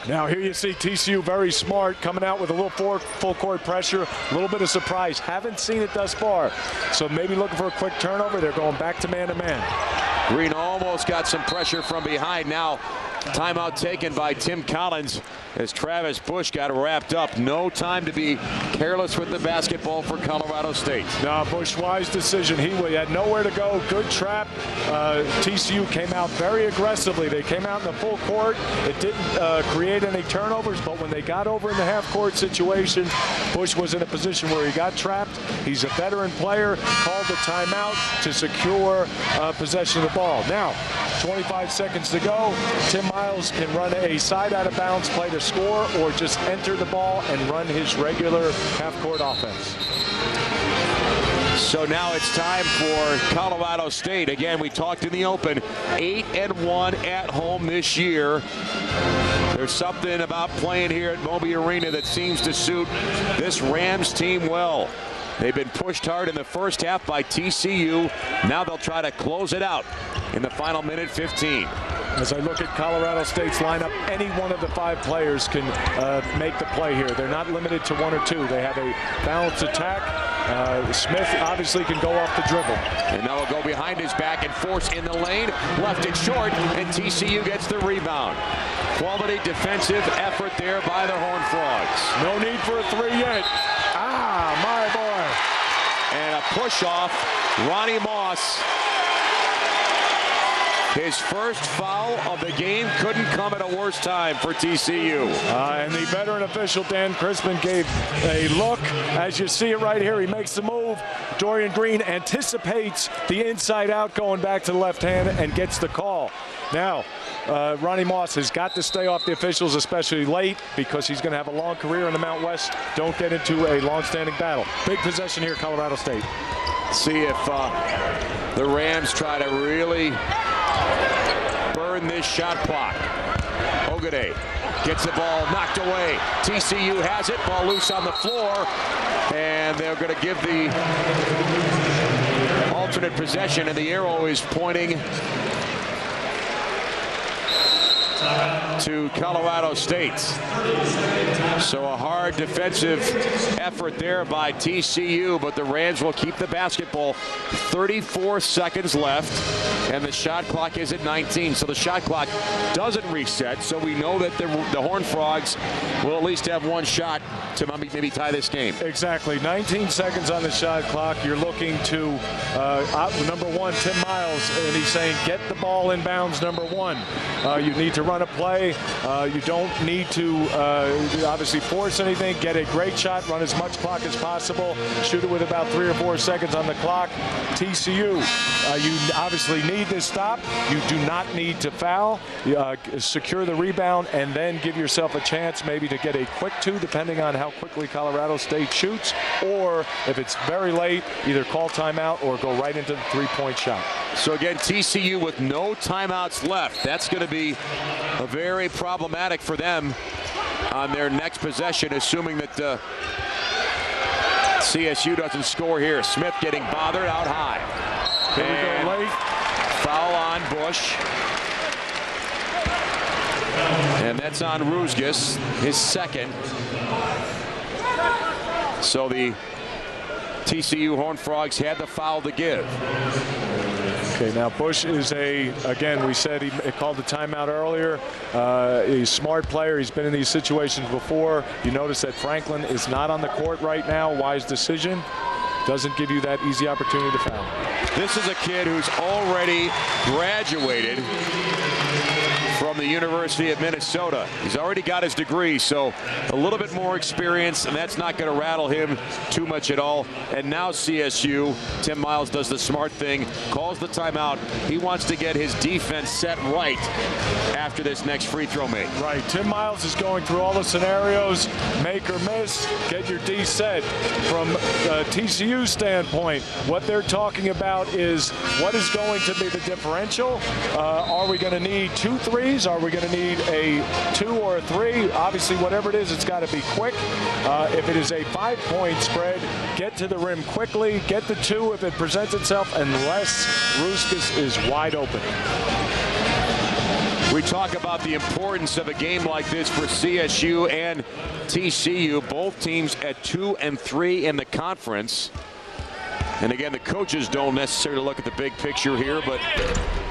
Now here you see TCU very smart, coming out with a little full court pressure, a little bit of surprise. Haven't seen it thus far, so maybe looking for a quick turnover. They're going back to man-to-man. Green almost got some pressure from behind. Now timeout taken by Tim Collins as Travis Bush got wrapped up. No time to be careless with the basketball for Colorado State. No, Bush, wise decision. He had nowhere to go. Good trap. TCU came out very aggressively. They came out in the full court. It didn't create any turnovers, but when they got over in the half-court situation, Bush was in a position where he got trapped. He's a veteran player. Called the timeout to secure possession of the ball. Now, 25 seconds to go. Tim Miles can run a side out of bounds play to score, or just enter the ball and run his regular half-court offense. So now it's time for Colorado State. Again, we talked in the open, 8-1 at home this year. There's something about playing here at Moby Arena that seems to suit this Rams team well. They've been pushed hard in the first half by TCU. Now they'll try to close it out in the final minute 15. As I look at Colorado State's lineup, any one of the 5 players can make the play here. They're not limited to 1 or 2. They have a balanced attack. Smith obviously can go off the dribble. And now he'll go behind his back and force in the lane. Left it short, and TCU gets the rebound. Quality defensive effort there by the Horned Frogs. No need for a 3 yet. Ah, my boy. And a push off. Ronnie Moss. His first foul of the game couldn't come at a worse time for TCU. And the veteran official, Dan Crispin, gave a look. As you see it right here, he makes the move. Dorian Green anticipates the inside out going back to the left hand and gets the call. Now, Ronnie Moss has got to stay off the officials, especially late, because he's going to have a long career in the Mount West. Don't get into a long-standing battle. Big possession here, Colorado State. See if the Rams try to really burn this shot clock. Ogade gets the ball knocked away. TCU has it. Ball loose on the floor. And they're going to give the alternate possession, and the arrow is pointing to Colorado State. So a hard defensive effort there by TCU, but the Rams will keep the basketball. 34 seconds left, and the shot clock is at 19. So the shot clock doesn't reset, so we know that the Horned Frogs will at least have 1 shot to maybe tie this game. Exactly. 19 seconds on the shot clock. You're looking to number 1, Tim Miles, and he's saying get the ball in bounds, number 1. You need to run a play. You don't need to obviously force anything. Get a great shot, run as much clock as possible, shoot it with about 3 or 4 seconds on the clock. TCU, you obviously need to stop. You do not need to foul. Secure the rebound, and then give yourself a chance maybe to get a quick 2, depending on how quickly Colorado State shoots, or if it's very late, either call timeout or go right into the 3-point shot. So again, TCU with no timeouts left. That's going to be very problematic for them on their next possession, assuming that CSU doesn't score here. Smith getting bothered out high. Here we go late. Foul on Bush. And that's on Rusgis, his second. So the TCU Horned Frogs had the foul to give. Okay, now Bush is again, we said he called the timeout earlier. He's a smart player. He's been in these situations before. You notice that Franklin is not on the court right now. Wise decision. Doesn't give you that easy opportunity to foul. This is a kid who's already graduated from the University of Minnesota. He's already got his degree, so a little bit more experience, and that's not going to rattle him too much at all. And now CSU, Tim Miles does the smart thing, calls the timeout. He wants to get his defense set right after this next free throw made. Right, Tim Miles is going through all the scenarios, make or miss, get your D set. From TCU standpoint, what they're talking about is what is going to be the differential. Are we going to need 2 threes? Are we going to need a 2 or a 3? Obviously, whatever it is, it's got to be quick. If it is a 5-point spread, get to the rim quickly, get the 2 if it presents itself, unless Rusgis is wide open. We talk about the importance of a game like this for CSU and TCU. Both teams at 2-3 in the conference. And again, the coaches don't necessarily look at the big picture here, but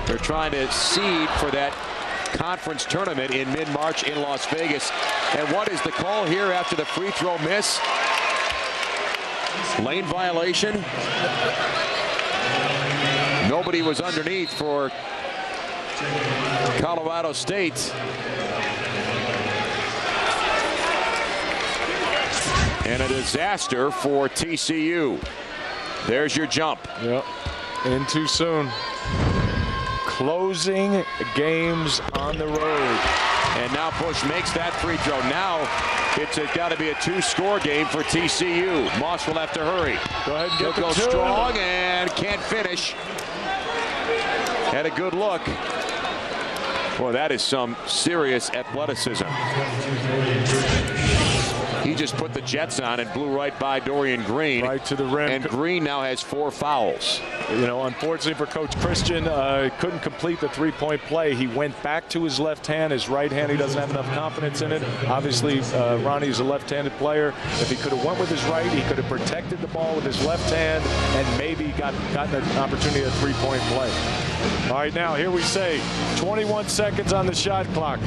they're trying to seed for that conference tournament in mid-March in Las Vegas. And what is the call here after the free throw miss? Lane violation. Nobody was underneath for Colorado State. And a disaster for TCU. There's your jump. Yep. In too soon. Closing games on the road. And now Bush makes that free throw. Now it's got to be a 2-score game for TCU. Moss will have to hurry. Go ahead and He'll get the go two. strong and can't finish. Had a good look. Boy, that is some serious athleticism. He just put the Jets on and blew right by Dorian Green. Right to the rim. And Green now has 4 fouls. You know, unfortunately for Coach Christian, couldn't complete the three-point play. He went back to his left hand. His right hand, he doesn't have enough confidence in it. Obviously, Ronnie is a left-handed player. If he could have went with his right, he could have protected the ball with his left hand and maybe gotten an opportunity at a three-point play. All right, now here we say 21 seconds on the shot clock.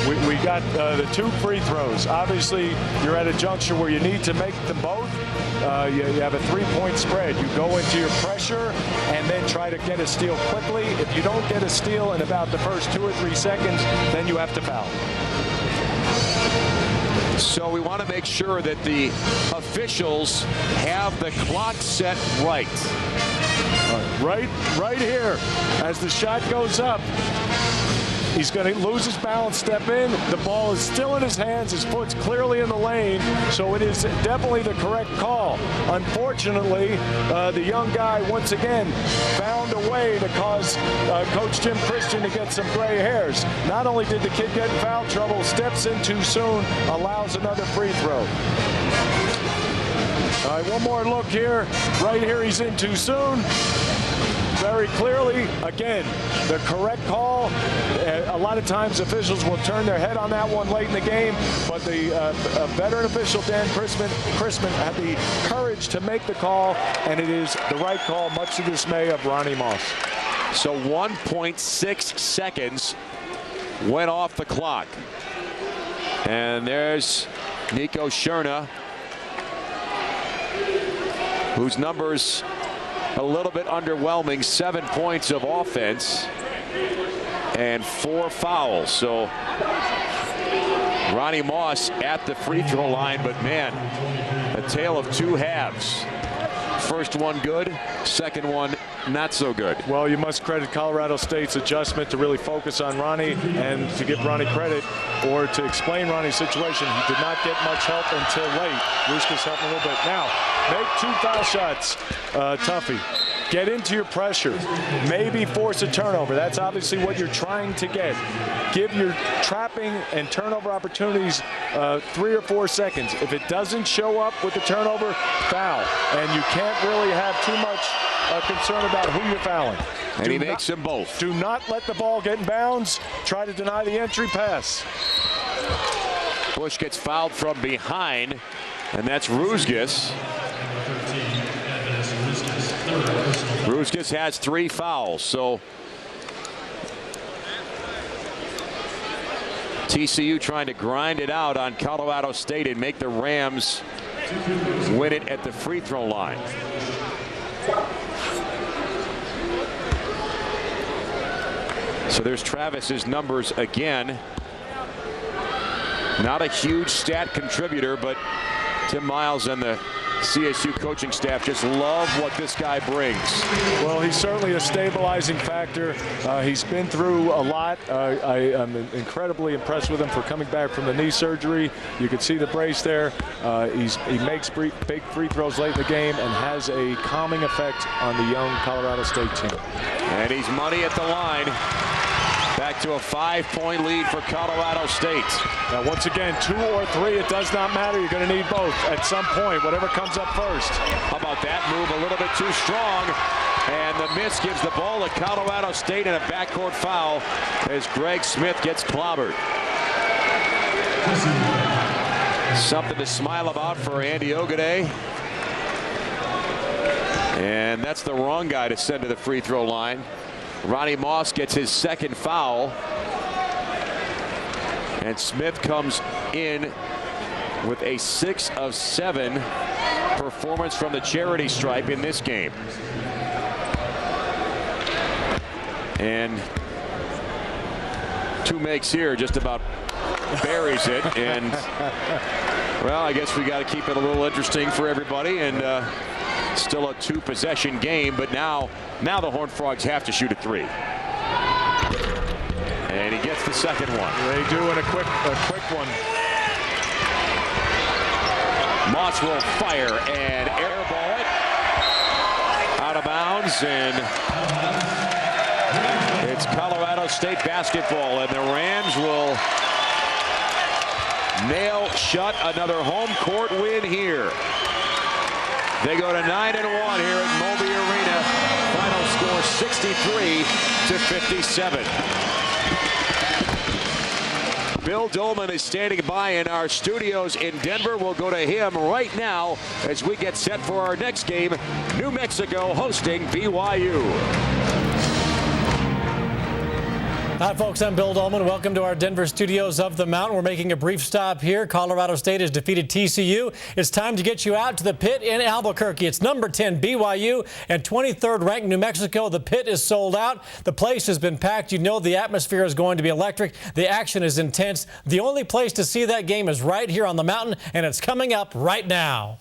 We got the 2 free throws. Obviously, you're at a juncture where you need to make them both. You have a 3-point spread. You go into your pressure and then try to get a steal quickly. If you don't get a steal in about the first 2 or 3 seconds, then you have to foul. So we want to make sure that the officials have the clock set right. Right here, as the shot goes up, he's going to lose his balance, step in. The ball is still in his hands. His foot's clearly in the lane, so it is definitely the correct call. Unfortunately, the young guy, once again, found a way to cause Coach Jim Christian to get some gray hairs. Not only did the kid get in foul trouble, steps in too soon, allows another free throw. All right, one more look here. Right here, he's in too soon. Very clearly, again, the correct call. A lot of times officials will turn their head on that one late in the game, but the veteran official, Dan Chrisman, had the courage to make the call, and it is the right call, much to the dismay of Ronnie Moss. So 1.6 seconds went off the clock. And there's Nico Scherna, whose numbers a little bit underwhelming. 7 points of offense and 4 fouls. So Ronnie Moss at the free throw line, but man, a tale of 2 halves. First one good, second one not so good. Well, you must credit Colorado State's adjustment to really focus on Ronnie and to give Ronnie credit, or to explain Ronnie's situation. He did not get much help until late. Ruska's helping a little bit. Now, make 2 foul shots, Tuffy. Get into your pressure. Maybe force a turnover. That's obviously what you're trying to get. Give your trapping and turnover opportunities 3 or 4 seconds. If it doesn't show up with the turnover, foul. And you can't really have too much concern about who you're fouling. And he makes them both. Do not let the ball get in bounds. Try to deny the entry pass. Bush gets fouled from behind, and that's Rusgis. Rusgis has 3 fouls, so TCU trying to grind it out on Colorado State and make the Rams win it at the free throw line. So there's Travis's numbers again. Not a huge stat contributor, but Tim Miles and the CSU coaching staff just love what this guy brings. Well, he's certainly a stabilizing factor. He's been through a lot. I am incredibly impressed with him for coming back from the knee surgery. You can see the brace there. He makes big free throws late in the game and has a calming effect on the young Colorado State team. And he's money at the line. Back to a 5-point lead for Colorado State. Now, once again, 2 or 3, it does not matter. You're going to need both at some point, whatever comes up first. How about that move? A little bit too strong. And the miss gives the ball to Colorado State and a backcourt foul as Greg Smith gets clobbered. Something to smile about for Andy Ogaday. And that's the wrong guy to send to the free throw line. Ronnie Moss gets his second foul. And Smith comes in with a 6 of 7 performance from the charity stripe in this game. And 2 makes here, just about buries it. And well, I guess we got to keep it a little interesting for everybody. And still a 2-possession game, but now the Horned Frogs have to shoot a 3. And he gets the second one. They do, in a quick one. Moss will fire and airball it out of bounds, and it's Colorado State basketball, and the Rams will nail shut another home court win here. They go to 9-1 here at Moby Arena. Final score 63-57. Bill Dolman is standing by in our studios in Denver. We'll go to him right now as we get set for our next game. New Mexico hosting BYU. Hi, folks. I'm Bill Dolman. Welcome to our Denver studios of the Mountain. We're making a brief stop here. Colorado State has defeated TCU. It's time to get you out to the Pit in Albuquerque. It's number 10 BYU and 23rd ranked New Mexico. The Pit is sold out. The place has been packed. You know the atmosphere is going to be electric. The action is intense. The only place to see that game is right here on the Mountain, and it's coming up right now.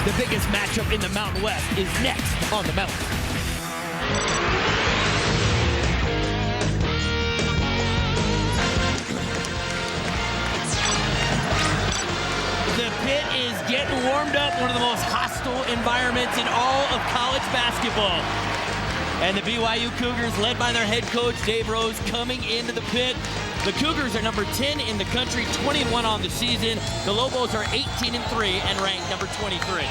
The biggest matchup in the Mountain West is next on the Mountain. The Pit is getting warmed up, one of the most hostile environments in all of college basketball. And the BYU Cougars, led by their head coach, Dave Rose, coming into the Pit. The Cougars are number 10 in the country, 20-1 on the season. The Lobos are 18-3 and ranked number 23.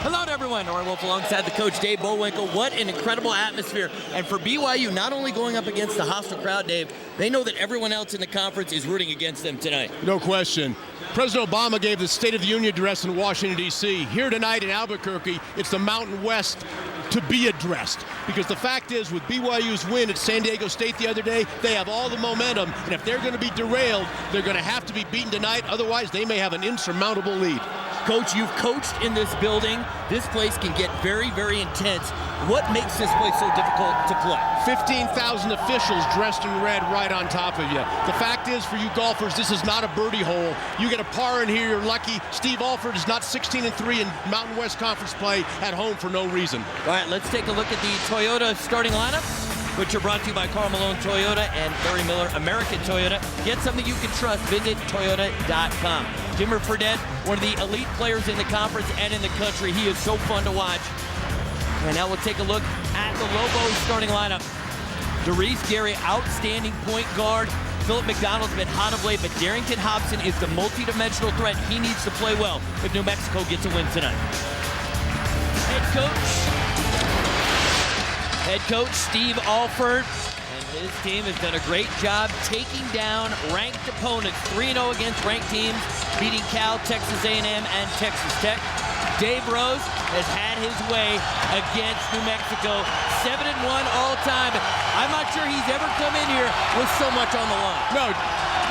Hello to everyone. Nora Wolf alongside the coach, Dave Bullwinkle. What an incredible atmosphere. And for BYU, not only going up against the hostile crowd, Dave, they know that everyone else in the conference is rooting against them tonight. No question. President Obama gave the State of the Union address in Washington, D.C. Here tonight in Albuquerque, it's the Mountain West to be addressed. Because the fact is, with BYU's win at San Diego State the other day, they have all the momentum. And if they're going to be derailed, they're going to have to be beaten tonight. Otherwise, they may have an insurmountable lead. Coach, you've coached in this building. This place can get very, very intense. What makes this place so difficult to play? 15,000 officials dressed in red right on top of you. The fact is, for you golfers, this is not a birdie hole. You get a par in here, you're lucky. Steve Alford is not 16-3 in Mountain West Conference play at home for no reason. All right, let's take a look at the Toyota starting lineup, which are brought to you by Karl Malone Toyota and Barry Miller American Toyota. Get something you can trust. Visit Toyota.com. Jimmer Fredette, one of the elite players in the conference and in the country. He is so fun to watch. And now we'll take a look at the Lobos starting lineup. Dairese Gary, outstanding point guard. Philip McDonald's been hot of late, but Darrington Hobson is the multi-dimensional threat. He needs to play well if New Mexico gets a win tonight. Head coach Steve Alford and his team has done a great job taking down ranked opponents. 3-0 against ranked teams, beating Cal, Texas A&M, and Texas Tech. Dave Rose has had his way against New Mexico. 7-1 all time. I'm not sure he's ever come in here with so much on the line. No,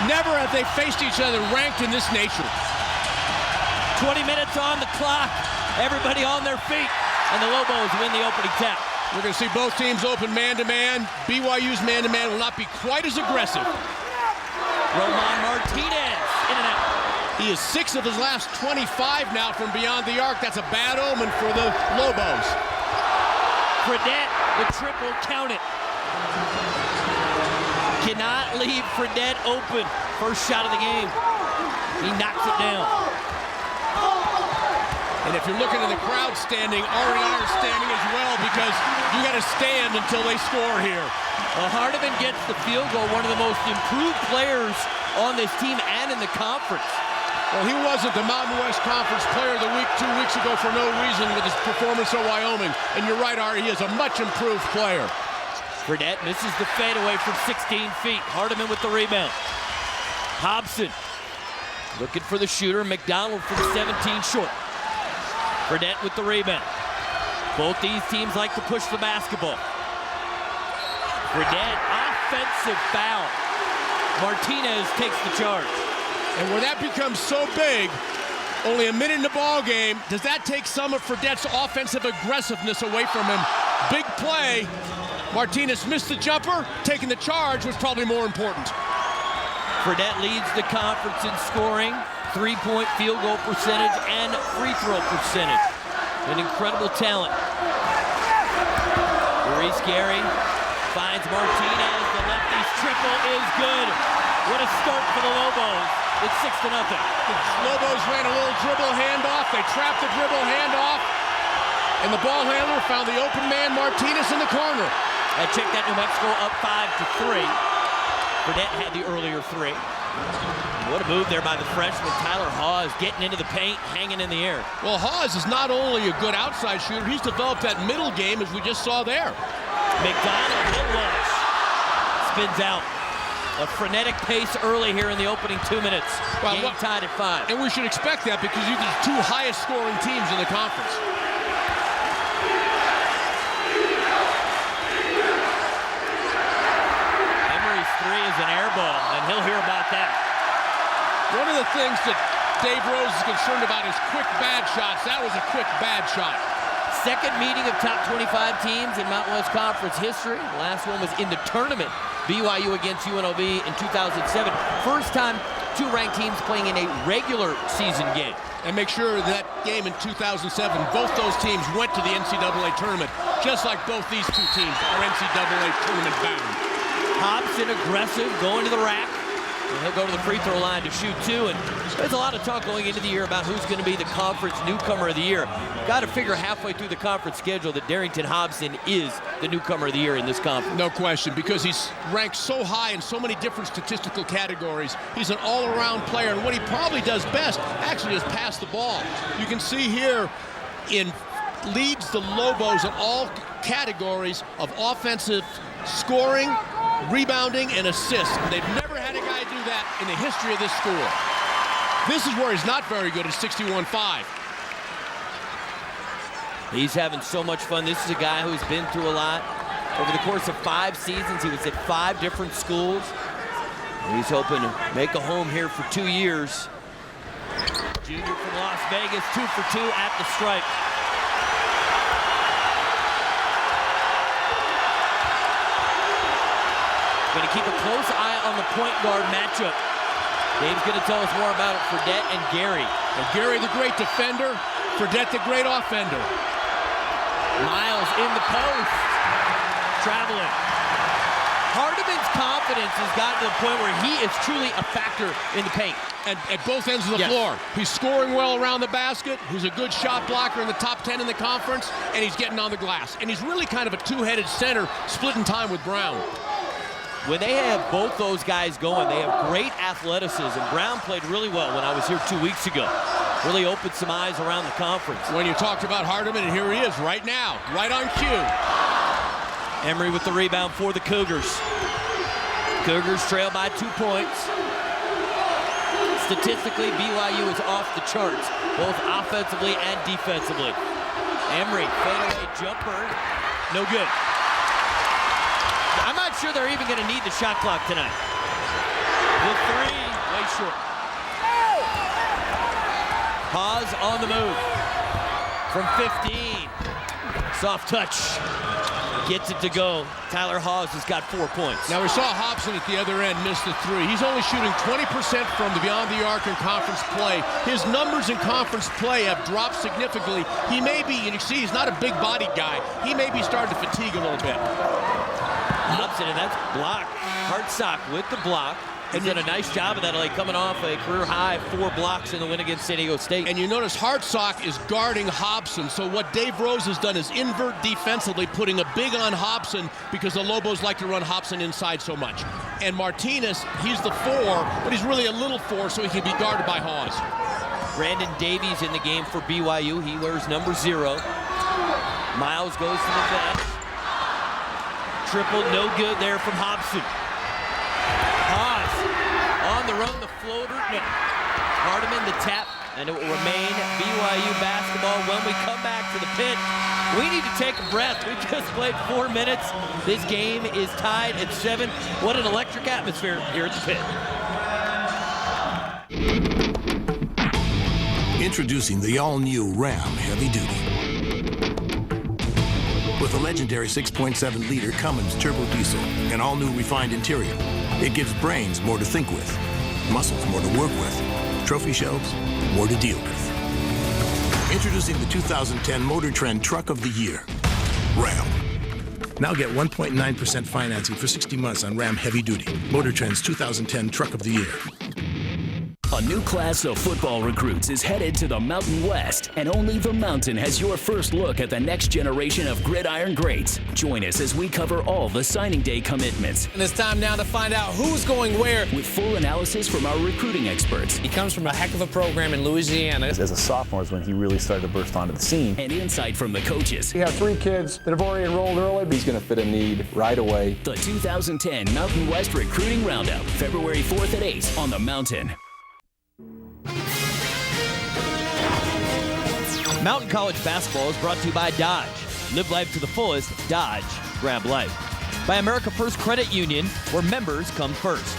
never have they faced each other ranked in this nature. 20 minutes on the clock. Everybody on their feet. And the Lobos win the opening tap. We're going to see both teams open man-to-man. BYU's man-to-man will not be quite as aggressive. Roman Martinez in and out. He is 6 of his last 25 now from beyond the arc. That's a bad omen for the Lobos. Fredette, the triple, count it. Cannot leave Fredette open. First shot of the game. He knocks it down. And if you're looking at the crowd standing, REI are standing as well because you got to stand until they score here. Well, Hardiman gets the field goal, one of the most improved players on this team and in the conference. Well, he wasn't the Mountain West Conference Player of the Week 2 weeks ago for no reason with his performance at Wyoming. And you're right, Ari, he is a much improved player. Fredette misses the fadeaway from 16 feet. Hardiman with the rebound. Hobson looking for the shooter. McDonald from 17 short. Fredette with the rebound. Both these teams like to push the basketball. Fredette, offensive foul. Martinez takes the charge. And where that becomes so big, only a minute in the ball game, does that take some of Fredette's offensive aggressiveness away from him? Big play. Martinez missed the jumper. Taking the charge was probably more important. Fredette leads the conference in scoring, three-point field goal percentage, and free throw percentage. An incredible talent. Dairese Gary finds Martinez. The lefty's triple is good. What a start for the Lobos. It's 6-0. The Lobos ran a little dribble handoff. They trapped the dribble handoff. And the ball handler found the open man, Martinez, in the corner. And check that, New Mexico up 5-3. Fredette had the earlier three. What a move there by the freshman. Tyler Hawes getting into the paint, hanging in the air. Well, Hawes is not only a good outside shooter, he's developed that middle game as we just saw there. McDonald, little launch. Spins out. A frenetic pace early here in the opening 2 minutes. Well, Game tied at 5. And we should expect that because these are the two highest scoring teams in the conference. Emery's three is an air ball, and he'll hear about that. One of the things that Dave Rose is concerned about is quick bad shots. That was a quick bad shot. Second meeting of top 25 teams in Mountain West Conference history. The last one was in the tournament. BYU against UNLV in 2007. First time two ranked teams playing in a regular season game. And make sure that game in 2007, both those teams went to the NCAA tournament, just like both these two teams are NCAA tournament bound. Hobson aggressive, going to the rack. And he'll go to the free throw line to shoot two. And there's a lot of talk going into the year about who's going to be the conference newcomer of the year. Got to figure halfway through the conference schedule that Darrington Hobson is the newcomer of the year in this conference. No question, because he's ranked so high in so many different statistical categories. He's an all-around player, and what he probably does best actually is pass the ball. You can see here leads the Lobos in all categories of offensive scoring, rebounding, and assists. They've never had a guy do that in the history of this school. This is where he's not very good at 61.5. He's having so much fun. This is a guy who's been through a lot. Over the course of 5 seasons, he was at 5 different schools. He's hoping to make a home here for 2 years. Junior from Las Vegas, 2 for 2 at the stripe. Going to keep a close eye on the point guard matchup. Dave's going to tell us more about it. Fredette and Gary. And Gary, the great defender. Fredette, the great offender. Miles in the post. Traveling. Hardiman's confidence has gotten to the point where he is truly a factor in the paint. At both ends of the floor. He's scoring well around the basket. He's a good shot blocker in the top 10 in the conference. And he's getting on the glass. And he's really kind of a two-headed center, splitting time with Brown. When they have both those guys going, they have great athleticism. Brown played really well when I was here 2 weeks ago. Really opened some eyes around the conference. When you talked about Hardiman, and here he is right now, right on cue. Emery with the rebound for the Cougars. Cougars trail by 2 points. Statistically, BYU is off the charts, both offensively and defensively. Emery, fadeaway jumper, no good. I'm not sure they're even going to need the shot clock tonight. The three, way short. Hawes on the move. From 15. Soft touch. Gets it to go. Tyler Hawes has got 4 points. Now we saw Hobson at the other end miss the three. He's only shooting 20% from the beyond the arc in conference play. His numbers in conference play have dropped significantly. He may be, and you see he's not a big-bodied guy, he may be starting to fatigue a little bit. Hobson, and that's blocked. Hartsock with the block. He's done a nice job of that, like coming off a career-high 4 blocks in the win against San Diego State. And you notice Hartsock is guarding Hobson, so what Dave Rose has done is invert defensively, putting a big on Hobson because the Lobos like to run Hobson inside so much. And Martinez, he's the 4, but he's really a little 4, so he can be guarded by Hawes. Brandon Davies in the game for BYU. He wears number 0. Miles goes to the bench. Triple, no good there from Hobson. Hawes on the run, the floater. No. Hardiman, the tap, and it will remain BYU basketball. When we come back to the pit, we need to take a breath. We just played 4 minutes. This game is tied at 7. What an electric atmosphere here at the pit. Introducing the all-new Ram Heavy Duty. With a legendary 6.7-liter Cummins turbo diesel and all-new refined interior, it gives brains more to think with, muscles more to work with, trophy shelves more to deal with. Introducing the 2010 Motor Trend Truck of the Year, Ram. Now get 1.9% financing for 60 months on Ram Heavy Duty, Motor Trend's 2010 Truck of the Year. A new class of football recruits is headed to the Mountain West, and only the Mountain has your first look at the next generation of gridiron greats. Join us as we cover all the signing day commitments. And it's time now to find out who's going where. With full analysis from our recruiting experts. He comes from a heck of a program in Louisiana. As a sophomore is when he really started to burst onto the scene. And insight from the coaches. We have 3 kids that have already enrolled early, but he's going to fit a need right away. The 2010 Mountain West Recruiting Roundup, February 4th at 8 on the Mountain. Mountain College basketball is brought to you by Dodge. Live life to the fullest. Dodge. Grab life. By America First Credit Union, where members come first.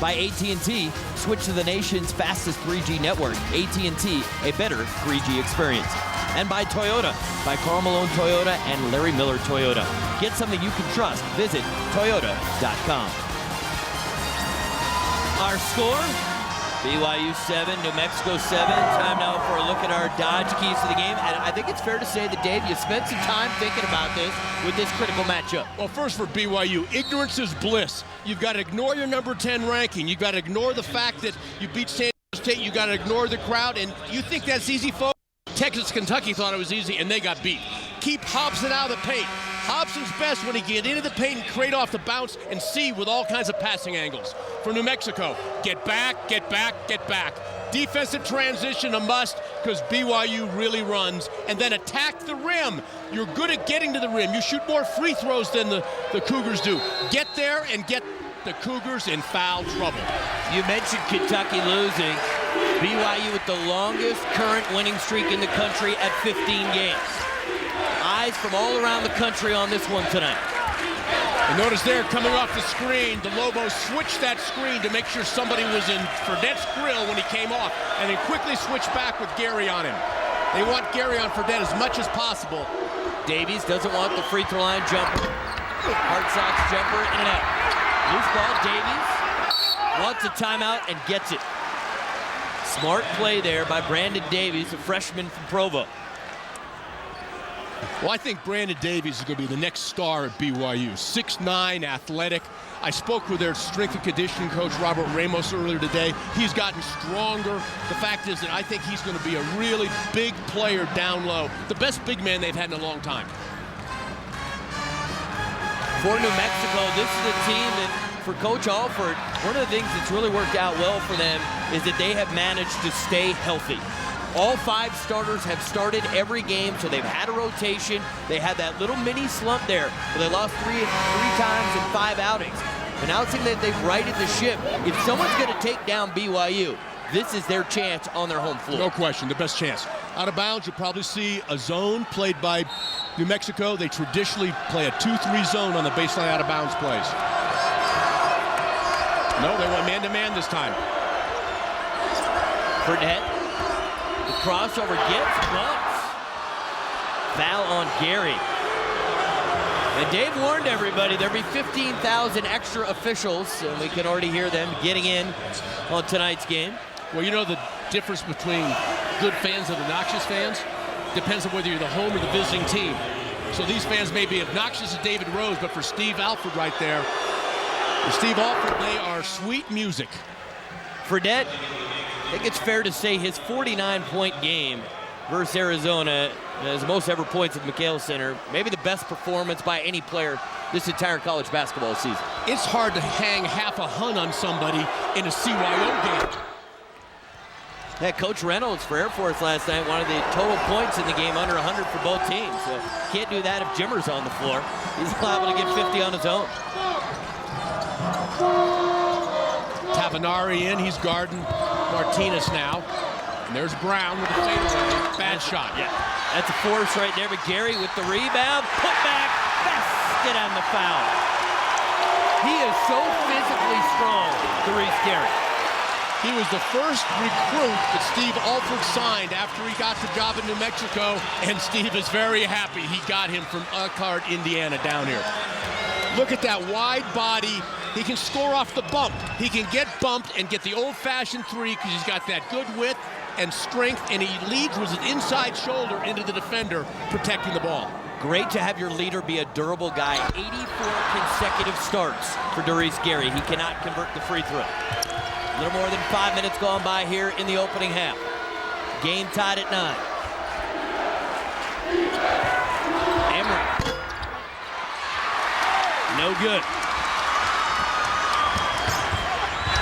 By AT&T, switch to the nation's fastest 3G network. AT&T, a better 3G experience. And by Toyota. By Karl Malone Toyota and Larry Miller Toyota. Get something you can trust. Visit Toyota.com. Our score? BYU 7, New Mexico 7. Time now for a look at our Dodge keys to the game. And I think it's fair to say that, Dave, you spent some time thinking about this with this critical matchup. Well, first for BYU, ignorance is bliss. You've got to ignore your number 10 ranking. You've got to ignore the fact that you beat San Diego State. You've got to ignore the crowd. And you think that's easy, folks? Texas, Kentucky thought it was easy, and they got beat. Keep Hobson out of the paint. Hobson's best when he get into the paint and create off the bounce and see with all kinds of passing angles. For New Mexico, get back, get back, get back. Defensive transition a must because BYU really runs. And then attack the rim. You're good at getting to the rim. You shoot more free throws than the Cougars do. Get there and get the Cougars in foul trouble. You mentioned Kentucky losing. BYU with the longest current winning streak in the country at 15 games. Eyes from all around the country on this one tonight. And notice there, coming off the screen, the Lobos switched that screen to make sure somebody was in Fredette's grill when he came off, and then quickly switched back with Gary on him. They want Gary on Fredette as much as possible. Davies doesn't want the free throw line jumper. Hartsock's jumper in and out. Loose ball, Davies wants a timeout and gets it. Smart play there by Brandon Davies, a freshman from Provo. Well, I think Brandon Davies is going to be the next star at BYU. 6'9", athletic. I spoke with their strength and conditioning coach, Robert Ramos, earlier today. He's gotten stronger. The fact is that I think he's going to be a really big player down low. The best big man they've had in a long time. For New Mexico, this is a team that, for Coach Alford, one of the things that's really worked out well for them is that they have managed to stay healthy. All 5 starters have started every game, so they've had a rotation. They had that little mini slump there where they lost three times in 5 outings. But now it seems that they've righted the ship. If someone's going to take down BYU, this is their chance on their home floor. No question, the best chance. Out of bounds, you'll probably see a zone played by New Mexico. They traditionally play a 2-3 zone on the baseline out of bounds plays. No, they went man-to-man this time. Fredette. The crossover gets bumped. Foul on Gary. And Dave warned everybody there'd be 15,000 extra officials, and we can already hear them getting in on tonight's game. Well, you know the difference between good fans and obnoxious fans? Depends on whether you're the home or the visiting team. So these fans may be obnoxious to David Rose, but for Steve Alford right there, Steve Alford, they are sweet music. Fredette, I think it's fair to say his 49-point game versus Arizona has the most ever points at McHale Center. Maybe the best performance by any player this entire college basketball season. It's hard to hang half a hun on somebody in a CYO game. Yeah, Coach Reynolds for Air Force last night wanted the total points in the game under 100 for both teams. So can't do that if Jimmer's on the floor. He's liable to get 50 on his own. Tavenari in, he's guarding Martinez now. And there's Brown with the fadeaway. Bad shot. Yeah, that's a force right there. But Gary with the rebound, put back, basket on the foul. He is so physically strong, Dairese Gary. He was the first recruit that Steve Alford signed after he got the job in New Mexico, and Steve is very happy he got him from Elkhart, Indiana, down here. Look at that wide body. He can score off the bump. He can get bumped and get the old-fashioned three because he's got that good width and strength, and he leads with his inside shoulder into the defender, protecting the ball. Great to have your leader be a durable guy. 84 consecutive starts for Dairese Gary. He cannot convert the free throw. A little more than 5 minutes gone by here in the opening half. Game tied at 9. Emery. No good.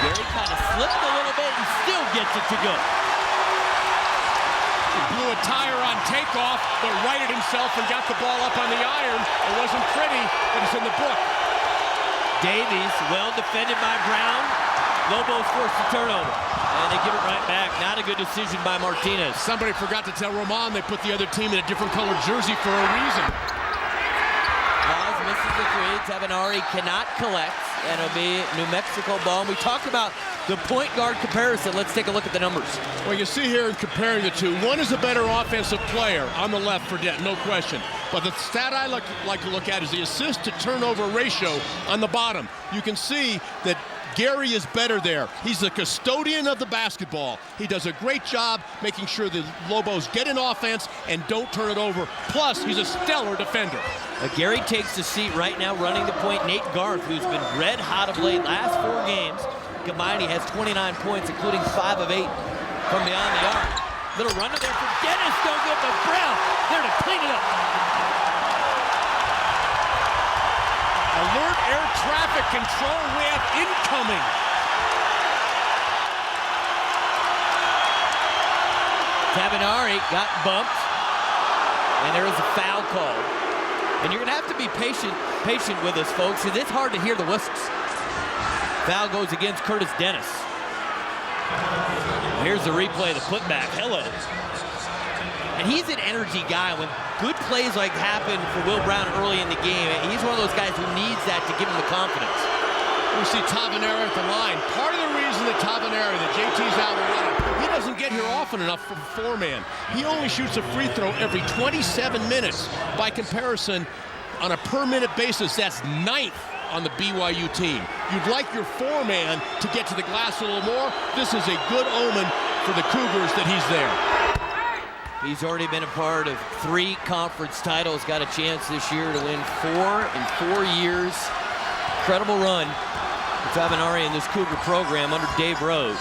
Gary kind of slipped a little bit and still gets it to go. He blew a tire on takeoff, but righted himself and got the ball up on the iron. It wasn't pretty, but it's in the book. Davies, well defended by Brown. Lobos forced the turnover, and they give it right back. Not a good decision by Martinez. Somebody forgot to tell Roman they put the other team in a different colored jersey for a reason. Miles misses the three. Tavenari cannot collect, and it'll be New Mexico ball. And we talked about the point guard comparison. Let's take a look at the numbers. Well, you see here in comparing the two, one is a better offensive player on the left for Fredette, no question. But the stat I like to look at is the assist to turnover ratio on the bottom. You can see that Gary is better there. He's the custodian of the basketball. He does a great job making sure the Lobos get in offense and don't turn it over. Plus, he's a stellar defender. Gary takes the seat right now running the point. Nate Garth, who's been red hot of late, last 4 games combined, he has 29 points, including 5 of 8 from beyond the arc. Little run there for Dennis, no good, but Brown there to clean it up. Alert air traffic control ramp incoming. Tavenari got bumped, and there is a foul call. And you're going to have to be patient with us, folks, because it's hard to hear the whistles. Foul goes against Curtis Dennis. Here's the replay, the putback. Hello. And he's an energy guy. When good plays like happen for Will Brown early in the game, he's one of those guys who needs that to give him the confidence. We see Tavenari at the line. Part of the reason that Tavenari, that JT's out of the running, he doesn't get here often enough for 4-man. He only shoots a free throw every 27 minutes. By comparison, on a per-minute basis, that's 9th on the BYU team. You'd like your 4-man to get to the glass a little more. This is a good omen for the Cougars that he's there. He's already been a part of 3 conference titles, got a chance this year to win 4 in 4 years. Incredible run for Tavenari in this Cougar program under Dave Rose.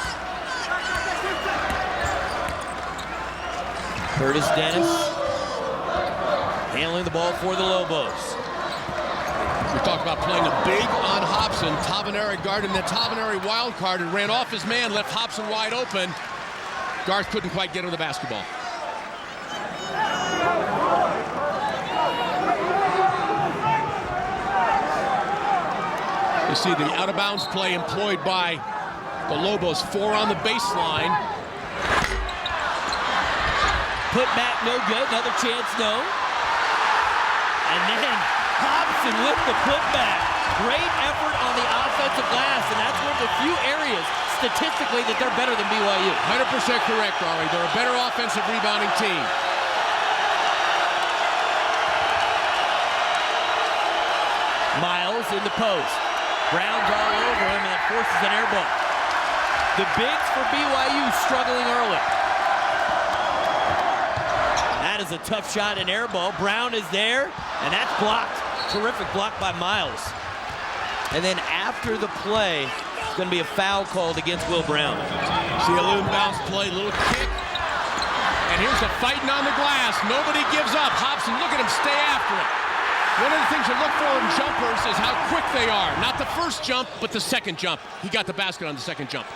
Curtis Dennis handling the ball for the Lobos. We talked about playing a big on Hobson. Tavenari guarded the Tavenari wild card and ran off his man, left Hobson wide open. Garth couldn't quite get him the basketball. You see the out-of-bounds play employed by the Lobos. 4 on the baseline. Put back, no good. Another chance, no. And then Hobson with the putback. Great effort on the offensive glass, and that's one of the few areas statistically that they're better than BYU. 100% correct, Ari. They're a better offensive rebounding team. Miles in the post. Brown's all over him, and that forces an air ball. The bigs for BYU struggling early. That is a tough shot, an air ball. Brown is there, and that's blocked. Terrific block by Miles. And then after the play, it's going to be a foul called against Will Brown. See a little bounce play, little kick. And here's the fighting on the glass. Nobody gives up. Hobson, look at him stay after it. One of the things you look for in jumpers is how quick they are. Not the first jump, but the second jump. He got the basket on the second jump.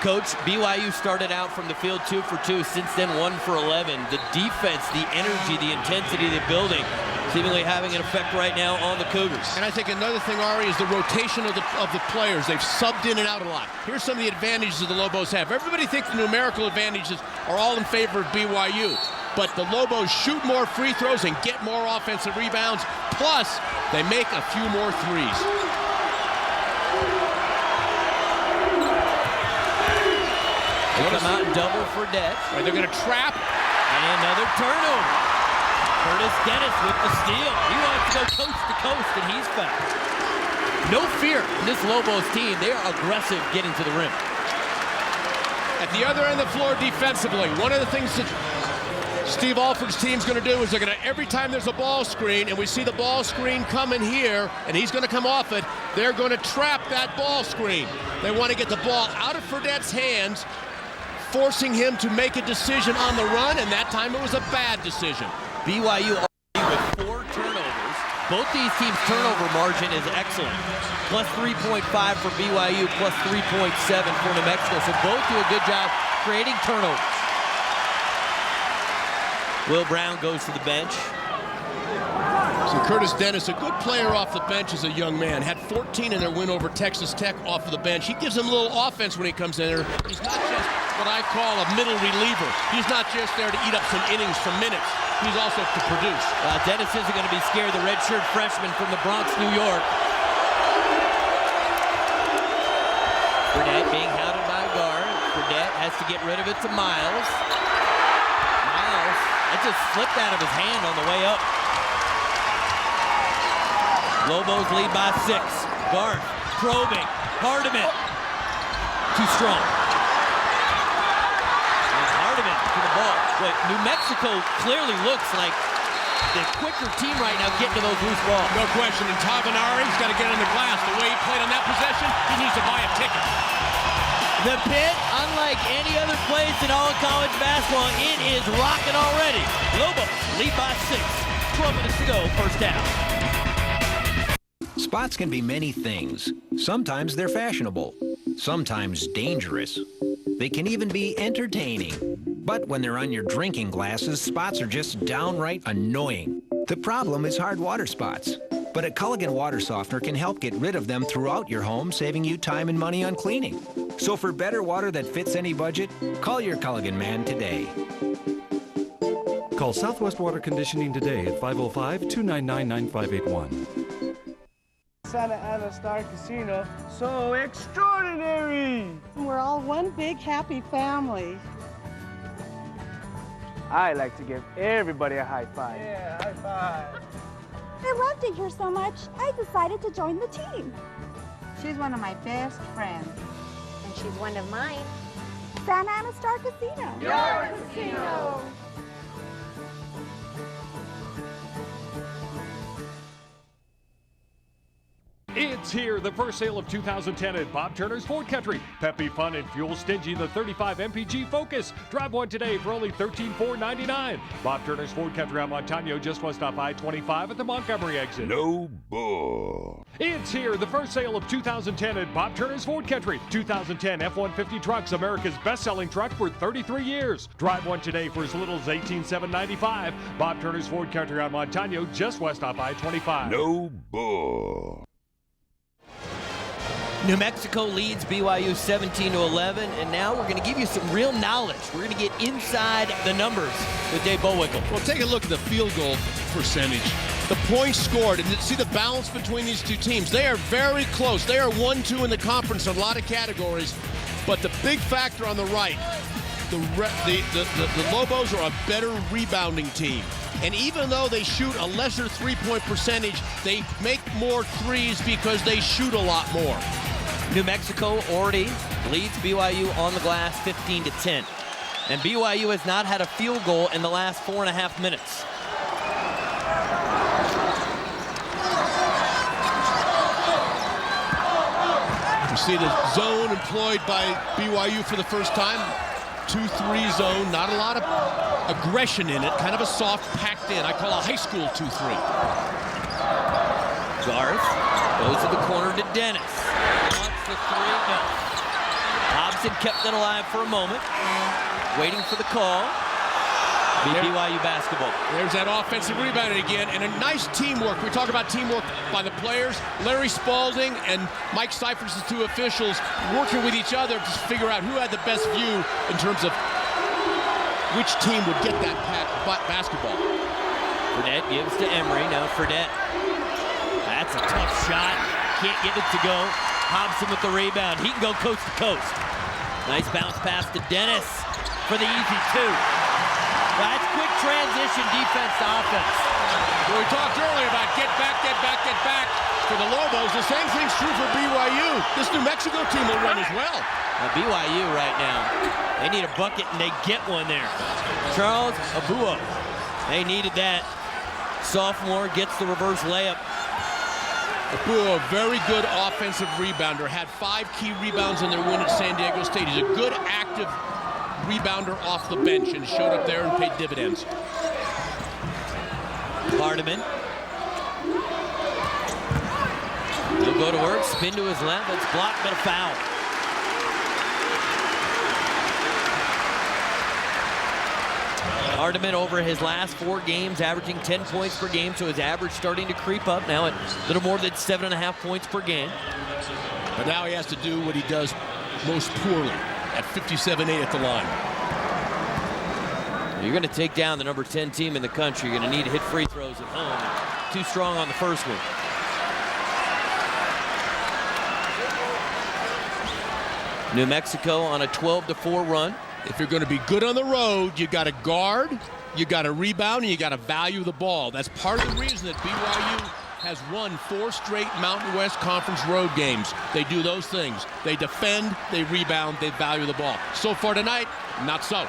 Coach, BYU started out from the field 2 for 2. Since then, 1 for 11. The defense, the energy, the intensity of the building, seemingly having an effect right now on the Cougars. And I think another thing, Ari, is the rotation of the players. They've subbed in and out a lot. Here's some of the advantages the Lobos have. Everybody thinks the numerical advantages are all in favor of BYU. But the Lobos shoot more free throws and get more offensive rebounds. Plus, they make a few more threes. They come out and double for Fredette. Right, they're going to trap. And another turnover. Curtis Dennis with the steal. He wants to go coast to coast, and he's fouled. No fear in this Lobos team. They are aggressive getting to the rim. At the other end of the floor defensively, one of the things that Steve Alford's team's going to do is they're going to, every time there's a ball screen and we see the ball screen coming here and he's going to come off it, they're going to trap that ball screen. They want to get the ball out of Fredette's hands, forcing him to make a decision on the run, and that time it was a bad decision. BYU with 4 turnovers. Both these teams' turnover margin is excellent. Plus 3.5 for BYU, plus 3.7 for New Mexico. So both do a good job creating turnovers. Will Brown goes to the bench. So Curtis Dennis, a good player off the bench as a young man, had 14 in their win over Texas Tech off of the bench. He gives them a little offense when he comes in there. He's not just what I call a middle reliever. He's not just there to eat up some innings, some minutes. He's also to produce. Dennis isn't going to be scared, the redshirt freshman from the Bronx, New York. Fredette being hounded by a guard. Fredette has to get rid of it to Miles. Miles, it just slipped out of his hand on the way up. Lobos lead by 6. Garth probing. Hardiman. Too strong. And Hardiman to the ball. Wait, New Mexico clearly looks like the quicker team right now getting to those loose balls. No question. And Tavanari's got to get on the glass. The way he played on that possession, he needs to buy a ticket. The pit, unlike any other place in all of college basketball, it is rocking already. Lobos lead by 6. 12 minutes to go, first half. Spots can be many things. Sometimes they're fashionable, sometimes dangerous. They can even be entertaining. But when they're on your drinking glasses, spots are just downright annoying. The problem is hard water spots. But a Culligan water softener can help get rid of them throughout your home, saving you time and money on cleaning. So for better water that fits any budget, call your Culligan man today. Call Southwest Water Conditioning today at 505-299-9581. Santa Ana Star Casino, so extraordinary! We're all one big happy family. I like to give everybody a high five. Yeah, high five. I loved it here so much, I decided to join the team. She's one of my best friends. And she's one of mine. Santa Ana Star Casino. Your casino. It's here, the first sale of 2010 at Bob Turner's Ford Country. Peppy, fun, and fuel-stingy, the 35 MPG Focus. Drive one today for only $13,499. Bob Turner's Ford Country on Montano, just west off I-25 at the Montgomery exit. No bull. It's here, the first sale of 2010 at Bob Turner's Ford Country. 2010 F-150 trucks, America's best-selling truck for 33 years. Drive one today for as little as $18,795. Bob Turner's Ford Country on Montano, just west off I-25. No bull. New Mexico leads BYU 17-11, and now we're going to give you some real knowledge. We're going to get inside the numbers with Dave Bowickle. Well, take a look at the field goal percentage. The points scored, and see the balance between these two teams. They are very close. They are 1-2 in the conference in a lot of categories, but the big factor on the right, the Lobos are a better rebounding team. And even though they shoot a lesser three-point percentage, they make more threes because they shoot a lot more. New Mexico already leads BYU on the glass 15-10. And BYU has not had a field goal in the last 4.5 minutes. You see the zone employed by BYU for the first time. 2-3 zone, not a lot of aggression in it, kind of a soft, packed in. I call a high school 2-3. Garth goes to the corner to Dennis. Wants the three, no. Hobson kept it alive for a moment, waiting for the call. BYU basketball. There's that offensive rebound again, and a nice teamwork. We talk about teamwork by the players. Larry Spalding and Mike Cyphers, the two officials, working with each other to figure out who had the best view in terms of which team would get that basketball. Fredette gives to Emery. Now Fredette. That's a tough shot. Can't get it to go. Hobson with the rebound. He can go coast to coast. Nice bounce pass to Dennis for the easy two. That's quick transition defense to offense. Well, we talked earlier about get back, get back, get back. For the Lobos, the same thing's true for BYU. This New Mexico team will run as well. Now BYU right now, they need a bucket and they get one there. Charles Abuo, they needed that. Sophomore gets the reverse layup. Abuo, a very good offensive rebounder, had 5 key rebounds in their win at San Diego State. He's a good active rebounder off the bench and showed up there and paid dividends. Hardiman. He'll go to work, spin to his left, it's blocked, but a foul. Hardiman over his last 4 games averaging 10 points per game, so his average starting to creep up now at a little more than 7.5 points per game. But now he has to do what he does most poorly. At 57-8 at the line. You're going to take down the number 10 team in the country. You're going to need to hit free throws at home. Too strong on the first one. New Mexico on a 12-4 run. If you're going to be good on the road, you got to guard, you got to rebound, and you got to value the ball. That's part of the reason that BYU has won 4 straight Mountain West Conference road games. They do those things. They defend, they rebound, they value the ball. So far tonight, not so.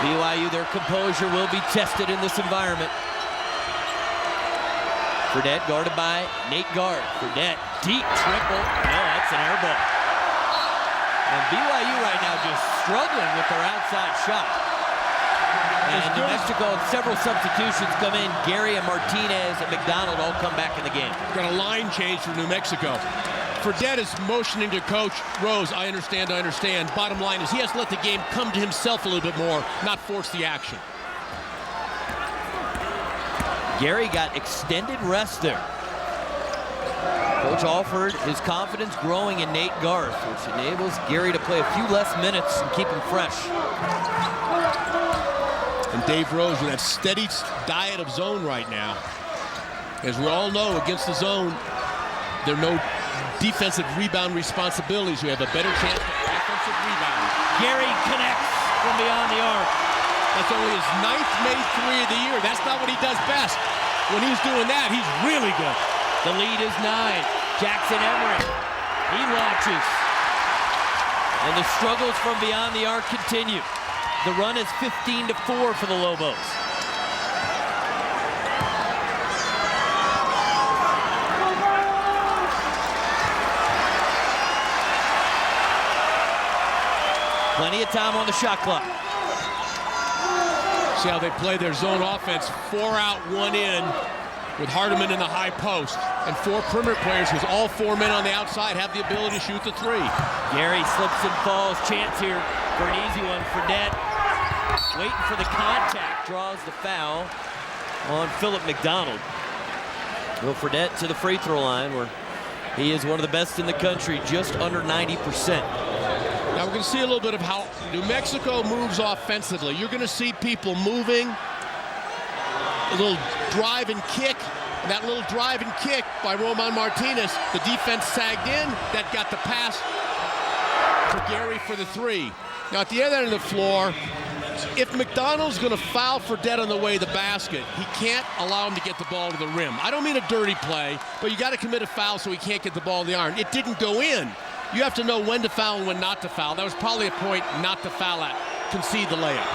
BYU, their composure will be tested in this environment. Fredette guarded by Nate Garth. Fredette, deep triple. No, that's an air ball. And BYU right now just struggling with their outside shot. And New Mexico, several substitutions come in. Gary and Martinez and McDonald all come back in the game. Got a line change for New Mexico. Fredette is motioning to Coach Rose. I understand. Bottom line is he has to let the game come to himself a little bit more, not force the action. Gary got extended rest there. Coach Alford, his confidence growing in Nate Garth, which enables Gary to play a few less minutes and keep him fresh. And Dave Rose with that steady diet of zone right now. As we all know, against the zone, there are no defensive rebound responsibilities. We have a better chance of offensive rebound. Gary connects from beyond the arc. That's only his 9th made 3 of the year. That's not what he does best. When he's doing that, he's really good. The lead is 9. Jackson Emery, he launches. And the struggles from beyond the arc continue. The run is 15-4 for the Lobos. Plenty of time on the shot clock. See how they play their zone offense. 4 out, 1 in, with Hardiman in the high post. And 4 perimeter players, because all 4 men on the outside have the ability to shoot the 3. Gary slips and falls. Chance here for an easy one. Fredette waiting for the contact. Draws the foul on Philip McDonald. Will Fredette to the free throw line, where he is one of the best in the country, just under 90%. Now we're going to see a little bit of how New Mexico moves offensively. You're going to see people moving, a little drive and kick. And that little drive and kick by Roman Martinez, the defense sagged in, that got the pass for Gary for the 3. Now at the other end of the floor, if McDonald's going to foul Fredette on the way to the basket, he can't allow him to get the ball to the rim. I don't mean a dirty play, but you got to commit a foul so he can't get the ball in the iron. It didn't go in. You have to know when to foul and when not to foul. That was probably a point not to foul at. Concede the layup.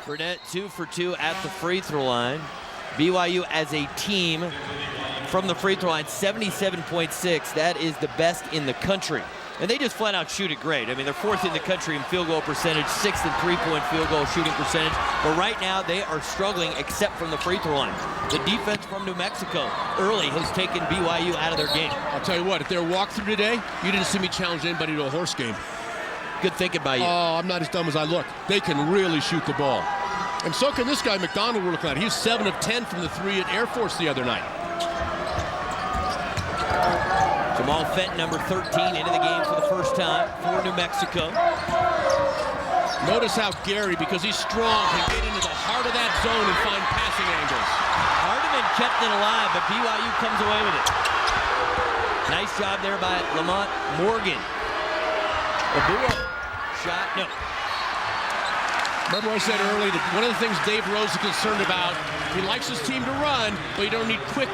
Fredette 2 for 2 at the free throw line. BYU as a team from the free throw line, 77.6. That is the best in the country. And they just flat out shoot it great. I mean, they're fourth in the country in field goal percentage, sixth in three-point field goal shooting percentage. But right now, they are struggling except from the free throw line. The defense from New Mexico early has taken BYU out of their game. I'll tell you what, if they're walkthrough today, you didn't see me challenge anybody to a horse game. Good thinking by you. Oh, I'm not as dumb as I look. They can really shoot the ball. And so can this guy, McDonald, we're looking at. He was 7 of 10 from the 3 at Air Force the other night. Jamal Fenton, number 13, into the game for the first time for New Mexico. Notice how Gary, because he's strong, can get into the heart of that zone and find passing angles. Hardiman kept it alive, but BYU comes away with it. Nice job there by Lamont Morgan. Abuo shot, no. Remember I said earlier that one of the things Dave Rose is concerned about, he likes his team to run, but you don't need quick,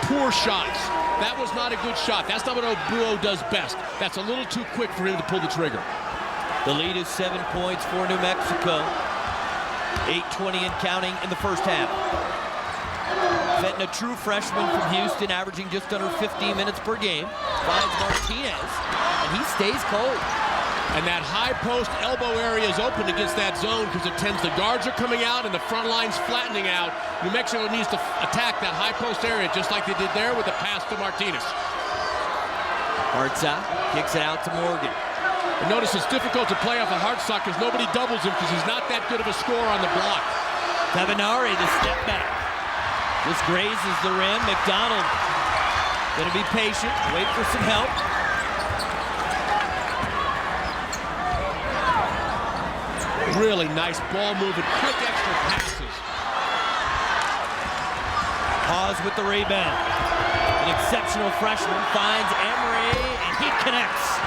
poor shots. That was not a good shot. That's not what Abuo does best. That's a little too quick for him to pull the trigger. The lead is 7 points for New Mexico. 8:20 and counting in the first half. Fenton, a true freshman from Houston, averaging just under 15 minutes per game, finds Martinez, and he stays cold. And that high post elbow area is open against that zone because it tends the guards are coming out and the front line's flattening out. New Mexico needs to attack that high post area just like they did there with the pass to Martinez. Hartsock kicks it out to Morgan. And notice it's difficult to play off of Hartsock because nobody doubles him because he's not that good of a scorer on the block. Tabanari, the step back. Just grazes the rim. McDonald gonna be patient, wait for some help. Really nice ball moving, quick extra passes. Pause with the rebound. An exceptional freshman finds Emery, and he connects.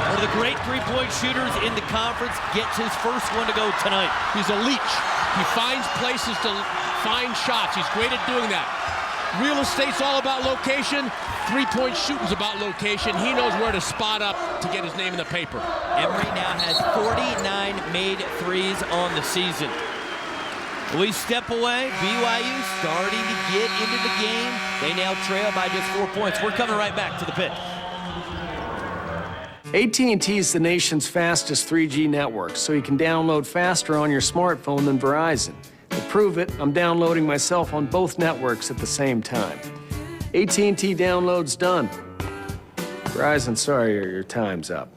One of the great three-point shooters in the conference gets his first one to go tonight. He's a leech. He finds places to find shots. He's great at doing that. Real estate's all about location. Three-point shooting's about location. He knows where to spot up to get his name in the paper. Emery now has 49 made threes on the season. We step away. BYU starting to get into the game. They now trail by just 4 points. We're coming right back to the pit. AT&T is the nation's fastest 3G network, so you can download faster on your smartphone than Verizon. To prove it, I'm downloading myself on both networks at the same time. AT&T download's done. Verizon, sorry, your time's up.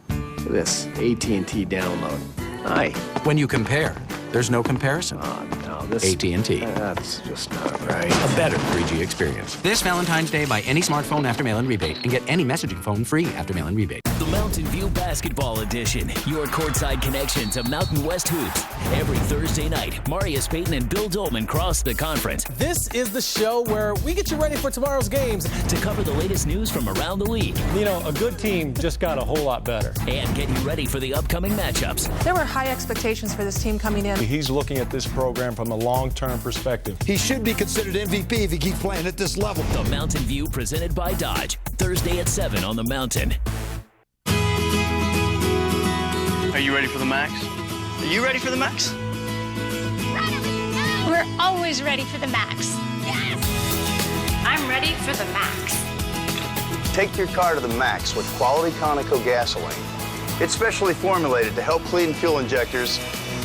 Look at this AT&T download. Hi. When you compare, there's no comparison. Oh, no, this... AT&T. That's just not right. A better 3G experience. This Valentine's Day, buy any smartphone after mail-in rebate and get any messaging phone free after mail-in rebate. The Mountain View Basketball Edition, your courtside connection to Mountain West hoops. Every Thursday night, Marius Payton and Bill Dolman cross the conference. This is the show where we get you ready for tomorrow's games. To cover the latest news from around the league. You know, a good team just got a whole lot better. And get you ready for the upcoming matchups. There were high expectations for this team coming in. He's looking at this program from a long-term perspective. He should be considered MVP if he keeps playing at this level. The Mountain View presented by Dodge. Thursday at 7 on the Mountain. Are you ready for the max? Are you ready for the max? We're always ready for the max. Yes! I'm ready for the max. Take your car to the max with quality Conoco gasoline. It's specially formulated to help clean fuel injectors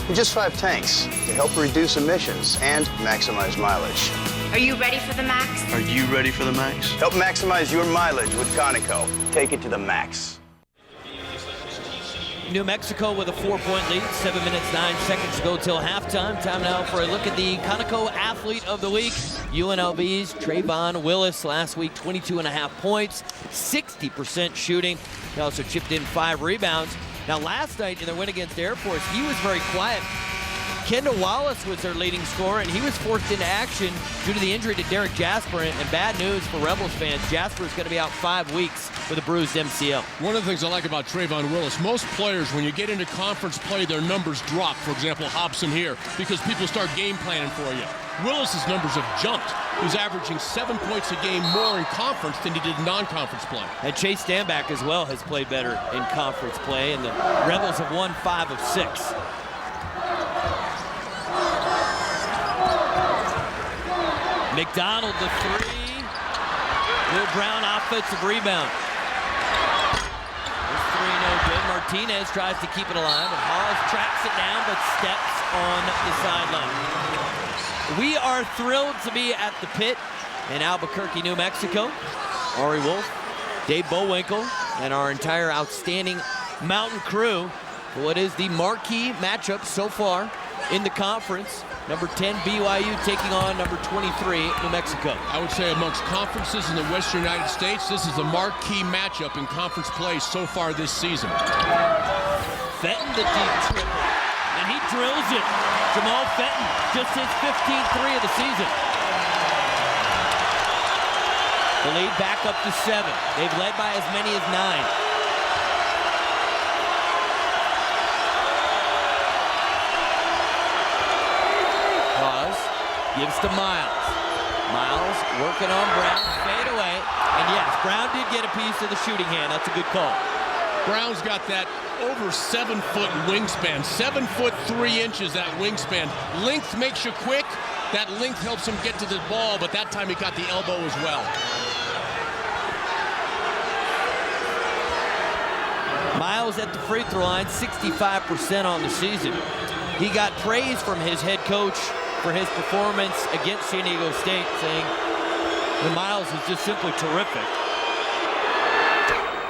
in just 5 tanks to help reduce emissions and maximize mileage. Are you ready for the max? Are you ready for the max? Help maximize your mileage with Conoco. Take it to the max. New Mexico with a 4-point lead, 7 minutes, 9 seconds to go till halftime. Time now for a look at the Conoco Athlete of the Week. UNLV's Trayvon Willis last week, 22.5 points, 60% shooting. He also chipped in 5 rebounds. Now last night in their win against Air Force, he was very quiet. Kendall Wallace was their leading scorer, and he was forced into action due to the injury to Derek Jasper. And bad news for Rebels fans, Jasper is going to be out 5 weeks with a bruised MCL. One of the things I like about Trayvon Willis, most players, when you get into conference play, their numbers drop. For example, Hobson here, because people start game planning for you. Willis's numbers have jumped. He's averaging 7 points a game more in conference than he did in non-conference play. And Chase Stanback as well has played better in conference play, and the Rebels have won 5 of 6. McDonald the 3, Will Brown offensive rebound. This three no good. Martinez tries to keep it alive, and Hawes tracks it down but steps on the sideline. We are thrilled to be at the pit in Albuquerque, New Mexico. Ari Wolf, Dave Bowinkle, and our entire outstanding Mountain crew for what is the marquee matchup so far in the conference. Number 10 BYU taking on number 23 New Mexico. I would say amongst conferences in the Western United States, this is a marquee matchup in conference play so far this season. Fenton the deep triple, and he drills it. Jamal Fenton, just his 15th three of the season. The lead back up to 7. They've led by as many as 9. Gives to Miles. Miles working on Brown, fade away. And yes, Brown did get a piece of the shooting hand. That's a good call. Brown's got that over 7-foot wingspan. 7 foot 3 inches, that wingspan. Length makes you quick. That length helps him get to the ball, but that time he got the elbow as well. Miles at the free throw line, 65% on the season. He got praise from his head coach for his performance against San Diego State, saying that Miles was just simply terrific.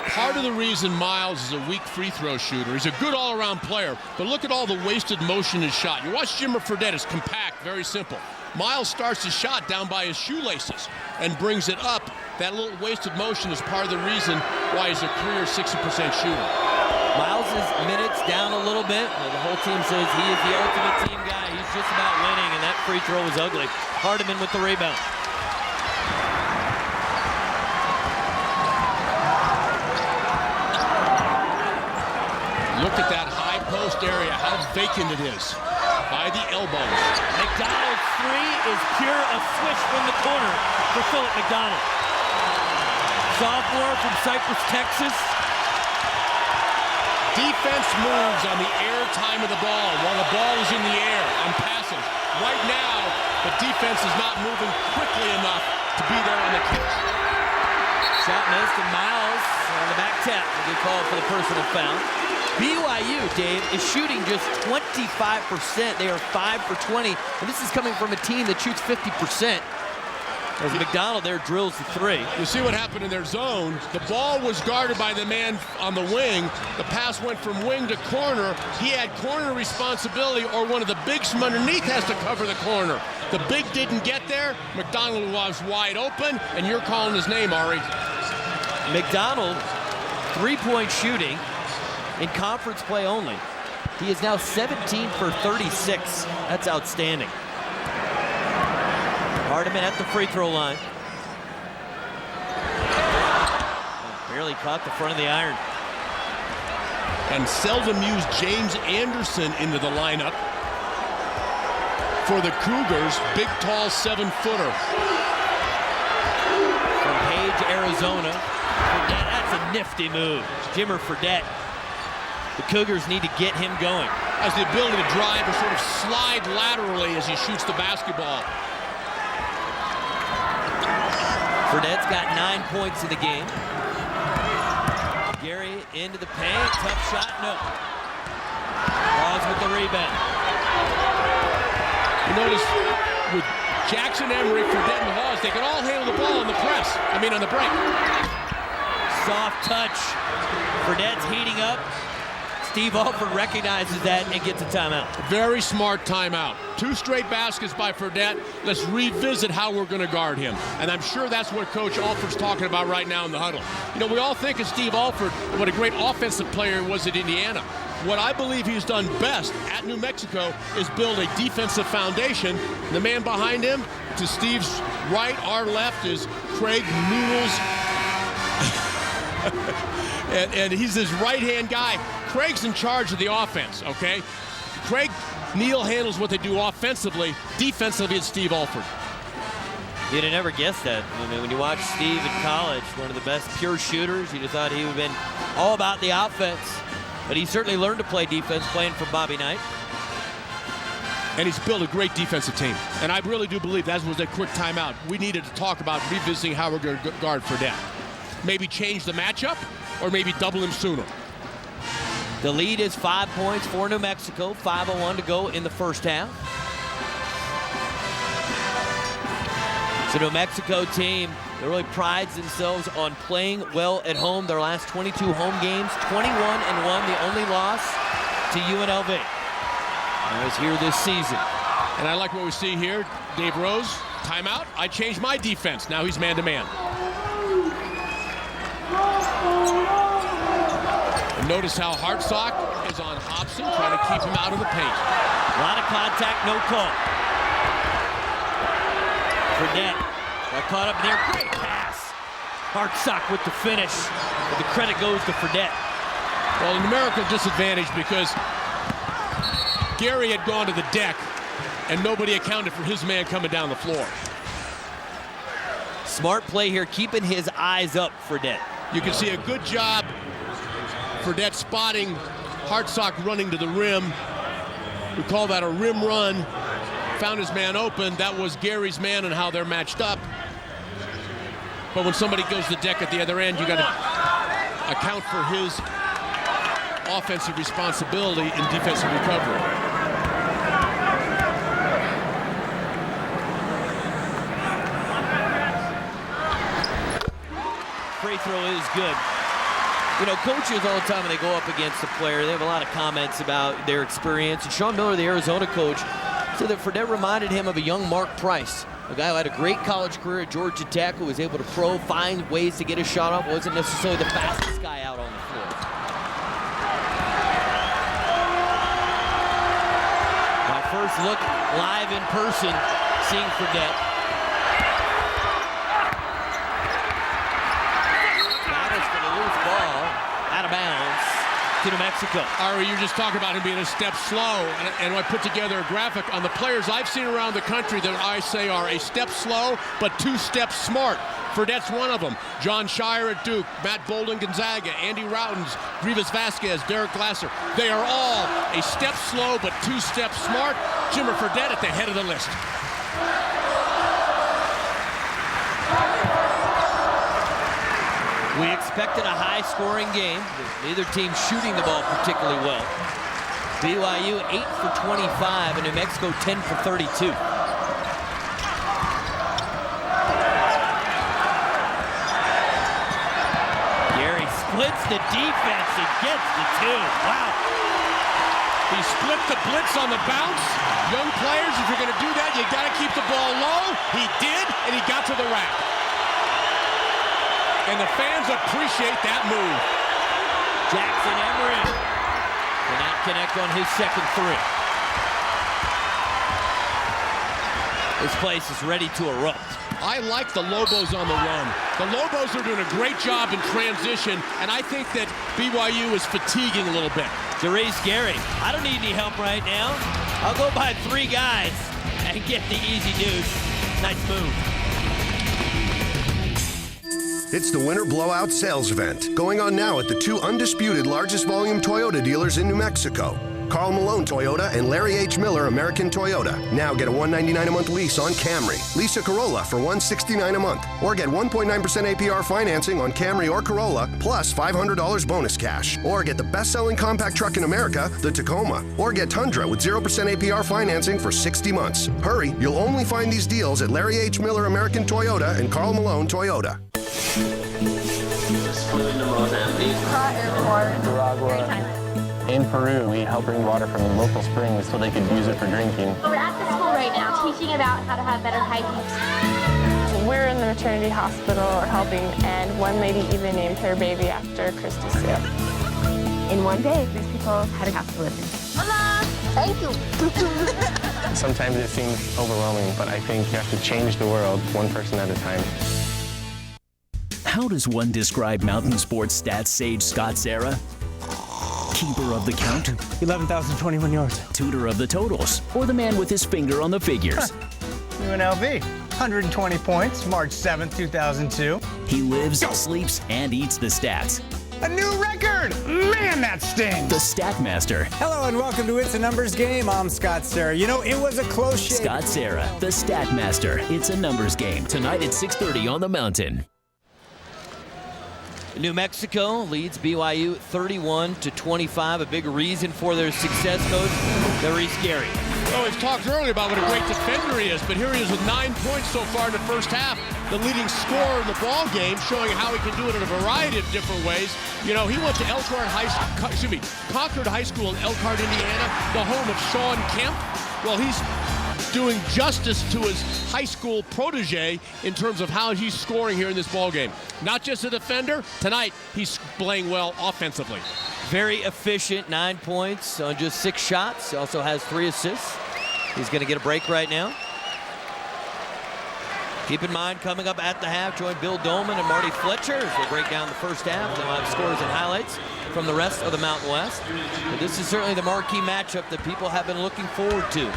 Part of the reason Miles is a weak free throw shooter, he's a good all-around player, but look at all the wasted motion in his shot. You watch Jimmer Fredette, it's compact, very simple. Miles starts his shot down by his shoelaces and brings it up. That little wasted motion is part of the reason why he's a career 60% shooter. Miles' minutes down a little bit. The whole team says he is the ultimate team guy. He's just about winning, and that free throw was ugly. Hardiman with the rebound. Look at that high post area, how vacant it is by the elbows. McDonald's three is pure, a swish from the corner for Philip McDonald. Sophomore from Cypress, Texas. Defense moves on the air time of the ball while the ball is in the air on passes. Right now, the defense is not moving quickly enough to be there on the catch. Shot missed, and Miles on the back tap will be called for the personal foul. BYU, Dave, is shooting just 25%. They are 5 for 20, and this is coming from a team that shoots 50%. As McDonald there drills the three. You see what happened in their zone. The ball was guarded by the man on the wing. The pass went from wing to corner. He had corner responsibility, or one of the bigs from underneath has to cover the corner. The big didn't get there. McDonald was wide open, and you're calling his name, Ari. McDonald, three-point shooting in conference play only. He is now 17 for 36. That's outstanding. Hardiman at the free throw line. Barely caught the front of the iron. And seldom used James Anderson into the lineup for the Cougars. Big, tall 7-footer. From Page, Arizona. Fredette, that's a nifty move. Jimmer Fredette. The Cougars need to get him going. Has the ability to drive or sort of slide laterally as he shoots the basketball. Fredette's got 9 points in the game. Gary into the paint, tough shot, no. Hawes with the rebound. You notice with Jackson, Emery, Fredette, and Hawes, they can all handle the ball on the press. On the break. Soft touch. Fredette's heating up. Steve Alford recognizes that and gets a timeout. Very smart timeout. 2 straight baskets by Fredette. Let's revisit how we're going to guard him. And I'm sure that's what Coach Alford's talking about right now in the huddle. You know, we all think of Steve Alford, what a great offensive player he was at Indiana. What I believe he's done best at New Mexico is build a defensive foundation. The man behind him, to Steve's right, our left, is Craig Noodles. and he's his right-hand guy. Craig's in charge of the offense, okay? Craig Neal handles what they do offensively. Defensively, it's Steve Alford. You'd have never guessed that. I mean, when you watch Steve in college, one of the best pure shooters, you'd have thought he would have been all about the offense. But he certainly learned to play defense playing for Bobby Knight. And he's built a great defensive team. And I really do believe that was a quick timeout. We needed to talk about revisiting how we're going to guard Fredette. Maybe change the matchup, or maybe double him sooner. The lead is 5 points for New Mexico. 5:01 to go in the first half. So New Mexico team that really prides themselves on playing well at home. Their last 22 home games, 21-1. The only loss to UNLV. That was here this season. And I like what we see here. Dave Rose, timeout. I changed my defense. Now he's man-to-man. And notice how Hartsock is on Hobson, trying to keep him out of the paint. A lot of contact, no call. Fredette got caught up in there. Great pass. Hartsock with the finish. But the credit goes to Fredette. Well, a numerical disadvantage because Gary had gone to the deck and nobody accounted for his man coming down the floor. Smart play here, keeping his eyes up, Fredette. You can see a good job, Fredette spotting Hartsock running to the rim. We call that a rim run. Found his man open. That was Gary's man and how they're matched up. But when somebody goes to the deck at the other end, you got to account for his offensive responsibility in defensive recovery. Free throw is good. You know, coaches all the time when they go up against a player, they have a lot of comments about their experience. And Sean Miller, the Arizona coach, said that Fredette reminded him of a young Mark Price, a guy who had a great college career at Georgia Tech, who was able to find ways to get his shot off, wasn't necessarily the fastest guy out on the floor. My first look live in person, seeing Fredette. Battles for the loose ball, out of bounds to New Mexico. Ari, you're just talking about him being a step slow, and I put together a graphic on the players I've seen around the country that I say are a step slow, but 2 steps smart. Fredette's one of them. John Shire at Duke, Matt Bolden, Gonzaga, Andy Routens, Rivas Vasquez, Derek Glasser. They are all a step slow, but 2 steps smart. Jimmer Fredette at the head of the list. We expected a high-scoring game. Neither team shooting the ball particularly well. BYU 8 for 25 and New Mexico 10 for 32. Gary splits the defense and gets the 2. Wow. He split the blitz on the bounce. Young players, if you're going to do that, you got to keep the ball low. He did, and he got to the rack. And the fans appreciate that move. Jackson Emery cannot connect on his second 3. This place is ready to erupt. I like the Lobos on the run. The Lobos are doing a great job in transition, and I think that BYU is fatiguing a little bit. Dairese Gary, I don't need any help right now. I'll go by 3 guys and get the easy deuce. Nice move. It's the Winter Blowout Sales Event, going on now at the 2 undisputed largest volume Toyota dealers in New Mexico. Carl Malone Toyota and Larry H. Miller American Toyota. Now get a $199 a month lease on Camry. Lease a Corolla for $169 a month. Or get 1.9% APR financing on Camry or Corolla, plus $500 bonus cash. Or get the best-selling compact truck in America, the Tacoma. Or get Tundra with 0% APR financing for 60 months. Hurry, you'll only find these deals at Larry H. Miller American Toyota and Carl Malone Toyota. In Peru, we help bring water from the local springs so they could use it for drinking. We're at the school right now teaching about how to have better hygiene. We're in the maternity hospital helping, and one lady even named her baby after Christy Sue. In one day, these people had a house to live in. Hola! Thank you. Sometimes it seems overwhelming, but I think you have to change the world one person at a time. How does one describe mountain sports stats sage Scott Serra? Keeper of the count? 11,021 yards. Tutor of the totals? Or the man with his finger on the figures? UNLV, 120 points, March 7th, 2002. He lives, sleeps, and eats the stats. A new record! Man, that stings! The Statmaster. Hello and welcome to It's a Numbers Game. I'm Scott Sarah. You know, it was a close shave. Scott Sarah, the Statmaster. It's a Numbers Game. Tonight at 6:30 on the Mountain. New Mexico leads BYU 31-25. A big reason for their success, Coach Dairese Gary. Oh, we've talked earlier about what a great defender he is, but here he is with 9 points so far in the first half. The leading scorer in the ball game, showing how he can do it in a variety of different ways. You know, he went to Concord High School in Elkhart, Indiana, the home of Sean Kemp. Well, he's doing justice to his high school protege in terms of how he's scoring here in this ball game. Not just a defender, tonight he's playing well offensively. Very efficient, 9 points on just 6 shots. Also has 3 assists. He's going to get a break right now. Keep in mind, coming up at the half, join Bill Dolman and Marty Fletcher as they break down the first half. They'll have scores and highlights from the rest of the Mountain West. But this is certainly the marquee matchup that people have been looking forward to.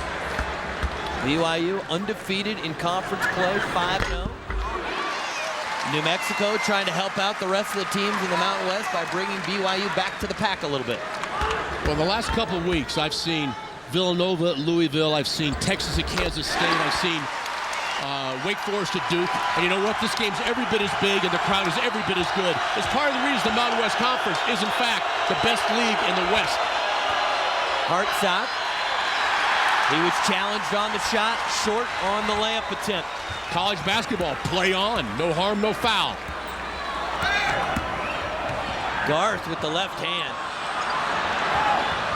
BYU undefeated in conference play, 5-0. New Mexico trying to help out the rest of the teams in the Mountain West by bringing BYU back to the pack a little bit. Well, the last couple of weeks, I've seen Villanova at Louisville. I've seen Texas at Kansas State. I've seen Wake Forest at Duke. And you know what? This game's every bit as big and the crowd is every bit as good. It's part of the reason the Mountain West Conference is, in fact, the best league in the West. Hartsock. He was challenged on the shot, short on the layup attempt. College basketball, play on. No harm, no foul. Garth with the left hand.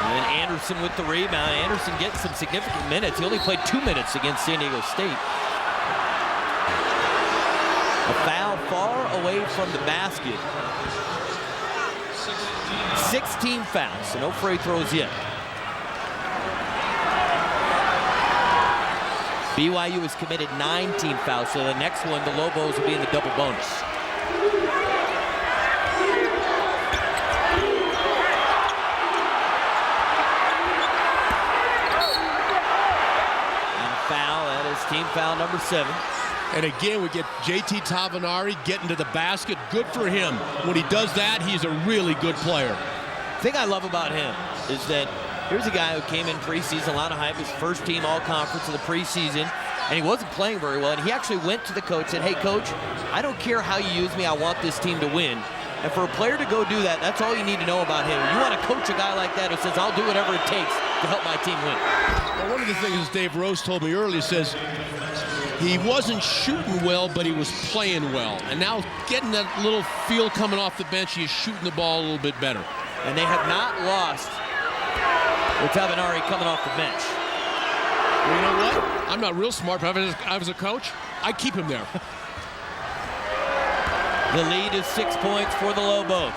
And then Anderson with the rebound. Anderson getting some significant minutes. He only played 2 minutes against San Diego State. A foul far away from the basket. 16 fouls, so no free throws yet. BYU has committed 19 fouls, so the next one, the Lobos, will be in the double bonus. And foul, that is team foul number 7. And again, we get JT Tavanari getting to the basket. Good for him. When he does that, he's a really good player. The thing I love about him is that here's a guy who came in preseason, a lot of hype, his first team all-conference of the preseason, and he wasn't playing very well, and he actually went to the coach and said, hey, coach, I don't care how you use me, I want this team to win. And for a player to go do that, that's all you need to know about him. You want to coach a guy like that who says, I'll do whatever it takes to help my team win. Well, one of the things Dave Rose told me earlier, says he wasn't shooting well, but he was playing well. And now getting that little feel coming off the bench, he's shooting the ball a little bit better. And they have not lost with Tavanari coming off the bench. Well, you know what? I'm not real smart, but if I was a coach, I'd keep him there. The lead is 6 points for the Lobos.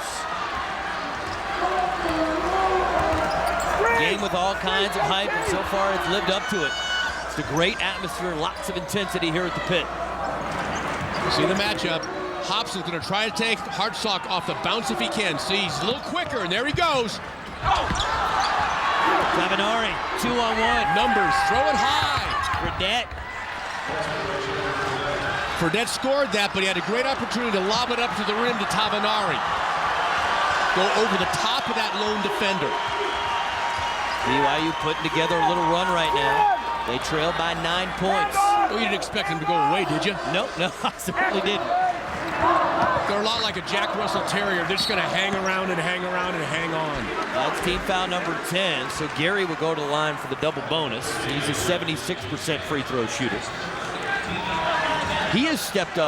Game with all kinds of hype, and so far it's lived up to it. It's a great atmosphere, lots of intensity here at the pit. See the matchup. Hobson's going to try to take Hartsock off the bounce if he can. See, he's a little quicker, and there he goes. Tavanari, 2-on-1. Numbers, throw it high. Fredette scored that, but he had a great opportunity to lob it up to the rim to Tavanari. Go over the top of that lone defender. BYU putting together a little run right now. They trailed by 9 points. Well, you didn't expect him to go away, did you? Nope, no, I certainly didn't. They're a lot like a Jack Russell Terrier. They're just going to hang around and hang around and hang on. That's team foul number 10, so Gary will go to the line for the double bonus. He's a 76% free throw shooter. He has stepped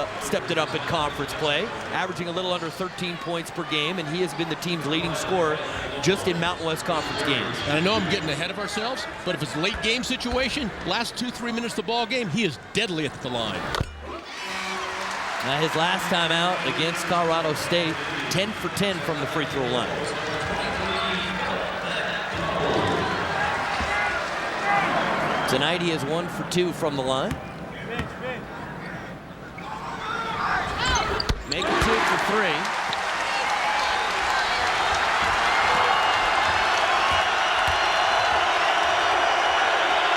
it up in conference play, averaging a little under 13 points per game, and he has been the team's leading scorer just in Mountain West Conference games. And I know I'm getting ahead of ourselves, but if it's a late game situation, last 2-3 minutes of the ball game, he is deadly at the line. His last time out against Colorado State, 10 for 10 from the free throw line. Tonight he is 1 for 2 from the line. Make it 2 for 3.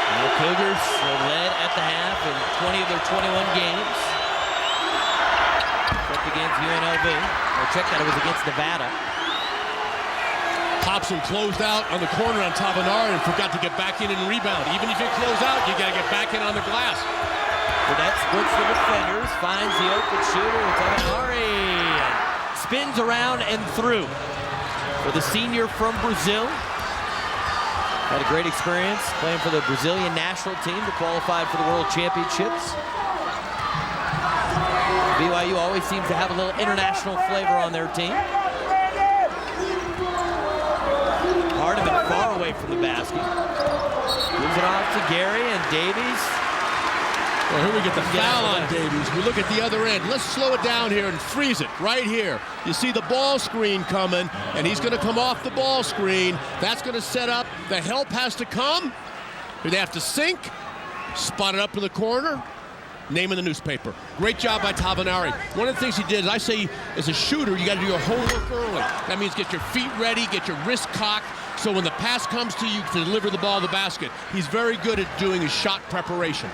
And the Cougars are led at the half in 20 of their 21 games. Against UNLV, or check that, it was against Nevada. Hobson closed out on the corner on Tavanari and forgot to get back in and rebound. Even if you close out, you got to get back in on the glass. Burnett splits the defenders, finds the open shooter with Tavanari, spins around and through. For the senior from Brazil, had a great experience playing for the Brazilian national team to qualify for the World Championships. BYU always seems to have a little international flavor on their team. Hardiman far away from the basket. Moves it off to Gary and Davies. Well, here we get the foul on Davies. We look at the other end. Let's slow it down here and freeze it right here. You see the ball screen coming, and he's going to come off the ball screen. That's going to set up. The help has to come. They have to sink. Spot it up in the corner. Name in the newspaper. Great job by Tavanari. One of the things he did is, I say, as a shooter, you got to do your homework early. That means get your feet ready, get your wrist cocked, so when the pass comes to you to deliver the ball to the basket, he's very good at doing his shot preparation.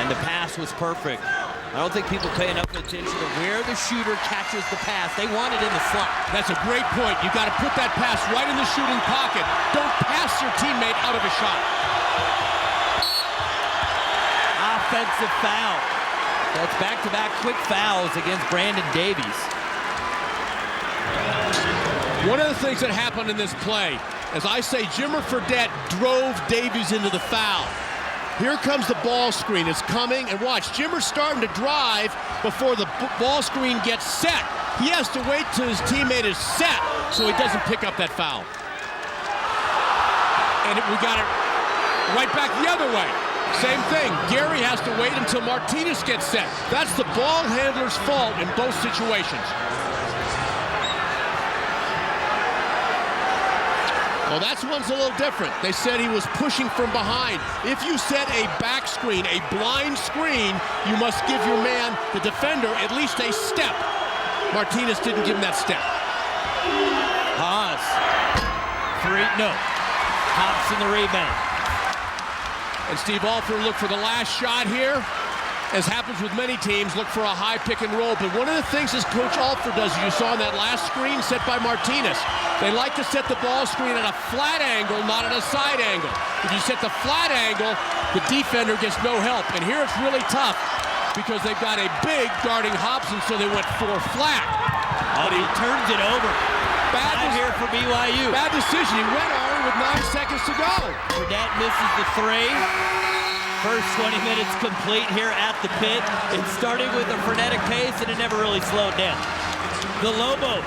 And the pass was perfect. I don't think people pay enough attention to where the shooter catches the pass. They want it in the slot. That's a great point. You got to put that pass right in the shooting pocket. Don't pass your teammate out of a shot. Offensive foul. That's back-to-back quick fouls against Brandon Davies. One of the things that happened in this play, as I say, Jimmer Fredette drove Davies into the foul. Here comes the ball screen. It's coming, and watch, Jimmer's starting to drive before the ball screen gets set. He has to wait till his teammate is set so he doesn't pick up that foul. And we got it right back the other way. Same thing. Gary has to wait until Martinez gets set. That's the ball handler's fault in both situations. Well, that one's a little different. They said he was pushing from behind. If you set a back screen, a blind screen, you must give your man, the defender, at least a step. Martinez didn't give him that step. Haas. Hops in the rebound. And Steve Alford looked for the last shot here. As happens with many teams, look for a high pick and roll. But one of the things as Coach Alford does, as you saw in that last screen set by Martinez, they like to set the ball screen at a flat angle, not at a side angle. If you set the flat angle, the defender gets no help. And here it's really tough because they've got a big guarding Hobson, so they went 4 flat. But he turns it over. Bad here for BYU. Bad decision. He went on with 9 seconds to go. Fredette misses the 3. First 20 minutes complete here at the pit. It started with a frenetic pace and it never really slowed down. The Lobos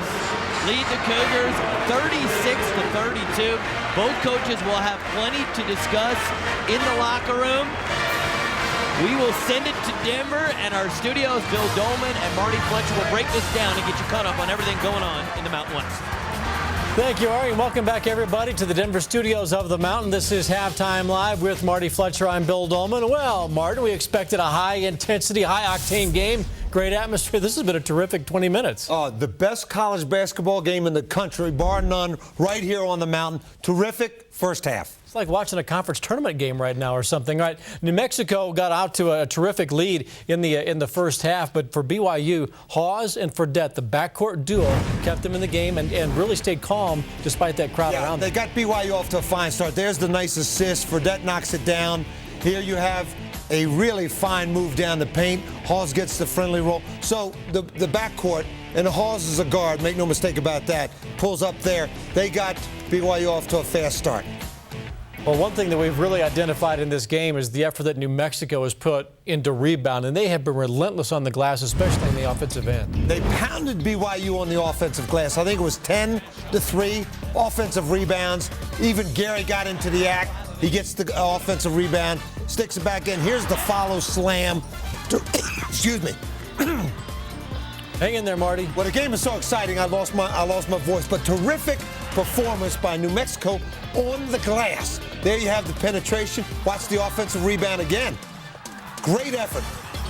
lead the Cougars 36-32. Both coaches will have plenty to discuss in the locker room. We will send it to Denver, and our studios, Bill Dolman and Marty Fletcher, will break this down and get you caught up on everything going on in the Mountain West. Thank you, Ari, and welcome back, everybody, to the Denver studios of the Mountain. This is Halftime Live with Marty Fletcher. I'm Bill Dolman. Well, Martin, we expected a high-intensity, high-octane game. Great atmosphere. This has been a terrific 20 minutes. The best college basketball game in the country, bar none, right here on the Mountain. Terrific first half. It's like watching a conference tournament game right now or something, right? New Mexico got out to a terrific lead in the first half, but for BYU, Hawes and Fredette, the backcourt duo, kept them in the game and really stayed calm despite that crowd around them. They got BYU off to a fine start. There's the nice assist. Fredette knocks it down. Here you have a really fine move down the paint. Hawes gets the friendly roll. So the backcourt, and Hawes is a guard, make no mistake about that, pulls up there. They got BYU off to a fast start. Well, one thing that we've really identified in this game is the effort that New Mexico has put into rebound, and they have been relentless on the glass, especially in the offensive end. They pounded BYU on the offensive glass. I think it was 10-3 offensive rebounds. Even Gary got into the act. He gets the offensive rebound, sticks it back in. Here's the follow slam. Excuse me. Hang in there, Marty. Well, the game is so exciting, I lost my voice, but terrific performance by New Mexico on the glass. There you have the penetration. Watch the offensive rebound again. Great effort.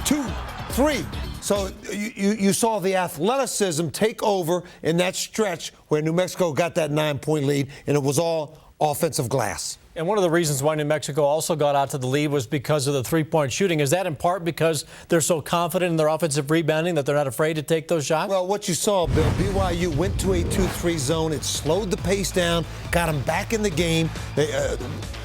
2, 3. So you saw the athleticism take over in that stretch where New Mexico got that 9-point lead, and it was all offensive glass. And one of the reasons why New Mexico also got out to the lead was because of the three-point shooting. Is that in part because they're so confident in their offensive rebounding that they're not afraid to take those shots? Well, what you saw, Bill, BYU went to a 2-3 zone. It slowed the pace down, got them back in the game. They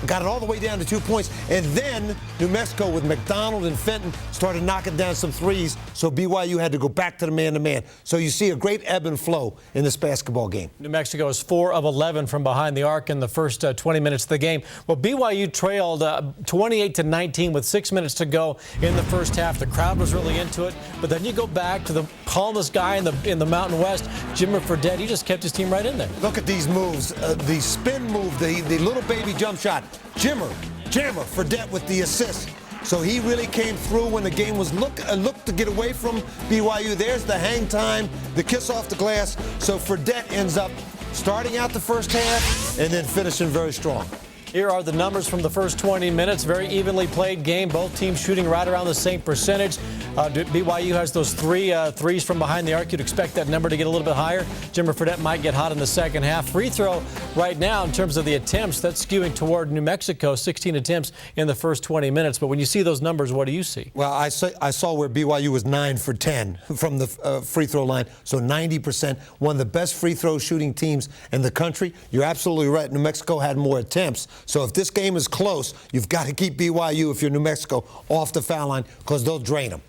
got it all the way down to 2 points. And then New Mexico, with McDonald and Fenton, started knocking down some threes, so BYU had to go back to the man-to-man. So you see a great ebb and flow in this basketball game. New Mexico is 4 of 11 from behind the arc in the first 20 minutes of the game. Well, BYU trailed 28-19 with 6 minutes to go in the first half. The crowd was really into it. But then you go back to the calmest guy in the Mountain West, Jimmer Fredette. He just kept his team right in there. Look at these moves. The spin move, the little baby jump shot. Jammer Fredette with the assist. So he really came through when the game was looked to get away from BYU. There's the hang time, the kiss off the glass. So Fredette ends up starting out the first half and then finishing very strong. Here are the numbers from the first 20 minutes. Very evenly played game. Both teams shooting right around the same percentage. BYU has those threes from behind the arc. You'd expect that number to get a little bit higher. Jimmer Fredette might get hot in the second half. Free throw right now in terms of the attempts, that's skewing toward New Mexico. 16 attempts in the first 20 minutes. But when you see those numbers, what do you see? Well, I saw where BYU was 9 for 10 from the free throw line. So 90%. One of the best free throw shooting teams in the country. You're absolutely right. New Mexico had more attempts. So if this game is close, you've got to keep BYU, if you're New Mexico, off the foul line because they'll drain them.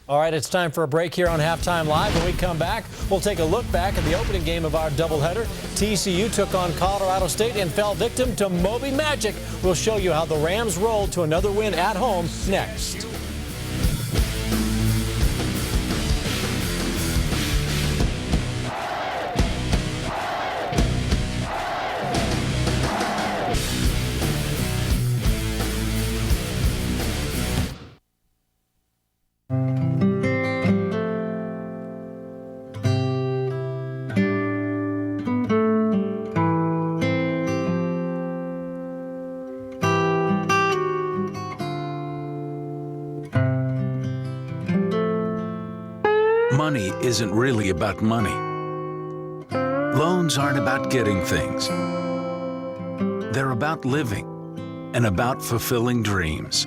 All right, it's time for a break here on Halftime Live. When we come back, we'll take a look back at the opening game of our doubleheader. TCU took on Colorado State and fell victim to Moby Magic. We'll show you how the Rams rolled to another win at home next. Money isn't really about money. Loans aren't about getting things. They're about living and about fulfilling dreams.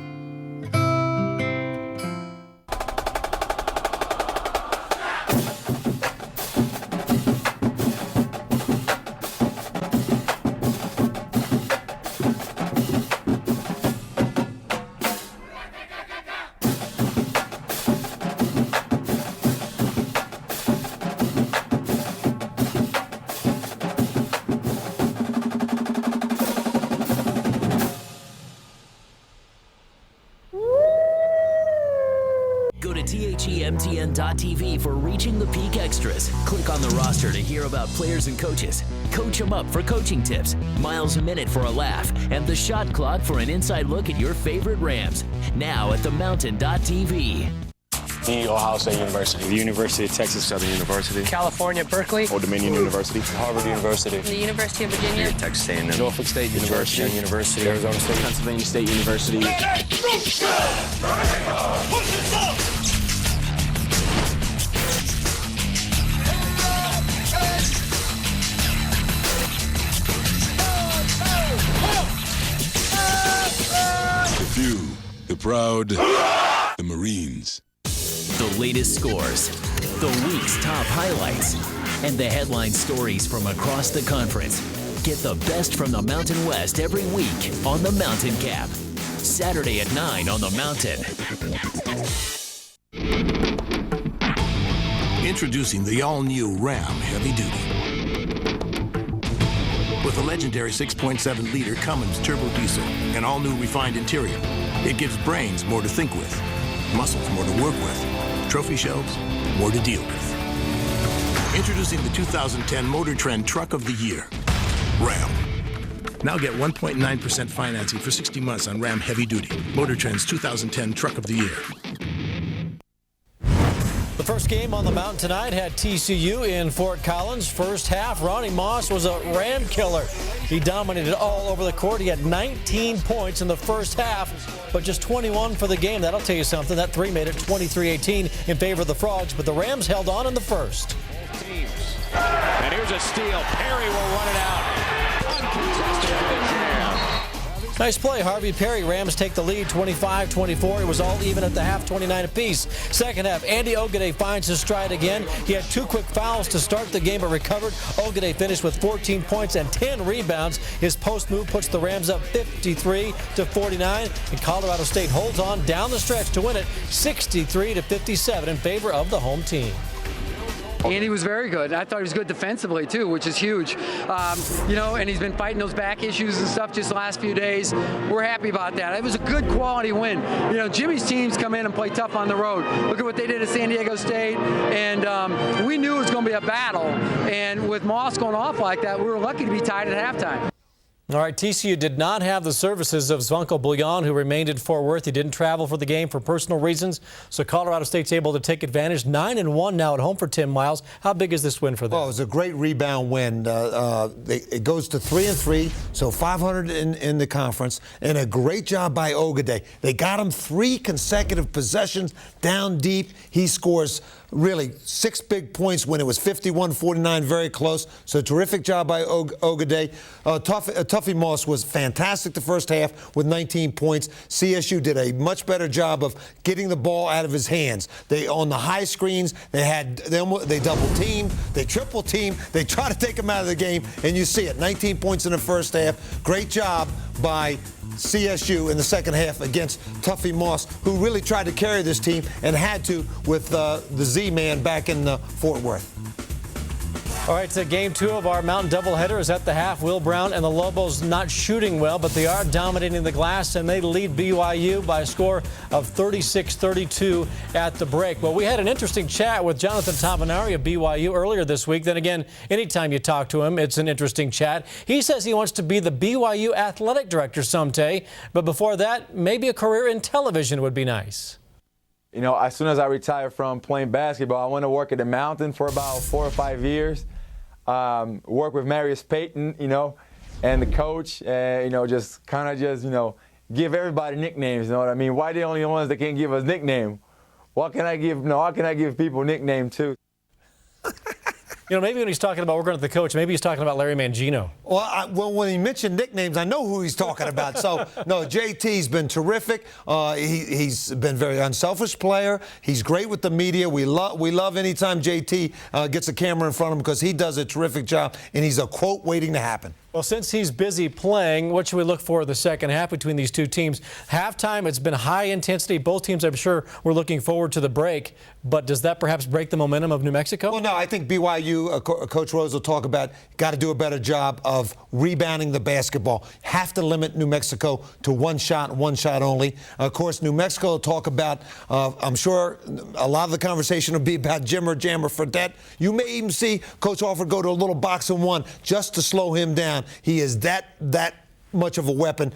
THEMTN.tv for Reaching the Peak Extras. Click on the roster to hear about players and coaches. Coach 'em up for coaching tips, miles a minute for a laugh, and the shot clock for an inside look at your favorite Rams. Now at themountain.tv. The Ohio State University. The University of Texas Southern University. California, Berkeley. Old Dominion University. Harvard University. The University of Virginia. Texas A&M. Norfolk State University. University. Arizona State. Pennsylvania State University. The few, the proud, the Marines. The latest scores, the week's top highlights, and the headline stories from across the conference. Get the best from the Mountain West every week on the Mountain Cap. Saturday at 9 on the Mountain. Introducing the all-new Ram Heavy Duty. With a legendary 6.7-liter Cummins turbo diesel and all-new refined interior, it gives brains more to think with, muscles more to work with, trophy shelves more to deal with. Introducing the 2010 Motor Trend Truck of the Year, Ram. Now get 1.9% financing for 60 months on Ram Heavy Duty, Motor Trend's 2010 Truck of the Year. The first game on the Mountain tonight had TCU in Fort Collins. First half, Ronnie Moss was a Ram killer. He dominated all over the court. He had 19 points in the first half, but just 21 for the game. That'll tell you something. That three made it 23-18 in favor of the Frogs, but the Rams held on in the first. And here's a steal. Perry will run it out. Uncontested finish there. Nice play, Harvey Perry. Rams take the lead 25-24. It was all even at the half, 29 apiece. Second half, Andy Ogade finds his stride again. He had 2 quick fouls to start the game but recovered. Ogade finished with 14 points and 10 rebounds. His post move puts the Rams up 53-49, and Colorado State holds on down the stretch to win it 63-57 in favor of the home team. Andy was very good. I thought he was good defensively, too, which is huge. You know, and he's been fighting those back issues and stuff just the last few days. We're happy about that. It was a good quality win. You know, Jimmy's teams come in and play tough on the road. Look at what they did at San Diego State. And we knew it was going to be a battle. And with Moss going off like that, we were lucky to be tied at halftime. All right, TCU did not have the services of Zvonko Bouillon, who remained in Fort Worth. He didn't travel for the game for personal reasons, so Colorado State's able to take advantage. 9-1 now at home for Tim Miles. How big is this win for them? Oh, it was a great rebound win. It goes to 3-3, so 500 in the conference, and a great job by Ogade. They got him 3 consecutive possessions down deep. He scores really 6 big points when it was 51-49, very close. So terrific job by Ogade. Tuffy Moss was fantastic the first half with 19 points. CSU did a much better job of getting the ball out of his hands. They on the high screens, they double team, they triple team, they try to take him out of the game, and you see it. 19 points in the first half. Great job by CSU in the second half against Tuffy Moss, who really tried to carry this team and had to with the Z-Man back in Fort Worth. All right, so game 2 of our Mountain doubleheader is at the half. Will Brown and the Lobos not shooting well, but they are dominating the glass, and they lead BYU by a score of 36-32 at the break. Well, we had an interesting chat with Jonathan Tavanari of BYU earlier this week. Then again, anytime you talk to him, it's an interesting chat. He says he wants to be the BYU athletic director someday, but before that, maybe a career in television would be nice. You know, as soon as I retire from playing basketball, I want to work at the Mountain for about 4 or 5 years. Work with Marius Payton, you know, and the coach, you know, just give everybody nicknames, you know what I mean? Why are they the only ones that can't give us nickname? What can I give? No, how can I give people nickname too? You know, maybe when he's talking about working with the coach, maybe he's talking about Larry Mangino. Well, when he mentioned nicknames, I know who he's talking about. So, no, JT's been terrific. He's been a very unselfish player. He's great with the media. We love anytime JT gets a camera in front of him because he does a terrific job, and he's a quote waiting to happen. Well, since he's busy playing, what should we look for in the second half between these two teams? Halftime, it's been high intensity. Both teams, I'm sure, were looking forward to the break. But does that perhaps break the momentum of New Mexico? Well, no, I think BYU, Coach Rose will talk about, got to do a better job of rebounding the basketball. Have to limit New Mexico to one shot only. Of course, New Mexico will talk about, I'm sure a lot of the conversation will be about Jimmer Jammer Fredette. You may even see Coach Alford go to a little boxing one just to slow him down. He is that much of a weapon.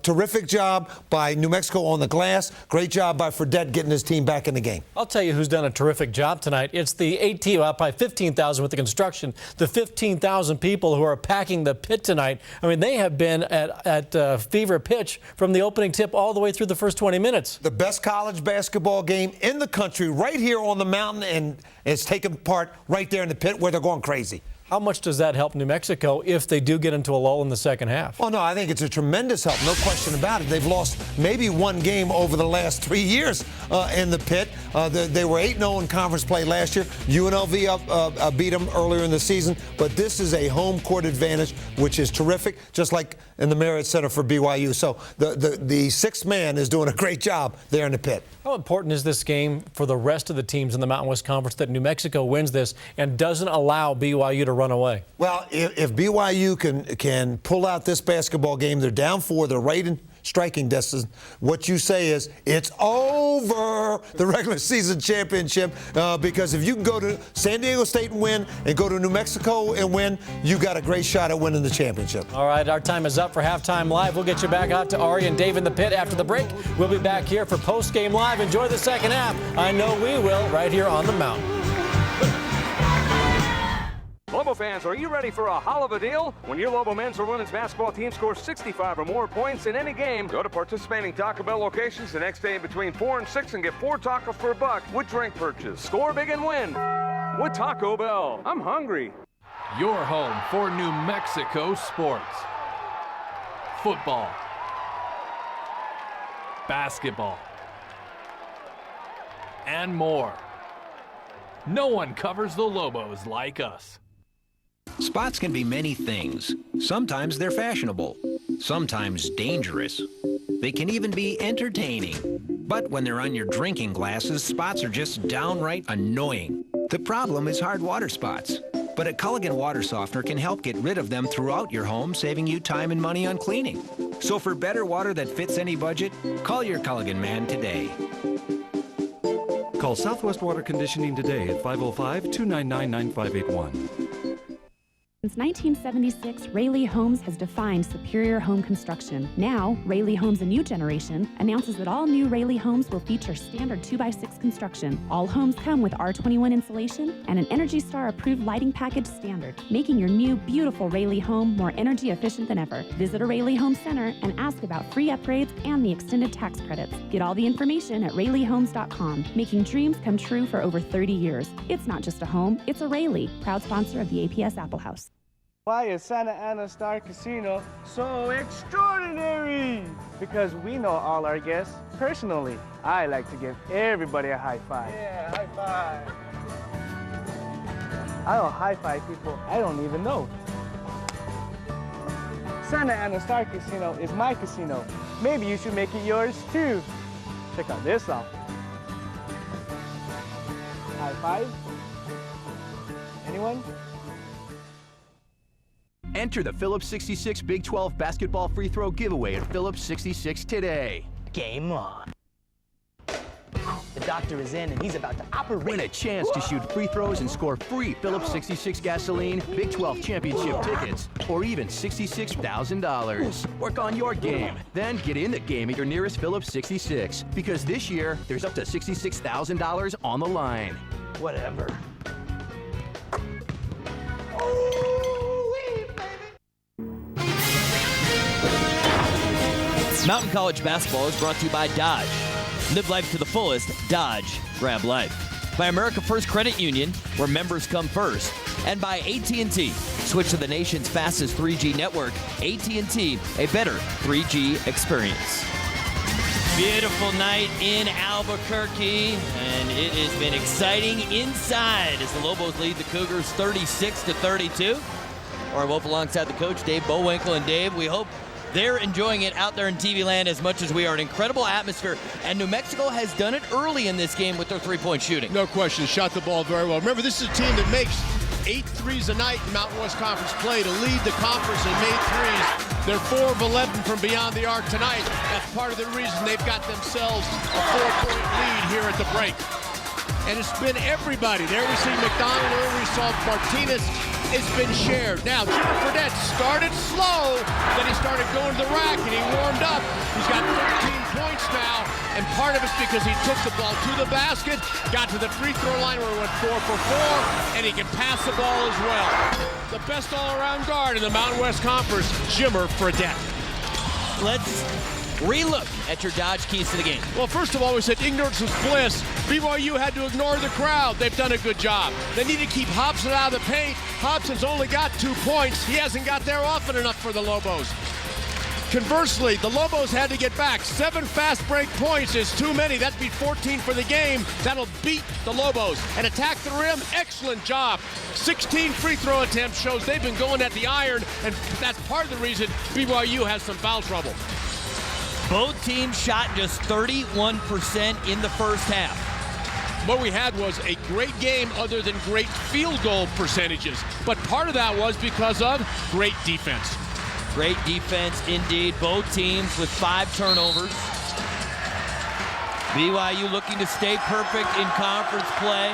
Terrific job by New Mexico on the glass. Great job by Fredette getting his team back in the game. I'll tell you who's done a terrific job tonight. It's the 18, well, probably 15,000 with the construction, the 15,000 people who are packing the pit tonight. I mean, they have been at fever pitch from the opening tip all the way through the first 20 minutes. The best college basketball game in the country right here on the mountain, and it's taking part right there in the pit where they're going crazy. How much does that help New Mexico if they do get into a lull in the second half? Oh, no, I think it's a tremendous help. No question about it. They've lost maybe one game over the last 3 years in the pit. They were 8-0 in conference play last year. UNLV beat them earlier in the season. But this is a home court advantage, which is terrific, just like in the Marriott Center for BYU. So the sixth man is doing a great job there in the pit. How important is this game for the rest of the teams in the Mountain West Conference that New Mexico wins this and doesn't allow BYU to run away? Well, if BYU can pull out this basketball game, they're down 4, they're right in striking distance. What you say is it's over the regular season championship because if you can go to San Diego State and win and go to New Mexico and win, you got a great shot at winning the championship. All right, our time is up for Halftime Live. We'll get you back out to Ari and Dave in the pit after the break. We'll be back here for Post Game Live. Enjoy the second half. I know we will, right here on the Mountain. Lobo fans, are you ready for a hell of a deal? When your Lobo men's or women's basketball team scores 65 or more points in any game, go to participating Taco Bell locations the next day between 4 and 6 and get 4 tacos for $1 with drink purchase. Score big and win with Taco Bell. I'm hungry. Your home for New Mexico sports. Football, basketball, and more. No one covers the Lobos like us. Spots can be many things. Sometimes they're fashionable, sometimes dangerous. They can even be entertaining. But when they're on your drinking glasses, spots are just downright annoying. The problem is hard water spots. But a Culligan water softener can help get rid of them throughout your home, saving you time and money on cleaning. So for better water that fits any budget, call your Culligan man today. Call Southwest Water Conditioning today at 505-299-9581. Since 1976, Rayleigh Homes has defined superior home construction. Now, Rayleigh Homes A New Generation announces that all new Rayleigh homes will feature standard 2x6 construction. All homes come with R21 insulation and an Energy Star approved lighting package standard, making your new, beautiful Rayleigh home more energy efficient than ever. Visit a Rayleigh Home Center and ask about free upgrades and the extended tax credits. Get all the information at RayleighHomes.com, making dreams come true for over 30 years. It's not just a home, it's a Rayleigh, proud sponsor of the APS Apple House. Why is Santa Ana Star Casino so extraordinary? Because we know all our guests personally. I like to give everybody a high five. Yeah, high five. I don't high five people I don't even know. Santa Ana Star Casino is my casino. Maybe you should make it yours too. Check out this out. High five? Anyone? Enter the Phillips 66 Big 12 basketball free throw giveaway at Phillips 66 today. Game on. The doctor is in and he's about to operate. Win a chance to shoot free throws and score free Phillips 66 gasoline, Big 12 championship tickets, or even $66,000. Work on your game, then get in the game at your nearest Phillips 66. Because this year, there's up to $66,000 on the line. Whatever. Mountain College basketball is brought to you by Dodge. Live life to the fullest. Dodge. Grab life. By America First Credit Union, where members come first. And by AT&T. Switch to the nation's fastest 3G network. AT&T, a better 3G experience. Beautiful night in Albuquerque, and it has been exciting inside as the Lobos lead the Cougars 36-32. Warren Wolf alongside the coach, Dave Bowinkle. And Dave, we hope they're enjoying it out there in TV land as much as we are. An incredible atmosphere, and New Mexico has done it early in this game with their three-point shooting. No question, shot the ball very well. Remember, this is a team that makes 8 threes a night in Mountain West Conference play to lead the conference in made threes. They're 4 of 11 from beyond the arc tonight. That's part of the reason they've got themselves a 4-point lead here at the break. And it's been everybody. There we see McDonald, we saw Martinez. It's been shared. Now, Jimmer Fredette started slow, then he started going to the rack, and he warmed up. He's got 13 points now, and part of it's because he took the ball to the basket, got to the free throw line where he went 4 for 4, and he can pass the ball as well. The best all-around guard in the Mountain West Conference, Jimmer Fredette. Let's relook at your Dodge keys to the game. Well, first of all, we said ignorance is bliss. BYU had to ignore the crowd. They've done a good job. They need to keep Hobson out of the paint. Hobson's only got 2 points. He hasn't got there often enough for the Lobos. Conversely, the Lobos had to get back. 7 fast break points is too many. That'd be 14 for the game. That'll beat the Lobos. And attack the rim, excellent job. 16 free throw attempts shows they've been going at the iron, and that's part of the reason BYU has some foul trouble. Both teams shot just 31% in the first half. What we had was a great game other than great field goal percentages. But part of that was because of great defense. Great defense indeed. Both teams with 5 turnovers. BYU looking to stay perfect in conference play.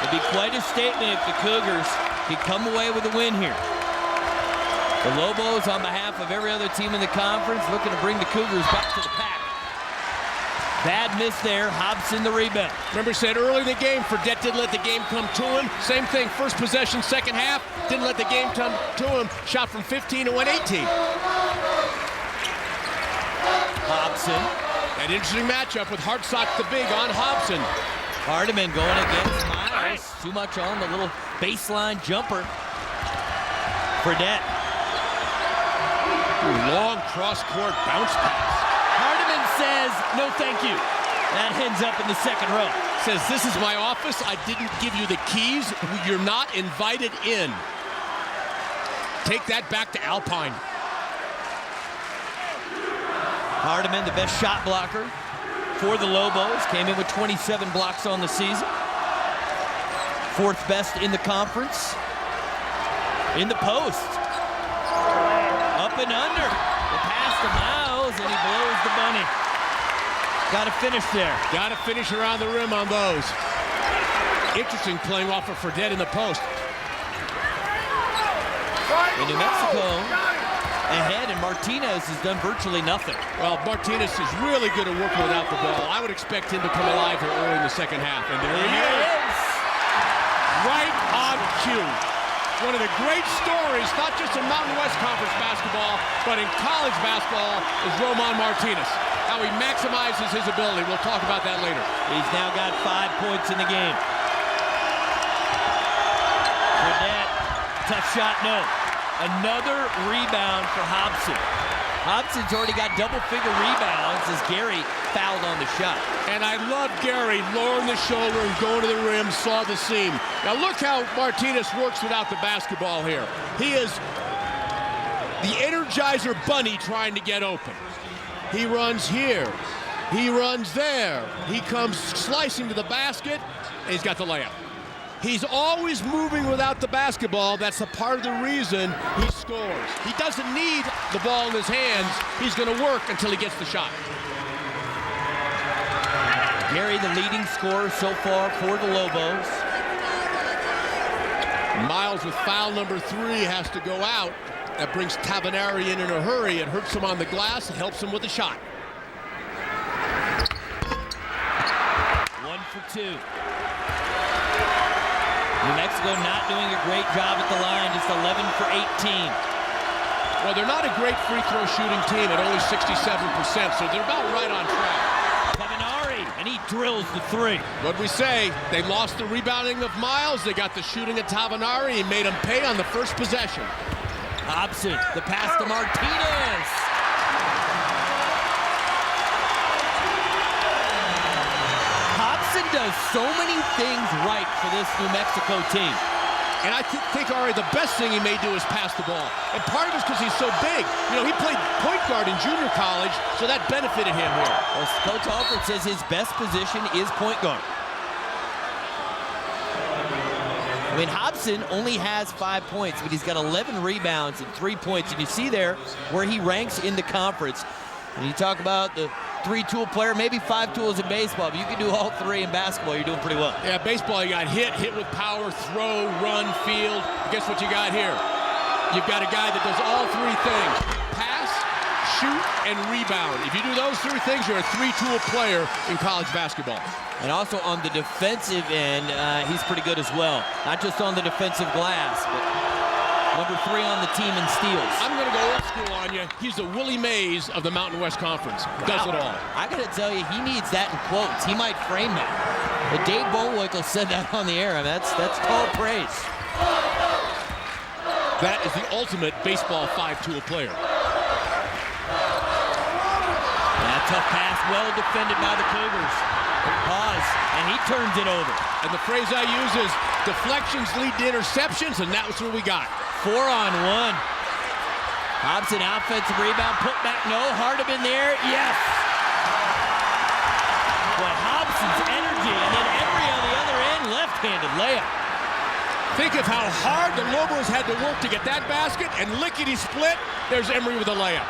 It'd be quite a statement if the Cougars could come away with a win here. The Lobos, on behalf of every other team in the conference, looking to bring the Cougars back to the pack. Bad miss there. Hobson the rebound. Remember, said early in the game, Fredette didn't let the game come to him. Same thing, first possession, second half, didn't let the game come to him. Shot from 15 and went 18. Hobson. An interesting matchup with Hartsock the big on Hobson. Hardiman going against Miles. Too much on the little baseline jumper. Fredette. Long cross-court bounce pass. Hardiman says, no thank you. That ends up in the second row. Says, this is my office. I didn't give you the keys. You're not invited in. Take that back to Alpine. Hardiman, the best shot blocker for the Lobos, came in with 27 blocks on the season. Fourth best in the conference. In the post. Up and under. The pass to Miles, and he blows the bunny. Got to finish there. Got to finish around the rim on those. Interesting playing off of Fredette in the post. In New Mexico, ahead, and Martinez has done virtually nothing. Well, Martinez is really good at working without the ball. I would expect him to come alive here early in the second half. And there he is. Right on cue. One of the great stories, not just in Mountain West Conference basketball, but in college basketball, is Roman Martinez. How he maximizes his ability. We'll talk about that later. He's now got 5 points in the game. Fredette, tough shot, no. Another rebound for Hobson. Hobson's already got double-figure rebounds as Gary fouled on the shot. And I love Gary lowering the shoulder and going to the rim, saw the seam. Now look how Martinez works without the basketball here. He is the Energizer Bunny trying to get open. He runs here. He runs there. He comes slicing to the basket, and he's got the layup. He's always moving without the basketball. That's a part of the reason he scores. He doesn't need the ball in his hands. He's going to work until he gets the shot. Gary, the leading scorer so far for the Lobos. Miles with foul number 3 has to go out. That brings Tavanari in a hurry. It hurts him on the glass. It helps him with the shot. 1 for 2. New Mexico not doing a great job at the line, just 11 for 18. Well, they're not a great free throw shooting team at only 67%, so they're about right on track. Tavanari, and he drills the 3. What'd we say? They lost the rebounding of Miles. They got the shooting of Tavanari and made him pay on the first possession. Hobson, the pass to Martinez. Hobson does so many things right for this New Mexico team. And I think, Ari, the best thing he may do is pass the ball. And part of it is because he's so big. You know, he played point guard in junior college, so that benefited him here. Well, Coach Alford says his best position is point guard. I mean, Hobson only has 5 points, but he's got 11 rebounds and 3 points. And you see there where he ranks in the conference. And you talk about the 3-tool player, maybe 5 tools in baseball, but you can do all 3 in basketball, you're doing pretty well. Yeah, baseball, you got hit with power, throw, run, field. Guess what you got here? You've got a guy that does all 3 things. Pass, shoot, and rebound. If you do those 3 things, you're a 3-tool player in college basketball. And also on the defensive end, he's pretty good as well. Not just on the defensive glass, but number 3 on the team in steals. I'm going to go old school on you. He's the Willie Mays of the Mountain West Conference. Does it all. I got to tell you, he needs that in quotes. He might frame that. But Dave Bullwinkle said that on the air. I mean, that's tall praise. That is the ultimate baseball 5-tool player. That tough pass, well defended by the Cougars. Pause, and he turns it over. And the phrase I use is deflections lead to interceptions, and that was what we got. 4-on-1. Hobson, offensive rebound, put back, no. Hardiman there, yes. Boy, Hobson's energy, and then Emery on the other end, left-handed layup. Think of how hard the Lobos had to work to get that basket, and lickety-split, there's Emery with a layup.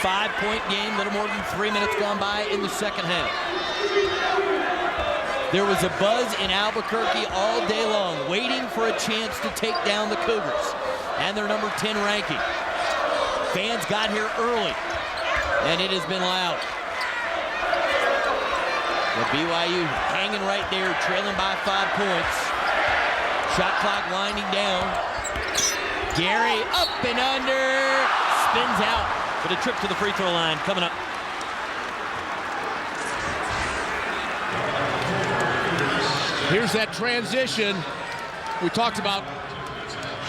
5-point game, little more than 3 minutes gone by in the second half. There was a buzz in Albuquerque all day long, waiting for a chance to take down the Cougars and their number 10 ranking. Fans got here early, and it has been loud. The BYU hanging right there, trailing by 5 points. Shot clock winding down. Gary up and under, spins out with a trip to the free throw line coming up. Here's that transition. We talked about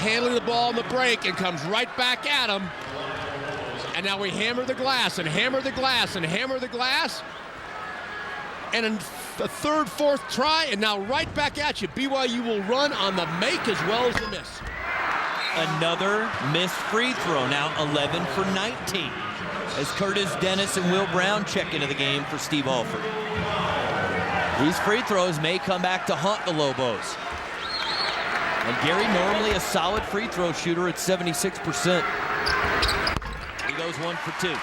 handling the ball in the break, and comes right back at him. And And now we hammer the glass and hammer the glass and hammer the glass. And a third, fourth try, and now right back at you. BYU will run on the make as well as the miss. Another missed free throw, now 11 for 19. As Curtis Dennis and Will Brown check into the game for Steve Alford. These free throws may come back to haunt the Lobos. And Gary, normally a solid free throw shooter at 76%. He goes 1 for 2.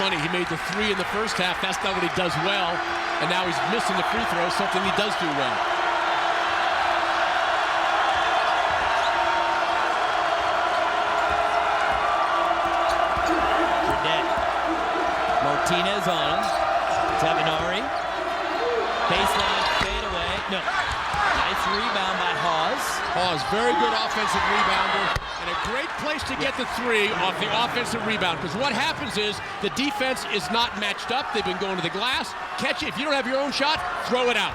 Funny, he made the 3 in the first half. That's not what he does well. And now he's missing the free throw, something he does do well. Martinez on him. Tavinari. Baseline fadeaway. No. Nice rebound by Hawes. Hawes, very good offensive rebounder. And a great place to get the 3 off the offensive rebound. Because what happens is the defense is not matched up. They've been going to the glass. Catch it. If you don't have your own shot, throw it out.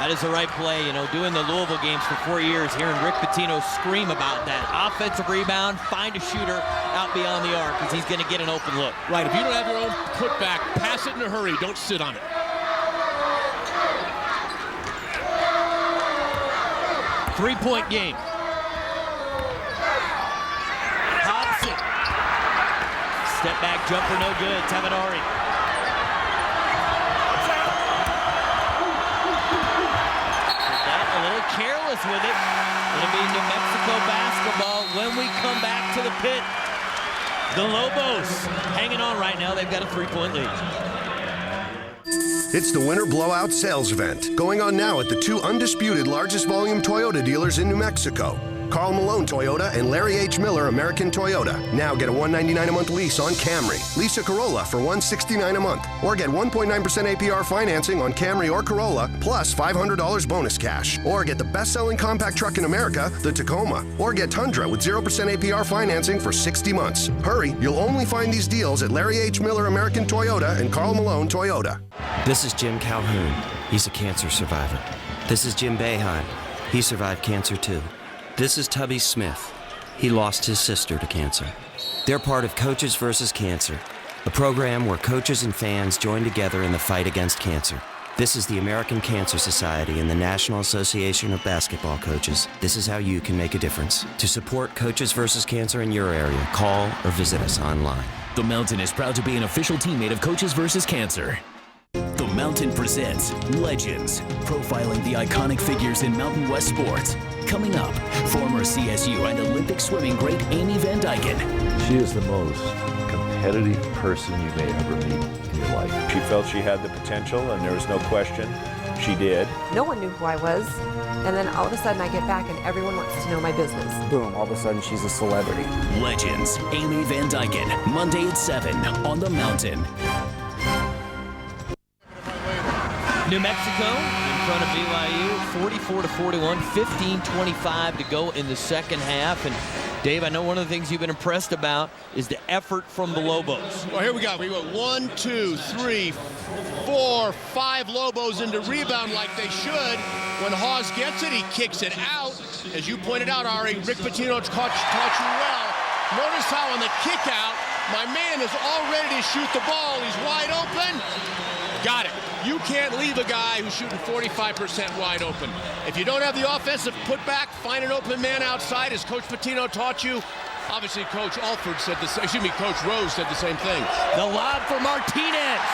That is the right play. You know, doing the Louisville games for 4 years, hearing Rick Pitino scream about that. Offensive rebound, find a shooter out beyond the arc because he's going to get an open look. Right, if you don't have your own putback, pass it in a hurry. Don't sit on it. Three-point game. Hobson. Step back jumper, no good. Tavinari. A little careless with it. It'll be New Mexico basketball when we come back to the pit. The Lobos hanging on right now. They've got a 3-point lead. It's the Winter Blowout Sales Event, going on now at the 2 undisputed largest volume Toyota dealers in New Mexico. Carl Malone Toyota and Larry H. Miller American Toyota. Now get a $199 a month lease on Camry. Lease a Corolla for $169 a month. Or get 1.9% APR financing on Camry or Corolla, plus $500 bonus cash. Or get the best-selling compact truck in America, the Tacoma. Or get Tundra with 0% APR financing for 60 months. Hurry, you'll only find these deals at Larry H. Miller American Toyota and Carl Malone Toyota. This is Jim Calhoun. He's a cancer survivor. This is Jim Boeheim. He survived cancer too. This is Tubby Smith. He lost his sister to cancer. They're part of Coaches vs. Cancer, a program where coaches and fans join together in the fight against cancer. This is the American Cancer Society and the National Association of Basketball Coaches. This is how you can make a difference. To support Coaches vs. Cancer in your area, call or visit us online. The Mountain is proud to be an official teammate of Coaches vs. Cancer. The Mountain presents Legends, profiling the iconic figures in Mountain West sports. Coming up, former CSU and Olympic swimming great Amy Van Dyken. She is the most competitive person you may ever meet in your life. She felt she had the potential, and there was no question she did. No one knew who I was, and then all of a sudden I get back and everyone wants to know my business. Boom, all of a sudden she's a celebrity. Legends, Amy Van Dyken, Monday at 7 on The Mountain. New Mexico in front of BYU, 44-41, 15-25 to go in the second half. And Dave, I know one of the things you've been impressed about is the effort from the Lobos. Well, here we go. We got 1, 2, 3, 4, 5 Lobos into rebound like they should. When Hawes gets it, he kicks it out. As you pointed out, Ari, Rick Pitino taught you well. Notice how on the kick out, my man is all ready to shoot the ball. He's wide open. Got it. You can't leave a guy who's shooting 45% wide open. If you don't have the offensive putback, find an open man outside, as Coach Pitino taught you. Obviously, Coach Alford said the same. Excuse me, Coach Rose said the same thing. The lob for Martinez,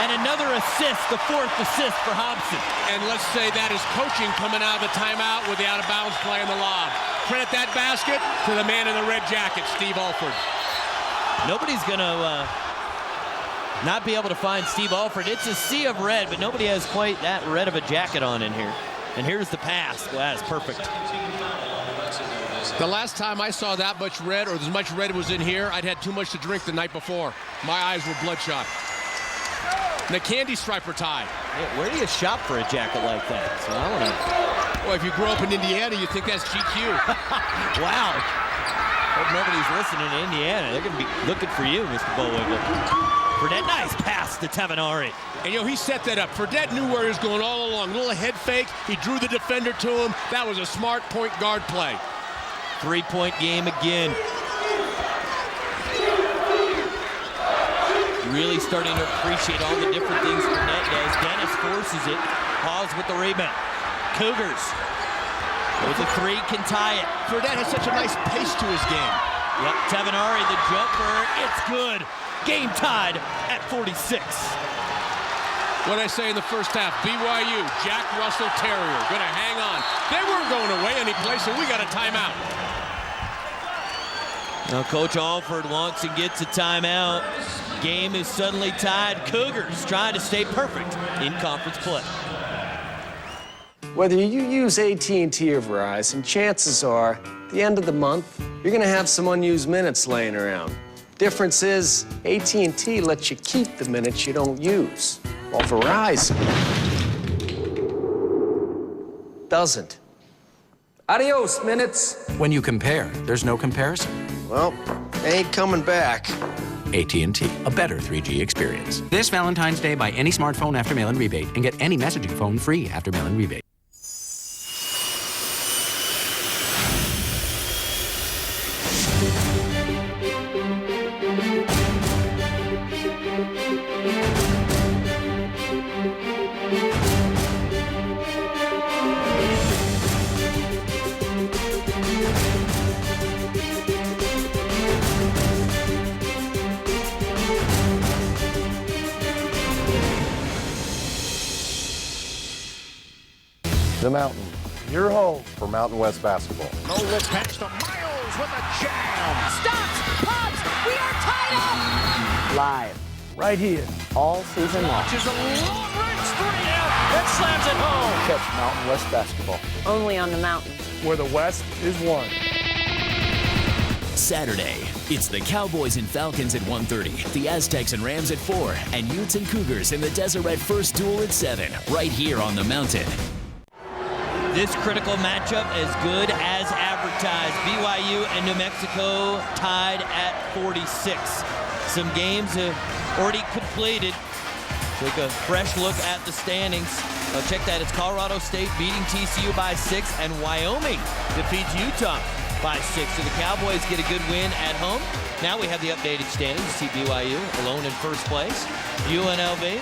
and another assist, the 4th assist for Hobson. And let's say that is coaching coming out of the timeout with the out-of-bounds play and the lob. Credit that basket to the man in the red jacket, Steve Alford. Nobody's gonna not be able to find Steve Alford. It's a sea of red, but nobody has quite that red of a jacket on in here. And here's the pass. Well, that is perfect. The last time I saw that much red, or as much red was in here, I'd had too much to drink the night before. My eyes were bloodshot. And the candy striper tie. Yeah, where do you shop for a jacket like that? So I wanna... Well, if you grew up in Indiana, you think that's GQ. Wow. Hope nobody's listening to Indiana. They're going to be looking for you, Mr. Bullwinkle. Fredette, nice pass to Tavinari. And, you know, he set that up. Fredette knew where he was going all along. Little head fake. He drew the defender to him. That was a smart point guard play. 3-point game again. Really starting to appreciate all the different things Fournette does. Dennis forces it. Hawes with the rebound. Cougars with the three can tie it. Fournette has such a nice pace to his game. Yep, Tavenari, the jumper, it's good. Game tied at 46. What did I say in the first half? BYU, Jack Russell Terrier, going to hang on. They weren't going away anyplace, so we got a timeout. Now Coach Alford wants and gets a timeout. Game is suddenly tied. Cougars trying to stay perfect in conference play. Whether you use AT&T or Verizon, chances are, at the end of the month, you're going to have some unused minutes laying around. Difference is, AT&T lets you keep the minutes you don't use, while Verizon doesn't. Adios, minutes. When you compare, there's no comparison. Well, they ain't coming back. AT&T, a better 3G experience. This Valentine's Day, buy any smartphone after mail-in rebate and get any messaging phone free after mail-in rebate. The Mountain, your home for Mountain West basketball. No look pass to Miles with a jam. Stops, pops, we are tied up. Live, right here, all season long. Which is a long range three out and slams it home. Catch Mountain West basketball. Only on the mountain. Where the West is one. Saturday, it's the Cowboys and Falcons at 1:30, the Aztecs and Rams at 4, and Utes and Cougars in the Deseret First Duel at 7, right here on the Mountain. This critical matchup as good as advertised. BYU and New Mexico tied at 46. Some games have already completed. Take a fresh look at the standings. Check that. It's Colorado State beating TCU by 6, and Wyoming defeats Utah by 6. So the Cowboys get a good win at home. Now we have the updated standings. You see BYU alone in first place. UNLV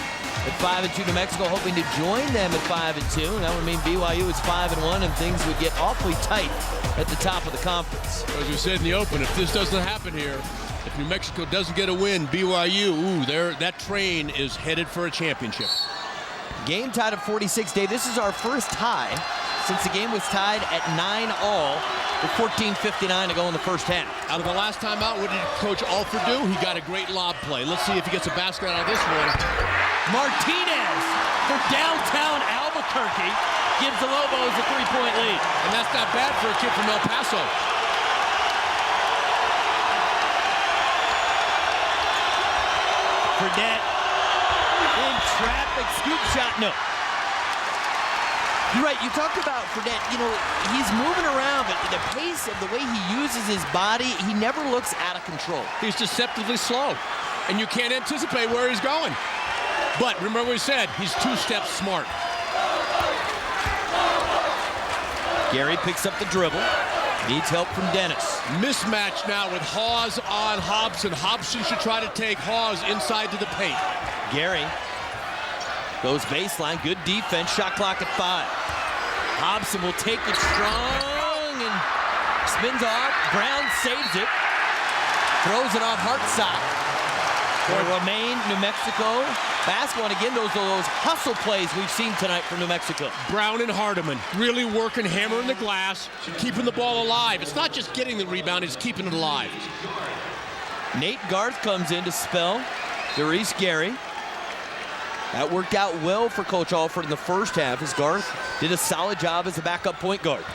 at 5-2, New Mexico hoping to join them at 5-2. And that would mean BYU is 5-1, and things would get awfully tight at the top of the conference. As we said in the open, if this doesn't happen here, if New Mexico doesn't get a win, BYU, that train is headed for a championship. Game tied at 46, Dave. This is our first tie since the game was tied at 9-all with 14:59 to go in the first half. Out of the last time out, what did Coach Alford do? He got a great lob play. Let's see if he gets a basket out of this one. Martinez for downtown Albuquerque gives the Lobos a 3-point lead. And that's not bad for a kid from El Paso. Fournette in traffic, scoop shot, no. You're right, you talked about Fournette, he's moving around, but the pace of the way he uses his body, he never looks out of control. He's deceptively slow, and you can't anticipate where he's going. But remember what we said, he's 2 steps smart. Gary picks up the dribble. Needs help from Dennis. Mismatch now with Hawes on Hobson. Hobson should try to take Hawes inside to the paint. Gary goes baseline. Good defense. Shot clock at 5. Hobson will take it strong and spins off. Brown saves it. Throws it off Hartside. For Romaine, New Mexico basketball. And again, those are those hustle plays we've seen tonight from New Mexico. Brown and Hardiman really working, hammering the glass, keeping the ball alive. It's not just getting the rebound, it's keeping it alive. Nate Garth comes in to spell Dairese Gary. That worked out well for Coach Alford in the first half as Garth did a solid job as a backup point guard.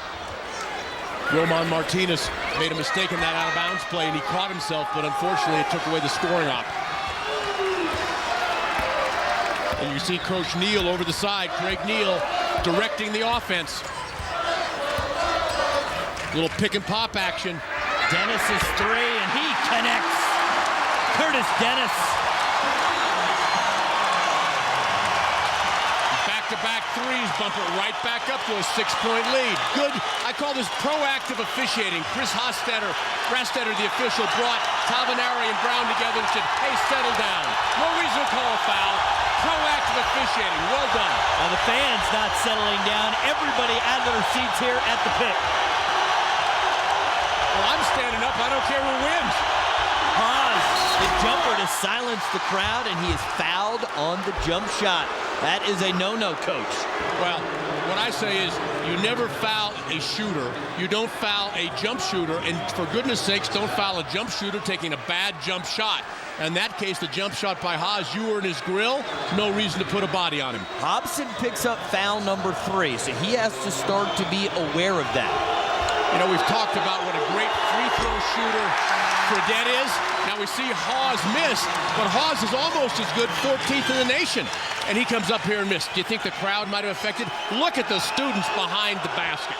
Roman Martinez made a mistake in that out-of-bounds play, and he caught himself, but unfortunately it took away the scoring op. And you see Coach Neal over the side, Craig Neal directing the offense. Little pick and pop action. Dennis's 3, and he connects. Curtis Dennis. Back back-to-back threes, bump it right back up to a 6-point lead. Good, I call this proactive officiating. Chris Rastetter, the official, brought Tabanari and Brown together and said, hey, settle down. No reason to call a foul. Proactive officiating. Well done. Now the fans not settling down. Everybody out of their seats here at the pit. Well, I'm standing up. I don't care who wins. Haas, the jumper to silence the crowd, and he is fouled on the jump shot. That is a no-no, coach. Well, what I say is you never foul a shooter. You don't foul a jump shooter, and for goodness sakes, don't foul a jump shooter taking a bad jump shot. In that case, the jump shot by Haas, you were in his grill, no reason to put a body on him. Hobson picks up foul number 3, so he has to start to be aware of that. You know, we've talked about what a great free throw shooter Fredette is. Now we see Haas miss, but Haas is almost as good, 14th in the nation. And he comes up here and missed. Do you think the crowd might have affected? Look at the students behind the basket.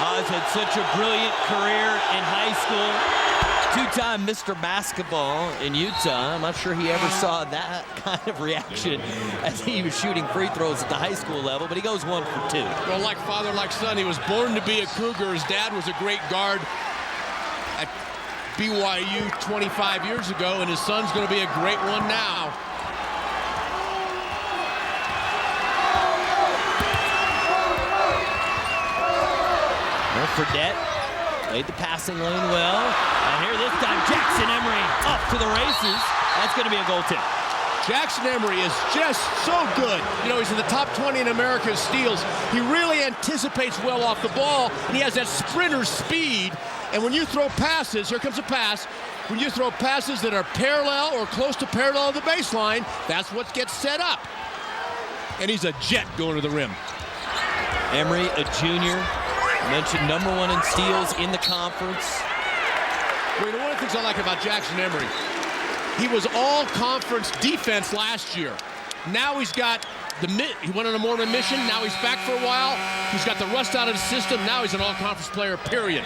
Haas had such a brilliant career in high school. Two-time Mr. Basketball in Utah. I'm not sure he ever saw that kind of reaction as he was shooting free throws at the high school level, but he goes 1 for 2. Well, like father, like son, he was born to be a Cougar. His dad was a great guard at BYU 25 years ago, and his son's going to be a great one now. Well, Fredette played the passing lane well. And here this time, Jackson Emery up to the races. That's going to be a goal tip. Jackson Emery is just so good. You know, he's in the top 20 in America's steals. He really anticipates well off the ball, and he has that sprinter speed. And when you throw passes, here comes a pass. When you throw passes that are parallel or close to parallel to the baseline, that's what gets set up. And he's a jet going to the rim. Emery, a junior, mentioned #1 in steals in the conference. Well, you know, one of the things I like about Jackson Emery, he was all-conference defense last year. Now he's got he went on a Mormon mission. Now he's back for a while. He's got the rust out of the system. Now he's an all-conference player, period.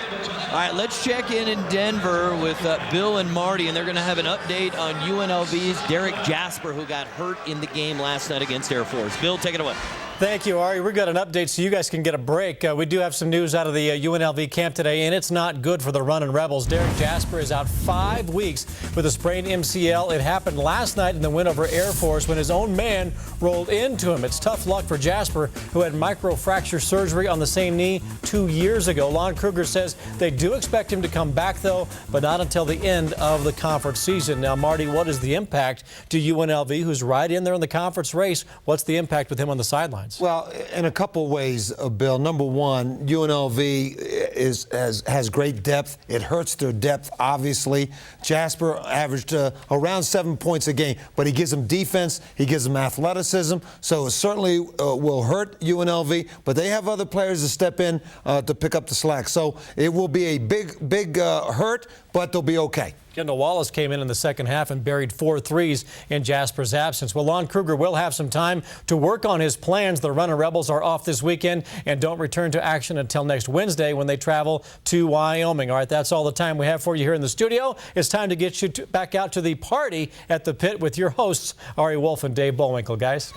All right, let's check in Denver with Bill and Marty, and they're going to have an update on UNLV's Derek Jasper, who got hurt in the game last night against Air Force. Bill, take it away. Thank you, Ari. We've got an update so you guys can get a break. We do have some news out of the UNLV camp today, and it's not good for the Runnin' Rebels. Derek Jasper is out 5 weeks with a sprained MCL. It happened last night in the win over Air Force when his own man rolled into him. It's tough luck for Jasper, who had microfracture surgery on the same knee 2 years ago. Lon Kruger says they do expect him to come back, though, but not until the end of the conference season. Now, Marty, what is the impact to UNLV, who's right in there in the conference race? What's the impact with him on the sidelines? Well, in a couple ways, Bill. Number one, UNLV has great depth. It hurts their depth, obviously. Jasper averaged around 7 points a game, but he gives them defense, he gives them athleticism, so it certainly will hurt UNLV, but they have other players to step in to pick up the slack. So it will be a big hurt, but they'll be okay. Kendall Wallace came in the second half and buried 4 threes in Jasper's absence. Well, Lon Kruger will have some time to work on his plans. The Runnin' Rebels are off this weekend and don't return to action until next Wednesday when they travel to Wyoming. All right, that's all the time we have for you here in the studio. It's time to get you back out to the party at the pit with your hosts, Ari Wolf and Dave Bullwinkle. Guys.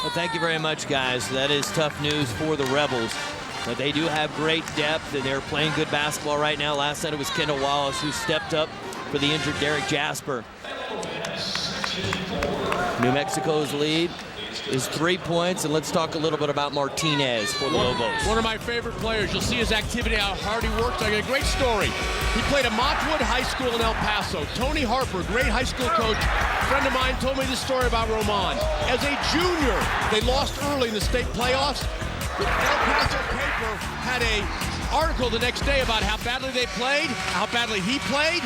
Well, thank you very much, guys. That is tough news for the Rebels. But they do have great depth, and they're playing good basketball right now. Last night it was Kendall Wallace who stepped up for the injured Derek Jasper. New Mexico's lead is 3 points, and let's talk a little bit about Martinez for the Lobos. One of my favorite players. You'll see his activity, how hard he works. I got a great story. He played at Montwood High School in El Paso. Tony Harper, great high school coach, friend of mine, told me this story about Roman. As a junior, they lost early in the state playoffs. The El Paso paper had an article the next day about how badly they played, how badly he played.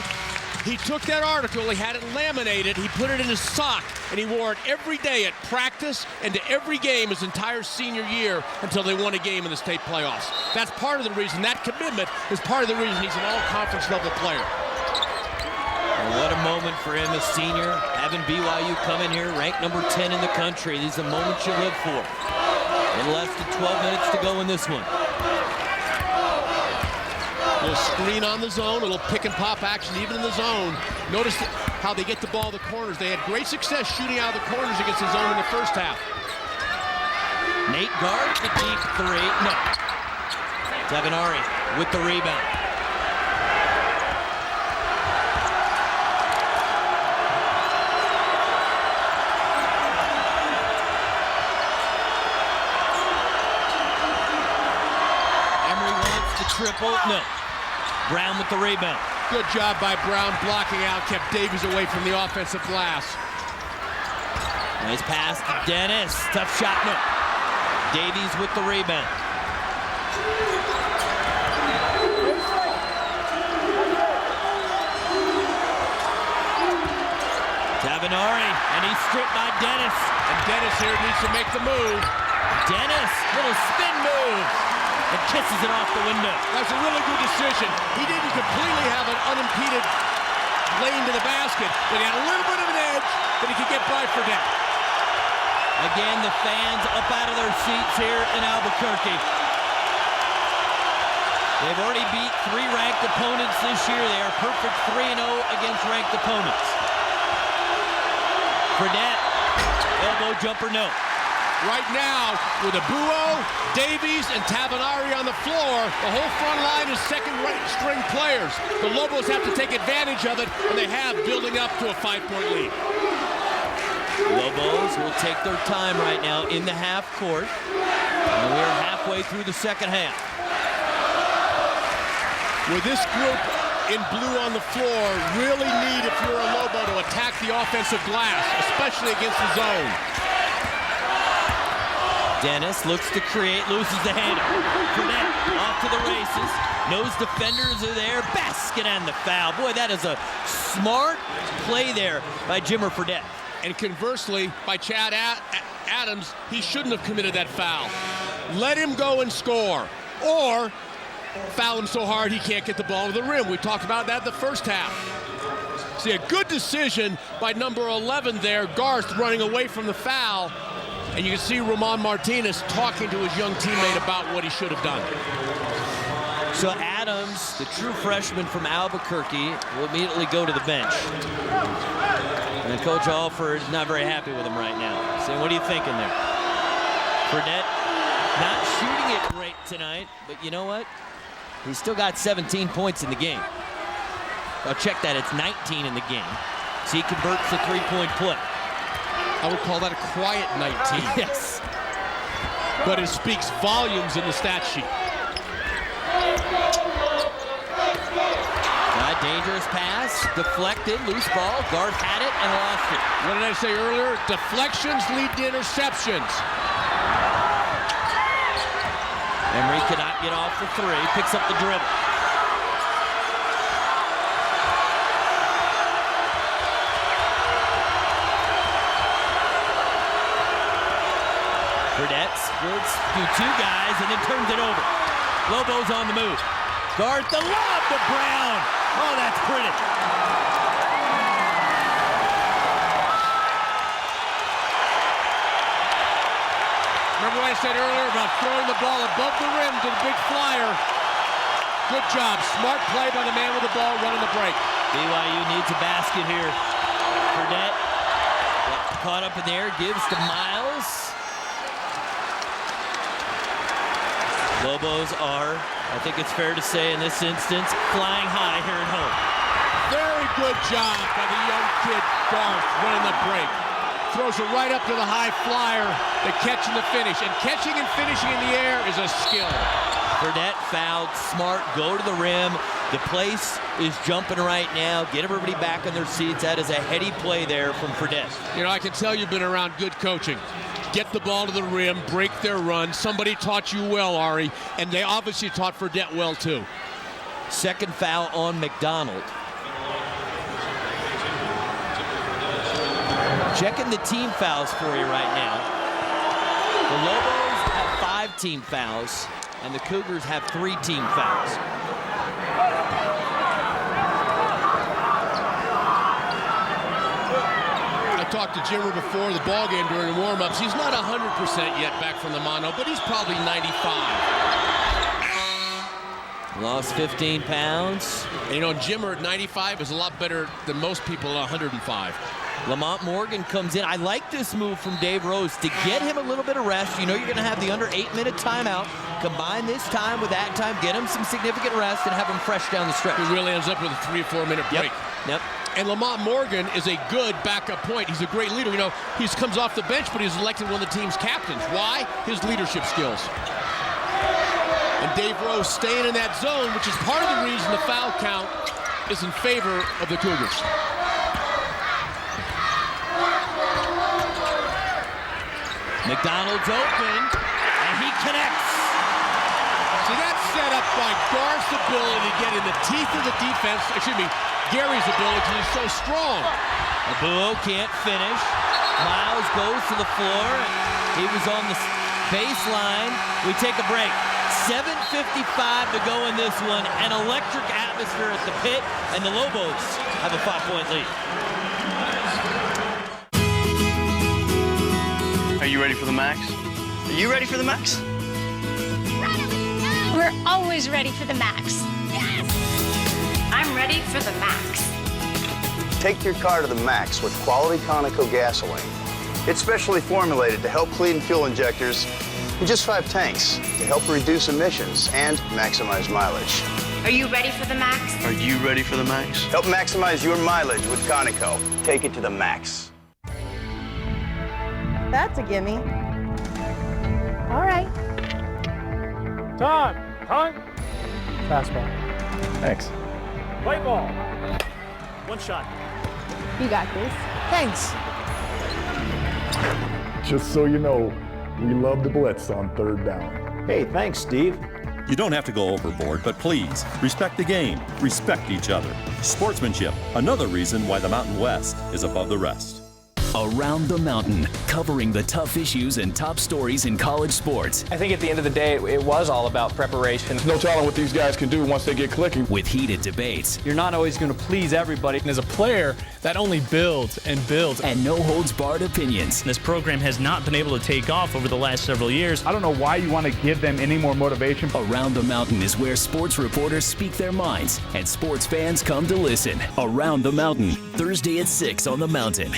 He took that article, he had it laminated, he put it in his sock, and he wore it every day at practice and to every game his entire senior year until they won a game in the state playoffs. That's part of the reason, that commitment is part of the reason he's an all-conference level player. And what a moment for him as senior, having BYU come in here, ranked #10 in the country. These are the moments you live for. And less than 12 minutes to go in this one. A little screen on the zone, a little pick and pop action even in the zone. Notice how they get the ball in the corners. They had great success shooting out of the corners against the zone in the first half. Nate guards the deep three. No. Tavenari with the rebound. Emery wants the triple. No. Brown with the rebound. Good job by Brown blocking out, kept Davies away from the offensive glass. Nice pass to Dennis. Tough shot, no. Davies with the rebound. Tavenari, and he's stripped by Dennis. And Dennis here needs to make the move. Dennis, little spin move, and kisses it off the window. That's a really good decision. He didn't completely have an unimpeded lane to the basket, but he had a little bit of an edge that he could get by for that. Again, the fans up out of their seats here in Albuquerque. They've already beat 3 ranked opponents this year. They are perfect 3-0 against ranked opponents. Fredette, elbow jumper, no. Right now, with Abuo, Davies, and Tavenari on the floor, the whole front line is second-string players. The Lobos have to take advantage of it, and they have, building up to a 5-point lead. Lobos will take their time right now in the half court. And we're halfway through the second half. With this group in blue on the floor, really need, if you're a Lobo, to attack the offensive glass, especially against the zone. Dennis looks to create, loses the handle. Fredette off to the races. Knows defenders are there. Basket and the foul. Boy, that is a smart play there by Jimmer Fredette. And conversely, by Chad Adams, he shouldn't have committed that foul. Let him go and score. Or foul him so hard he can't get the ball to the rim. We talked about that the first half. See, a good decision by number 11 there, Garth, running away from the foul. And you can see Ramon Martinez talking to his young teammate about what he should have done. So Adams, the true freshman from Albuquerque, will immediately go to the bench. And Coach Alford is not very happy with him right now. Saying, what are you thinking there? Fredette not shooting it great tonight, but you know what? He's still got 17 points in the game. I'll check that, it's 19 in the game. So he converts the three-point play. I would call that a quiet 19. Yes. But it speaks volumes in the stat sheet. Dangerous pass, deflected, loose ball. Garth had it and lost it. What did I say earlier? Deflections lead to interceptions. Emery cannot get off the 3, picks up the dribble. Fredette splits through 2 guys and then turns it over. Lobo's on the move. Garth, the lob to Brown. Oh, that's pretty. Remember what I said earlier about throwing the ball above the rim to the big flyer? Good job. Smart play by the man with the ball running the break. BYU needs a basket here. Fredette caught up in the air, gives to Miles. Lobos are, I think it's fair to say in this instance, flying high here at home. Very good job by the young kid, Garth, running the break. Throws it right up to the high flyer, the catch and the finish. And catching and finishing in the air is a skill. Fredette fouled, smart, go to the rim. The place is jumping right now. Get everybody back in their seats. That is a heady play there from Fredette. You know, I can tell you've been around good coaching. Get the ball to the rim, break their run. Somebody taught you well, Ari, and they obviously taught Fredette well, too. Second foul on McDonald. Checking the team fouls for you right now. The Lobos have 5 team fouls, and the Cougars have 3 team fouls. I talked to Jimmer before the ball game during the warm-ups. He's not 100% yet back from the mono, but he's probably 95. Lost 15 pounds. And you know, Jimmer at 95 is a lot better than most people at 105. Lamont Morgan comes in. I like this move from Dave Rose to get him a little bit of rest. You know you're going to have the under 8-minute timeout. Combine this time with that time, get him some significant rest, and have him fresh down the stretch. He really ends up with a 3 or 4 minute break. Yep. And Lamont Morgan is a good backup point. He's a great leader. You know, he comes off the bench, but he's elected one of the team's captains. Why? His leadership skills. And Dave Rose staying in that zone, which is part of the reason the foul count is in favor of the Cougars. McDonald's open, and he connects. See, that's set up by Garth's ability to get in the teeth of the defense. Excuse me, Gary's ability. He's so strong. Abuo can't finish. Miles goes to the floor. He was on the baseline. We take a break. 7:55 to go in this one. An electric atmosphere at the pit, and the Lobos have a 5-point lead. Are you ready for the max? Are you ready for the max? We're always ready for the max. Yes! I'm ready for the max. Take your car to the max with quality Conoco gasoline. It's specially formulated to help clean fuel injectors in just 5 tanks to help reduce emissions and maximize mileage. Are you ready for the max? Are you ready for the max? Help maximize your mileage with Conoco. Take it to the max. That's a gimme. All right. Time. Fastball. Thanks. Play ball. One shot. You got this. Thanks. Just so you know, we love the blitz on 3rd down. Hey, thanks, Steve. You don't have to go overboard, but please, respect the game, respect each other. Sportsmanship, another reason why the Mountain West is above the rest. Around the Mountain, covering the tough issues and top stories in college sports. I think at the end of the day, it was all about preparation. No telling what these guys can do once they get clicking. With heated debates. You're not always going to please everybody. And as a player, that only builds and builds. And no-holds-barred opinions. This program has not been able to take off over the last several years. I don't know why you want to give them any more motivation. Around the Mountain is where sports reporters speak their minds and sports fans come to listen. Around the Mountain, Thursday at 6 on the Mountain.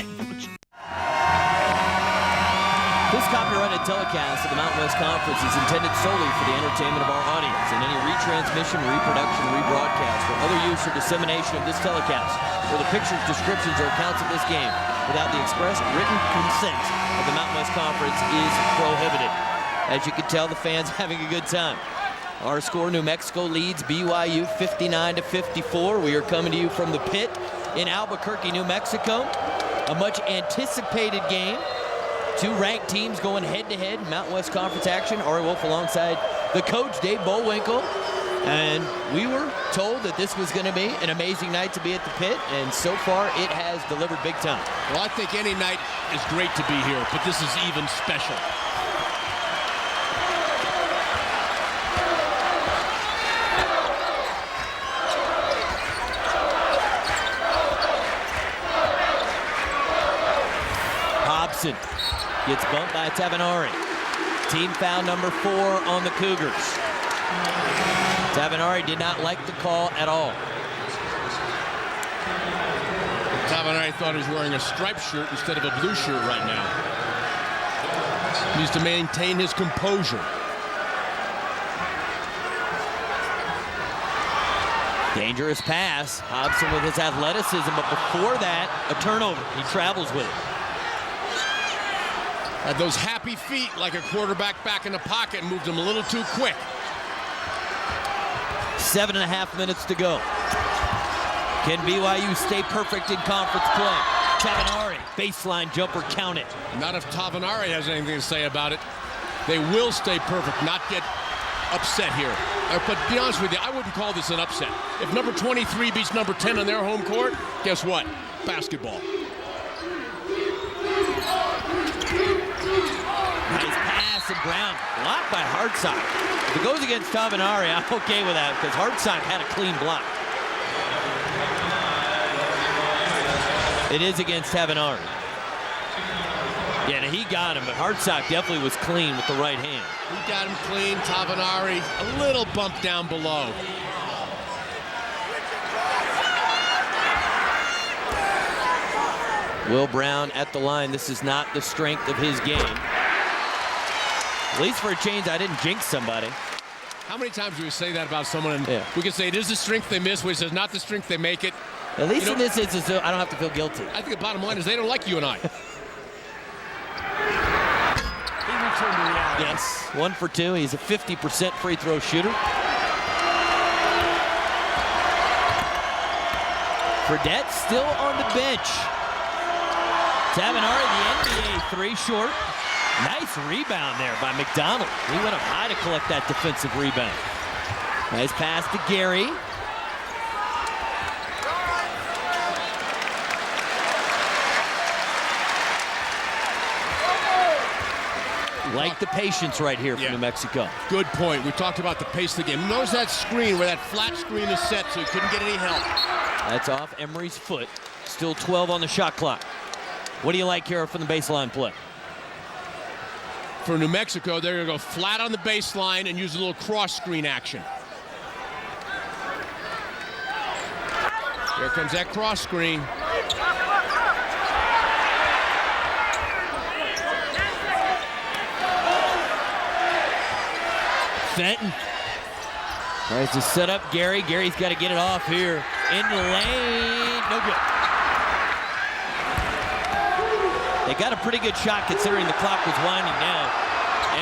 This copyrighted telecast of the Mountain West Conference is intended solely for the entertainment of our audience, and any retransmission, reproduction, rebroadcast, or other use or dissemination of this telecast, or the pictures, descriptions, or accounts of this game, without the express written consent of the Mountain West Conference is prohibited. As you can tell, the fans having a good time. Our score, New Mexico leads BYU 59-54. We are coming to you from the pit in Albuquerque, New Mexico. A much anticipated game. 2 ranked teams going head-to-head in Mountain West Conference action. Ari Wolf alongside the coach, Dave Bullwinkle. And we were told that this was going to be an amazing night to be at the pit, and so far it has delivered big time. Well, I think any night is great to be here, but this is even special. Hobson gets bumped by Tavanari. Team foul number 4 on the Cougars. Tavanari did not like the call at all. Tavanari thought he was wearing a striped shirt instead of a blue shirt right now. He needs to maintain his composure. Dangerous pass. Hobson with his athleticism, but before that, a turnover. He travels with it. Had those happy feet like a quarterback back in the pocket and moved him a little too quick. 7.5 minutes to go. Can BYU stay perfect in conference play? Tavanari, baseline jumper, count it. Not if Tavanari has anything to say about it. They will stay perfect, not get upset here. But to be honest with you, I wouldn't call this an upset. If number 23 beats number 10 on their home court, guess what? Basketball. Nice pass, and Brown blocked by Hartsock. If it goes against Tavanari, I'm okay with that because Hartsock had a clean block. It is against Tavanari. Yeah, he got him, but Hartsock definitely was clean with the right hand. He got him clean. Tavanari a little bump down below. Will Brown at the line. This is not the strength of his game. At least for a change, I didn't jinx somebody. How many times do we say that about someone? And we can say it is the strength they miss, which is not the strength they make it. At least in this instance, I don't have to feel guilty. I think the bottom line is they don't like you and I. He returned to reality. Yes, 1 for 2. He's a 50% free throw shooter. Fredette still on the bench. Tavenari, the NBA 3 short. Nice rebound there by McDonald. He went up high to collect that defensive rebound. Nice pass to Gary. Like the patience right here for New Mexico. Good point. We talked about the pace of the game. Notice that screen where that flat screen is set, so he couldn't get any help. That's off Emery's foot. Still 12 on the shot clock. What do you like here from the baseline play? For New Mexico, they're going to go flat on the baseline and use a little cross screen action. Here comes that cross screen. Fenton tries to set up Gary. Gary's got to get it off here. In the lane, no good. They got a pretty good shot considering the clock was winding down.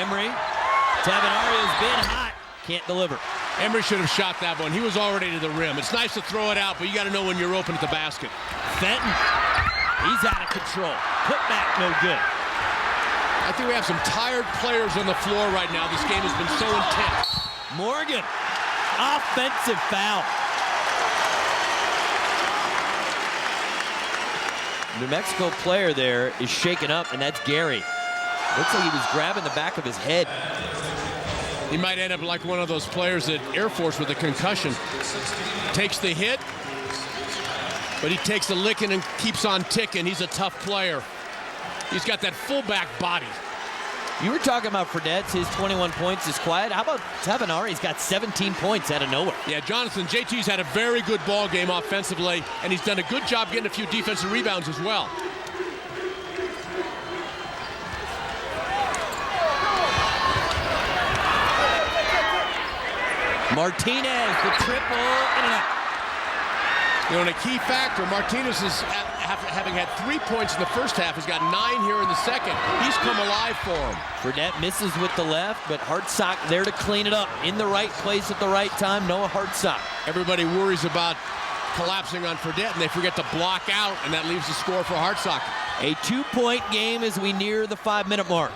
Emery, Tavenario's been hot, can't deliver. Emery should have shot that one. He was already to the rim. It's nice to throw it out, but you got to know when you're open at the basket. Fenton, he's out of control. Put back, no good. I think we have some tired players on the floor right now. This game has been so intense. Morgan, offensive foul. New Mexico player there is shaken up, and that's Gary. Looks like he was grabbing the back of his head. He might end up like one of those players at Air Force with a concussion. Takes the hit, but he takes a licking and keeps on ticking. He's a tough player. He's got that fullback body. You were talking about Fredette's, his 21 points is quiet. How about Tavenari? He's got 17 points out of nowhere. Yeah, Jonathan, JT's had a very good ball game offensively, and he's done a good job getting a few defensive rebounds as well. Martinez, the triple, in and out. You know, and a key factor, Martinez is having had 3 points in the first half, has got 9 here in the second. He's come alive for him. Fredette misses with the left, but Hartsock there to clean it up. In the right place at the right time, Noah Hartsock. Everybody worries about collapsing on Fredette, and they forget to block out, and that leaves the score for Hartsock. A 2-point game as we near the 5-minute mark.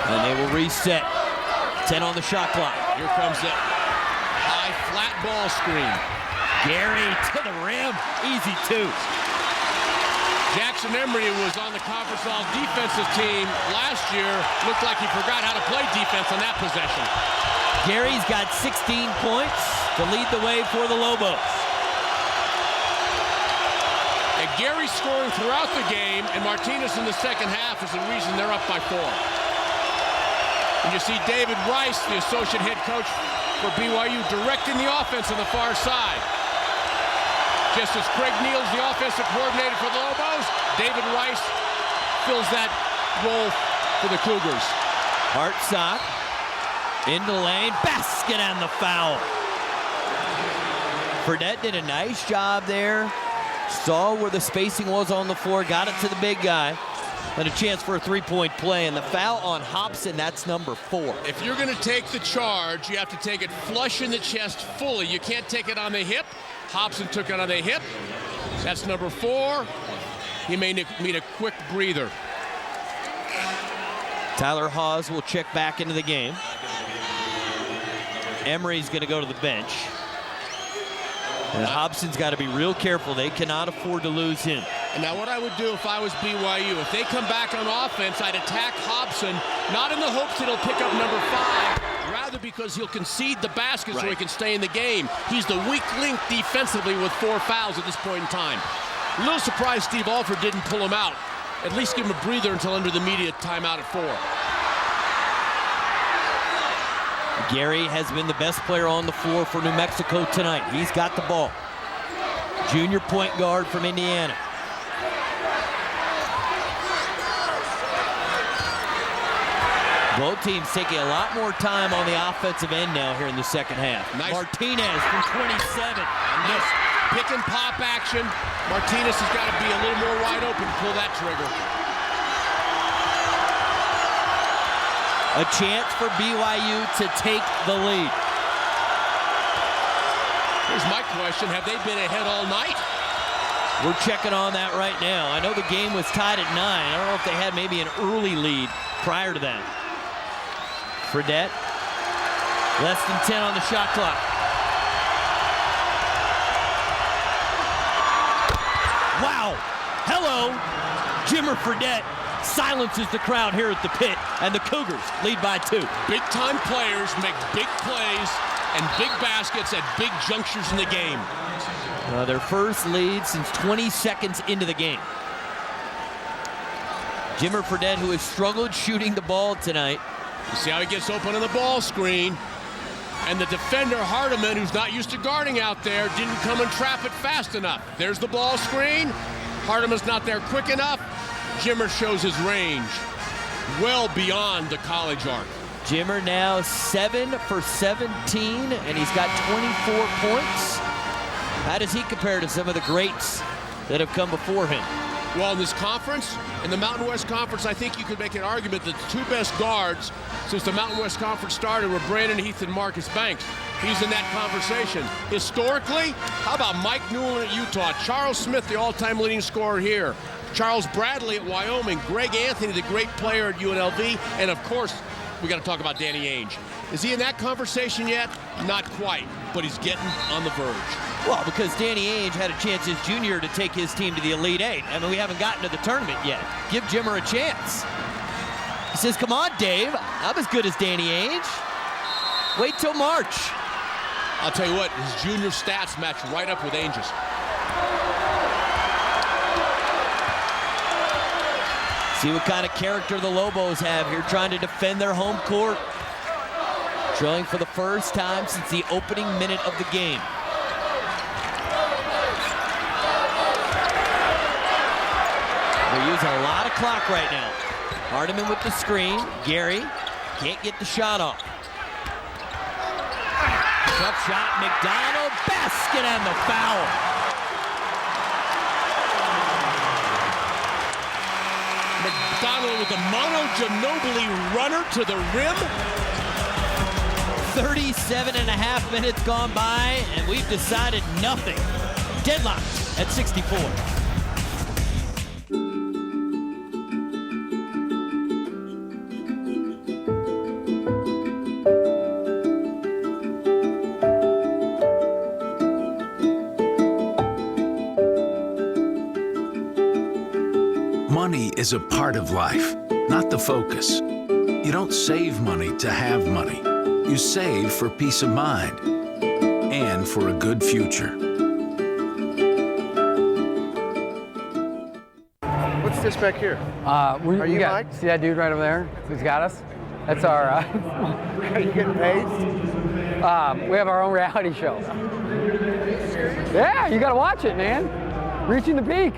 And they will reset. 10 on the shot clock. Here comes that high flat ball screen. Gary to the rim. Easy 2. Jackson Emery was on the Conference All defensive team last year. Looked like he forgot how to play defense on that possession. Gary's got 16 points to lead the way for the Lobos. And Gary's scoring throughout the game, and Martinez in the second half is the reason they're up by 4. And you see David Rice, the associate head coach for BYU, directing the offense on the far side. Just as Craig Neal's the offensive coordinator for the Lobos, David Rice fills that role for the Cougars. Hartsock in the lane, basket on the foul. Fredette did a nice job there. Saw where the spacing was on the floor, got it to the big guy. And a chance for a 3-point play, and the foul on Hobson, that's number 4. If you're going to take the charge, you have to take it flush in the chest fully. You can't take it on the hip. Hobson took it on the hip. That's number 4. He may need a quick breather. Tyler Hawes will check back into the game. Emery's going to go to the bench. And Hobson's got to be real careful. They cannot afford to lose him. And now what I would do if I was BYU, if they come back on offense, I'd attack Hobson, not in the hopes that he'll pick up number 5, rather because he'll concede the basket so he can stay in the game. He's the weak link defensively with 4 fouls at this point in time. A little surprised Steve Alford didn't pull him out at least give him a breather until under the immediate timeout at 4. Gary has been the best player on the floor for New Mexico tonight. He's got the ball. Junior point guard from Indiana. Both teams taking a lot more time on the offensive end now here in the second half. Nice. Martinez from 27. Nice pick and pop action. Martinez has got to be a little more wide open to pull that trigger. A chance for BYU to take the lead. Here's my question, have they been ahead all night? We're checking on that right now. I know the game was tied at 9. I don't know if they had maybe an early lead prior to that. Fredette, less than 10 on the shot clock. Wow, hello, Jimmer Fredette silences the crowd here at the pit, and the Cougars lead by 2. Big-time players make big plays and big baskets at big junctures in the game. Their first lead since 20 seconds into the game. Jimmer Fredette, who has struggled shooting the ball tonight. You see how he gets open on the ball screen. And the defender, Hardiman, who's not used to guarding out there, didn't come and trap it fast enough. There's the ball screen. Hardiman's not there quick enough. Jimmer shows his range well beyond the college arc. Jimmer now 7 for 17, and he's got 24 points. How does he compare to some of the greats that have come before him? Well, in this conference, in the Mountain West Conference, I think you could make an argument that the 2 best guards since the Mountain West Conference started were Brandon Heath and Marcus Banks. He's in that conversation. Historically, how about Mike Newell at Utah, Charles Smith, the all-time leading scorer here, Charles Bradley at Wyoming, Greg Anthony, the great player at UNLV, and of course, we got to talk about Danny Ainge. Is he in that conversation yet? Not quite, but he's getting on the verge. Well, because Danny Ainge had a chance as junior to take his team to the Elite 8. I mean, we haven't gotten to the tournament yet. Give Jimmer a chance. He says, come on, Dave. I'm as good as Danny Ainge. Wait till March. I'll tell you what, his junior stats match right up with Ainge's. See what kind of character the Lobos have here, trying to defend their home court. Trailing for the first time since the opening minute of the game. They're using a lot of clock right now. Hardiman with the screen. Gary can't get the shot off. Tough shot, McDonald, basket and the foul. McDonald with a Mono Ginobili runner to the rim. 37.5 minutes gone by, and we've decided nothing. Deadlock at 64. Money is a part of life, not the focus. You don't save money to have money. You save for peace of mind and for a good future. What's this back here? Are you Mike? See that dude right over there who's got us? That's our... Are you getting paid? We have our own reality show. Yeah, you got to watch it, man. Reaching the Peak.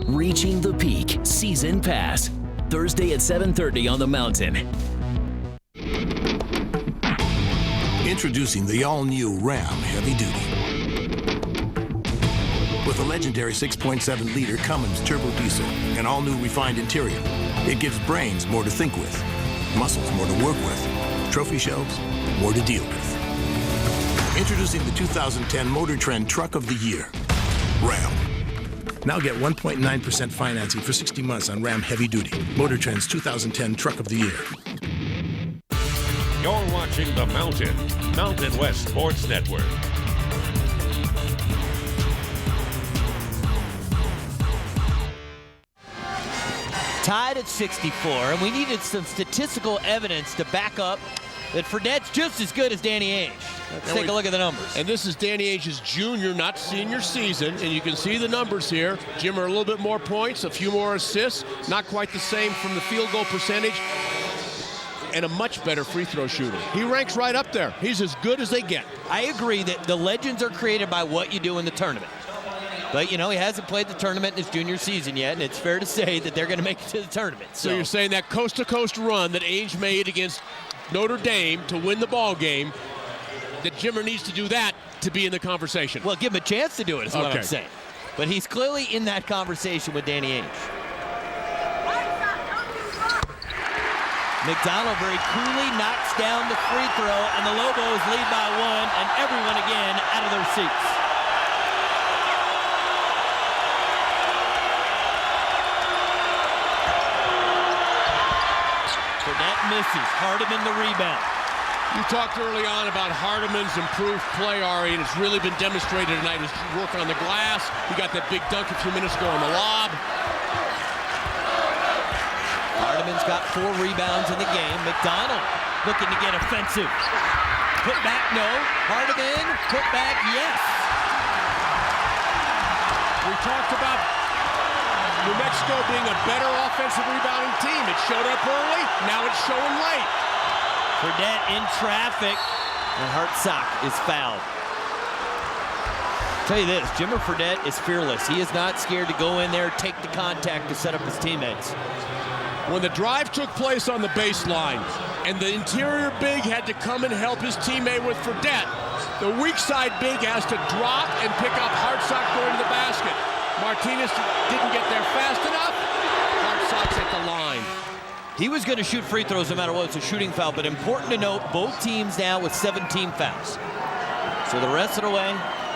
Reaching the Peak Season Pass. Thursday at 7:30 on the Mountain. Introducing the all-new Ram Heavy Duty. With a legendary 6.7-liter Cummins turbo diesel and all-new refined interior, it gives brains more to think with, muscles more to work with, trophy shelves more to deal with. Introducing the 2010 Motor Trend Truck of the Year, Ram. Now get 1.9% financing for 60 months on Ram Heavy Duty, Motor Trend's 2010 Truck of the Year. You're watching The Mountain West Sports Network. Tied at 64, and we needed some statistical evidence to back up that Fredette's just as good as Danny Ainge. Let's take a look at the numbers. And this is Danny Ainge's junior, not senior season, and you can see the numbers here. Jimmer a little bit more points, a few more assists, not quite the same from the field goal percentage, and a much better free throw shooter. He ranks right up there. He's as good as they get. I agree that the legends are created by what you do in the tournament. But, you know, he hasn't played the tournament in his junior season yet, and it's fair to say that they're going to make it to the tournament. So you're saying that coast-to-coast run that Ainge made against Notre Dame to win the ball game, that Jimmer needs to do that to be in the conversation? Well, give him a chance to do it is what I'm saying. But he's clearly in that conversation with Danny Ainge. McDonald very coolly knocks down the free throw, and the Lobos lead by 1, and everyone again out of their seats. Burnett misses. Hardiman the rebound. You talked early on about Hardiman's improved play, Ari, and it's really been demonstrated tonight. He's working on the glass. He got that big dunk a few minutes ago on the lob. Hardiman's got 4 rebounds in the game. McDonald looking to get offensive. Put back, no. Hardiman, put back, yes. We talked about New Mexico being a better offensive rebounding team. It showed up early, now it's showing late. Fredette in traffic, and Hartsock is fouled. I'll tell you this, Jimmer Fredette is fearless. He is not scared to go in there, take the contact to set up his teammates. When the drive took place on the baseline, and the interior big had to come and help his teammate with Fredette, the weak side big has to drop and pick up Hartsock going to the basket. Martinez didn't get there fast enough. Hartsock's at the line. He was going to shoot free throws no matter what. It's a shooting foul, but important to note, both teams now with 17 fouls. So the rest of the way,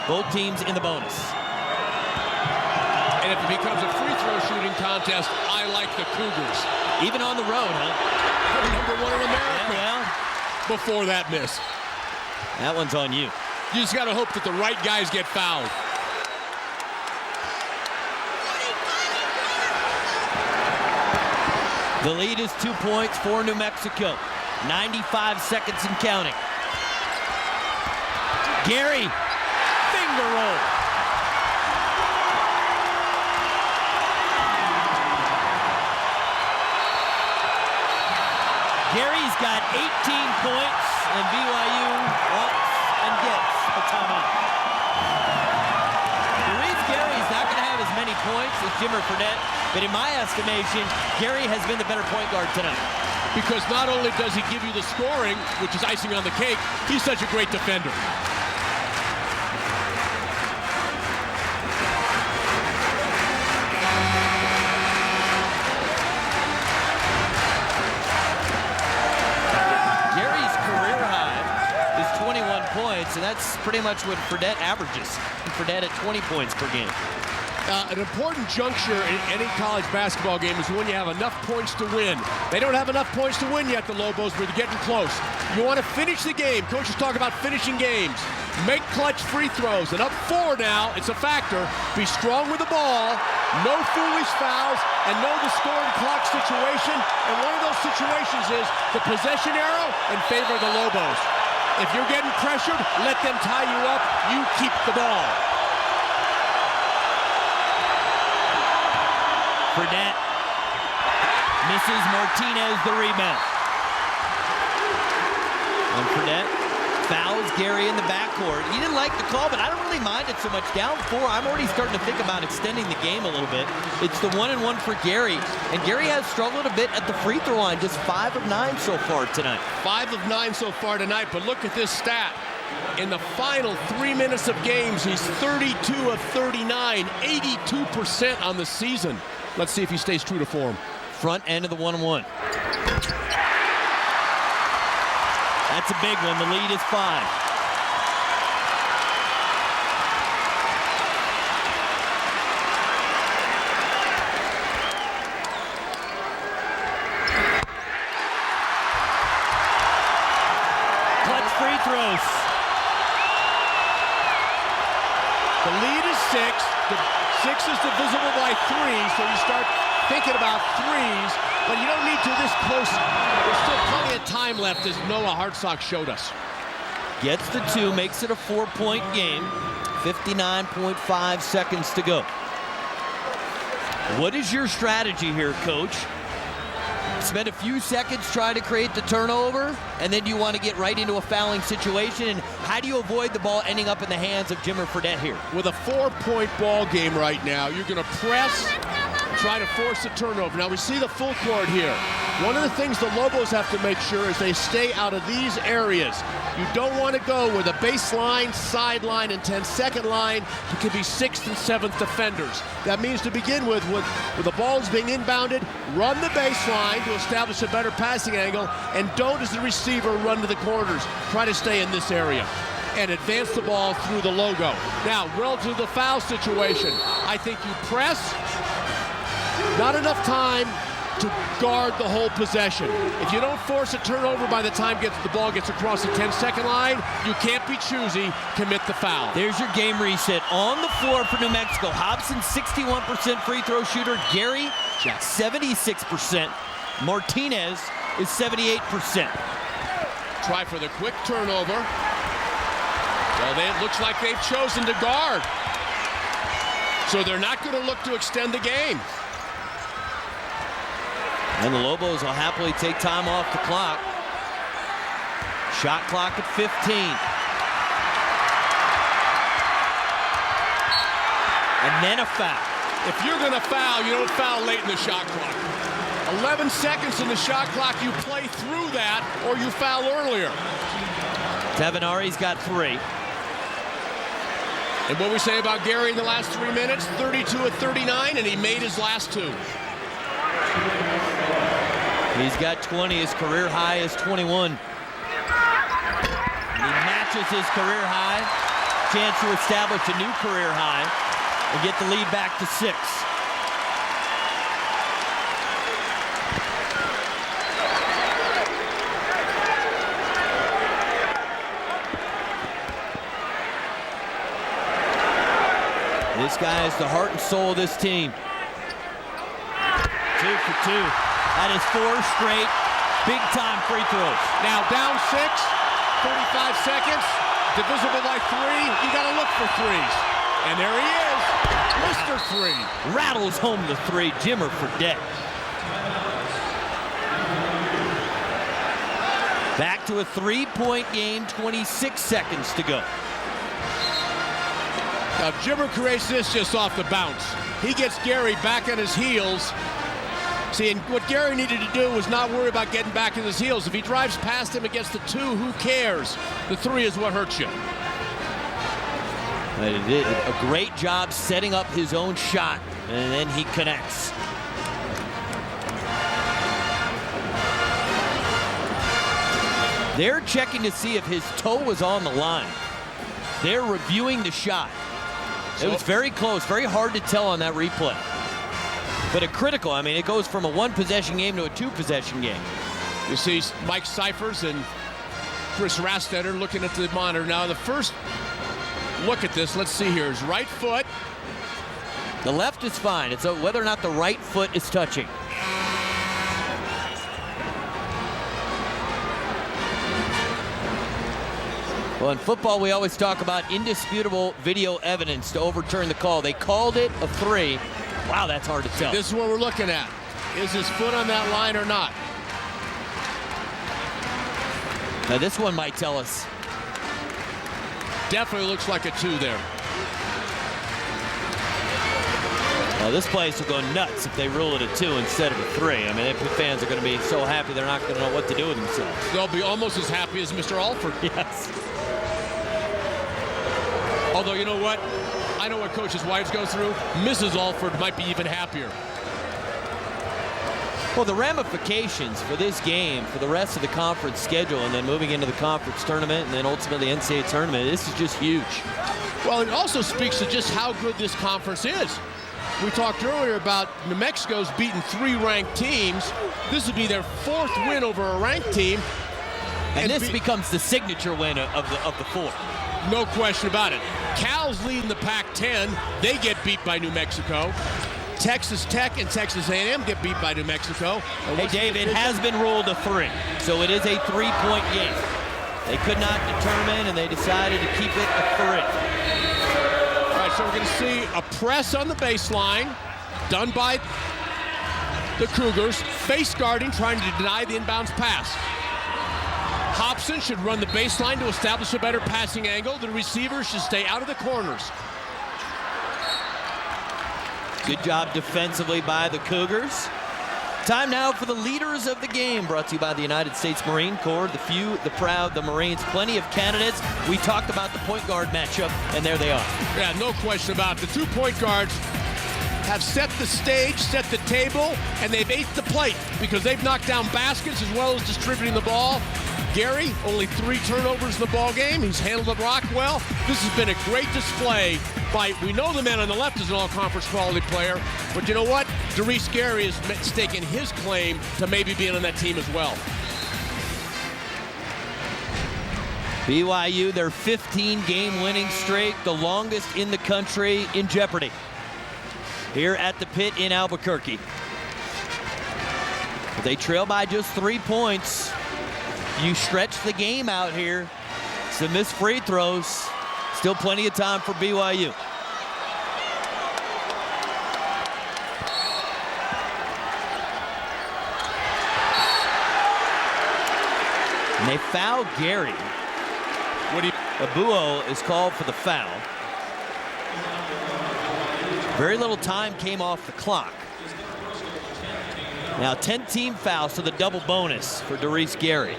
both teams in the bonus. And if it becomes a free throw shooting contest, I like the Cougars. Even on the road, huh? They're #1 in America. Yeah, well, before that miss. That one's on you. You just got to hope that the right guys get fouled. The lead is 2 points for New Mexico. 95 seconds and counting. Gary, finger roll. Gary's got 18 points, and BYU wants and gets a timeout. The reason Gary's not going to have as many points as Jimmer Fredette, but in my estimation, Gary has been the better point guard tonight. Because not only does he give you the scoring, which is icing on the cake, he's such a great defender. Gary's career high is 21 points, and that's pretty much what Fredette averages. And Fredette at 20 points per game. An important juncture in any college basketball game is when you have enough points to win. They don't have enough points to win yet, the Lobos, but they're getting close. You want to finish the game. Coaches talk about finishing games. Make clutch free throws. And up 4 now, it's a factor. Be strong with the ball, no foolish fouls, and know the scoring clock situation. And one of those situations is the possession arrow in favor of the Lobos. If you're getting pressured, let them tie you up. You keep the ball. Fredette misses Martinez the rebound. And Fredette fouls Gary in the backcourt. He didn't like the call, but I don't really mind it so much. Down 4, I'm already starting to think about extending the game a little bit. It's the 1-and-1 for Gary, and Gary has struggled a bit at the free throw line, just 5 of 9 so far tonight. 5 of 9 so far tonight, but look at this stat. In the final 3 minutes of games, he's 32 of 39, 82% on the season. Let's see if he stays true to form. Front end of the 1-and-1. That's a big one. The lead is 5. Clutch free throws. The lead is 6. The 6 is divisible by 3, so you start thinking about threes, but you don't need to this close. There's still plenty of time left, as Noah Hartsock showed us. Gets the 2, makes it a 4-point game. 59.5 seconds to go. What is your strategy here, Coach? Spend a few seconds trying to create the turnover, and then you want to get right into a fouling situation. And how do you avoid the ball ending up in the hands of Jimmer Fredette here? With a 4-point ball game right now, you're going to press, try to force a turnover. Now we see the full court here. One of the things the Lobos have to make sure is they stay out of these areas. You don't want to go where the baseline, sideline, and 10-second line could be 6th and 7th defenders. That means to begin with the ball is being inbounded, run the baseline to establish a better passing angle, and don't, as the receiver, run to the corners. Try to stay in this area and advance the ball through the logo. Now, relative to the foul situation, I think you press, not enough time to guard the whole possession. If you don't force a turnover by the time the ball gets across the 10-second line, you can't be choosy, commit the foul. There's your game reset. On the floor for New Mexico, Hobson 61% free throw shooter, Gary 76%, Martinez is 78%. Try for the quick turnover. Well, it looks like they've chosen to guard. So they're not going to look to extend the game. And the Lobos will happily take time off the clock. Shot clock at 15. And then a foul. If you're going to foul, you don't foul late in the shot clock. 11 seconds in the shot clock, you play through that, or you foul earlier. Tavanari's got 3. And what we say about Gary in the last 3 minutes, 32 at 39, and he made his last 2. He's got 20, his career high is 21. And he matches his career high. Chance to establish a new career high and get the lead back to 6. This guy is the heart and soul of this team. 2 for 2. That is 4 straight big-time free throws. Now down 6, 35 seconds, divisible by 3. You got to look for threes. And there he is, Mr. 3. Rattles home the 3, Jimmer Fredette. Back to a 3-point game, 26 seconds to go. Now Jimmer creates this just off the bounce. He gets Gary back on his heels. See, and what Gary needed to do was not worry about getting back on his heels. If he drives past him against the 2, who cares? The 3 is what hurts you. But he did a great job setting up his own shot, and then he connects. They're checking to see if his toe was on the line. They're reviewing the shot. It was very close, very hard to tell on that replay. But a critical, I mean, it goes from a 1-possession game to a 2-possession game. You see Mike Cyphers and Chris Rastetter looking at the monitor. Now, the first look at this, let's see here, his right foot. The left is fine. It's whether or not the right foot is touching. Well, in football, we always talk about indisputable video evidence to overturn the call. They called it a 3. Wow, that's hard to tell. This is what we're looking at. Is his foot on that line or not? Now, this one might tell us. Definitely looks like a 2 there. Now, this place will go nuts if they rule it a 2 instead of a 3. I mean, the fans are going to be so happy they're not going to know what to do with themselves. They'll be almost as happy as Mr. Alford. Yes. Although, you know what? I know what coaches' wives go through. Mrs. Alford might be even happier. Well, the ramifications for this game, for the rest of the conference schedule, and then moving into the conference tournament, and then ultimately the NCAA tournament, this is just huge. Well, it also speaks to just how good this conference is. We talked earlier about New Mexico's beaten 3 ranked teams. This would be their 4th win over a ranked team. And this becomes the signature win of the 4. No question about it. Cal's leading the Pac-10. They get beat by New Mexico. Texas Tech and Texas A&M get beat by New Mexico. Hey, Dave, it has been ruled a 3, so it is a 3-point game. They could not determine, and they decided to keep it a 3. All right, so we're going to see a press on the baseline done by the Cougars, face guarding, trying to deny the inbounds pass. Hobson should run the baseline to establish a better passing angle. The receivers should stay out of the corners. Good job defensively by the Cougars. Time now for the leaders of the game, brought to you by the United States Marine Corps. The few, the proud, the Marines. Plenty of candidates. We talked about the point guard matchup, and there they are. Yeah, no question about it. The 2 point guards have set the stage, set the table, and they've ate the plate because they've knocked down baskets as well as distributing the ball. Gary, only 3 turnovers in the ball game. He's handled the rock well. This has been a great display by, we know the man on the left is an all-conference quality player, but you know what? Dairese Gary is staking his claim to maybe being on that team as well. BYU, their 15-game winning streak, the longest in the country, in jeopardy here at the Pit in Albuquerque. They trail by just 3 points. You stretch the game out here. Some missed free throws. Still plenty of time for BYU. And they foul Gary. Abuo is called for the foul. Very little time came off the clock. Now 10-team foul, so the double bonus for Dairese Gary.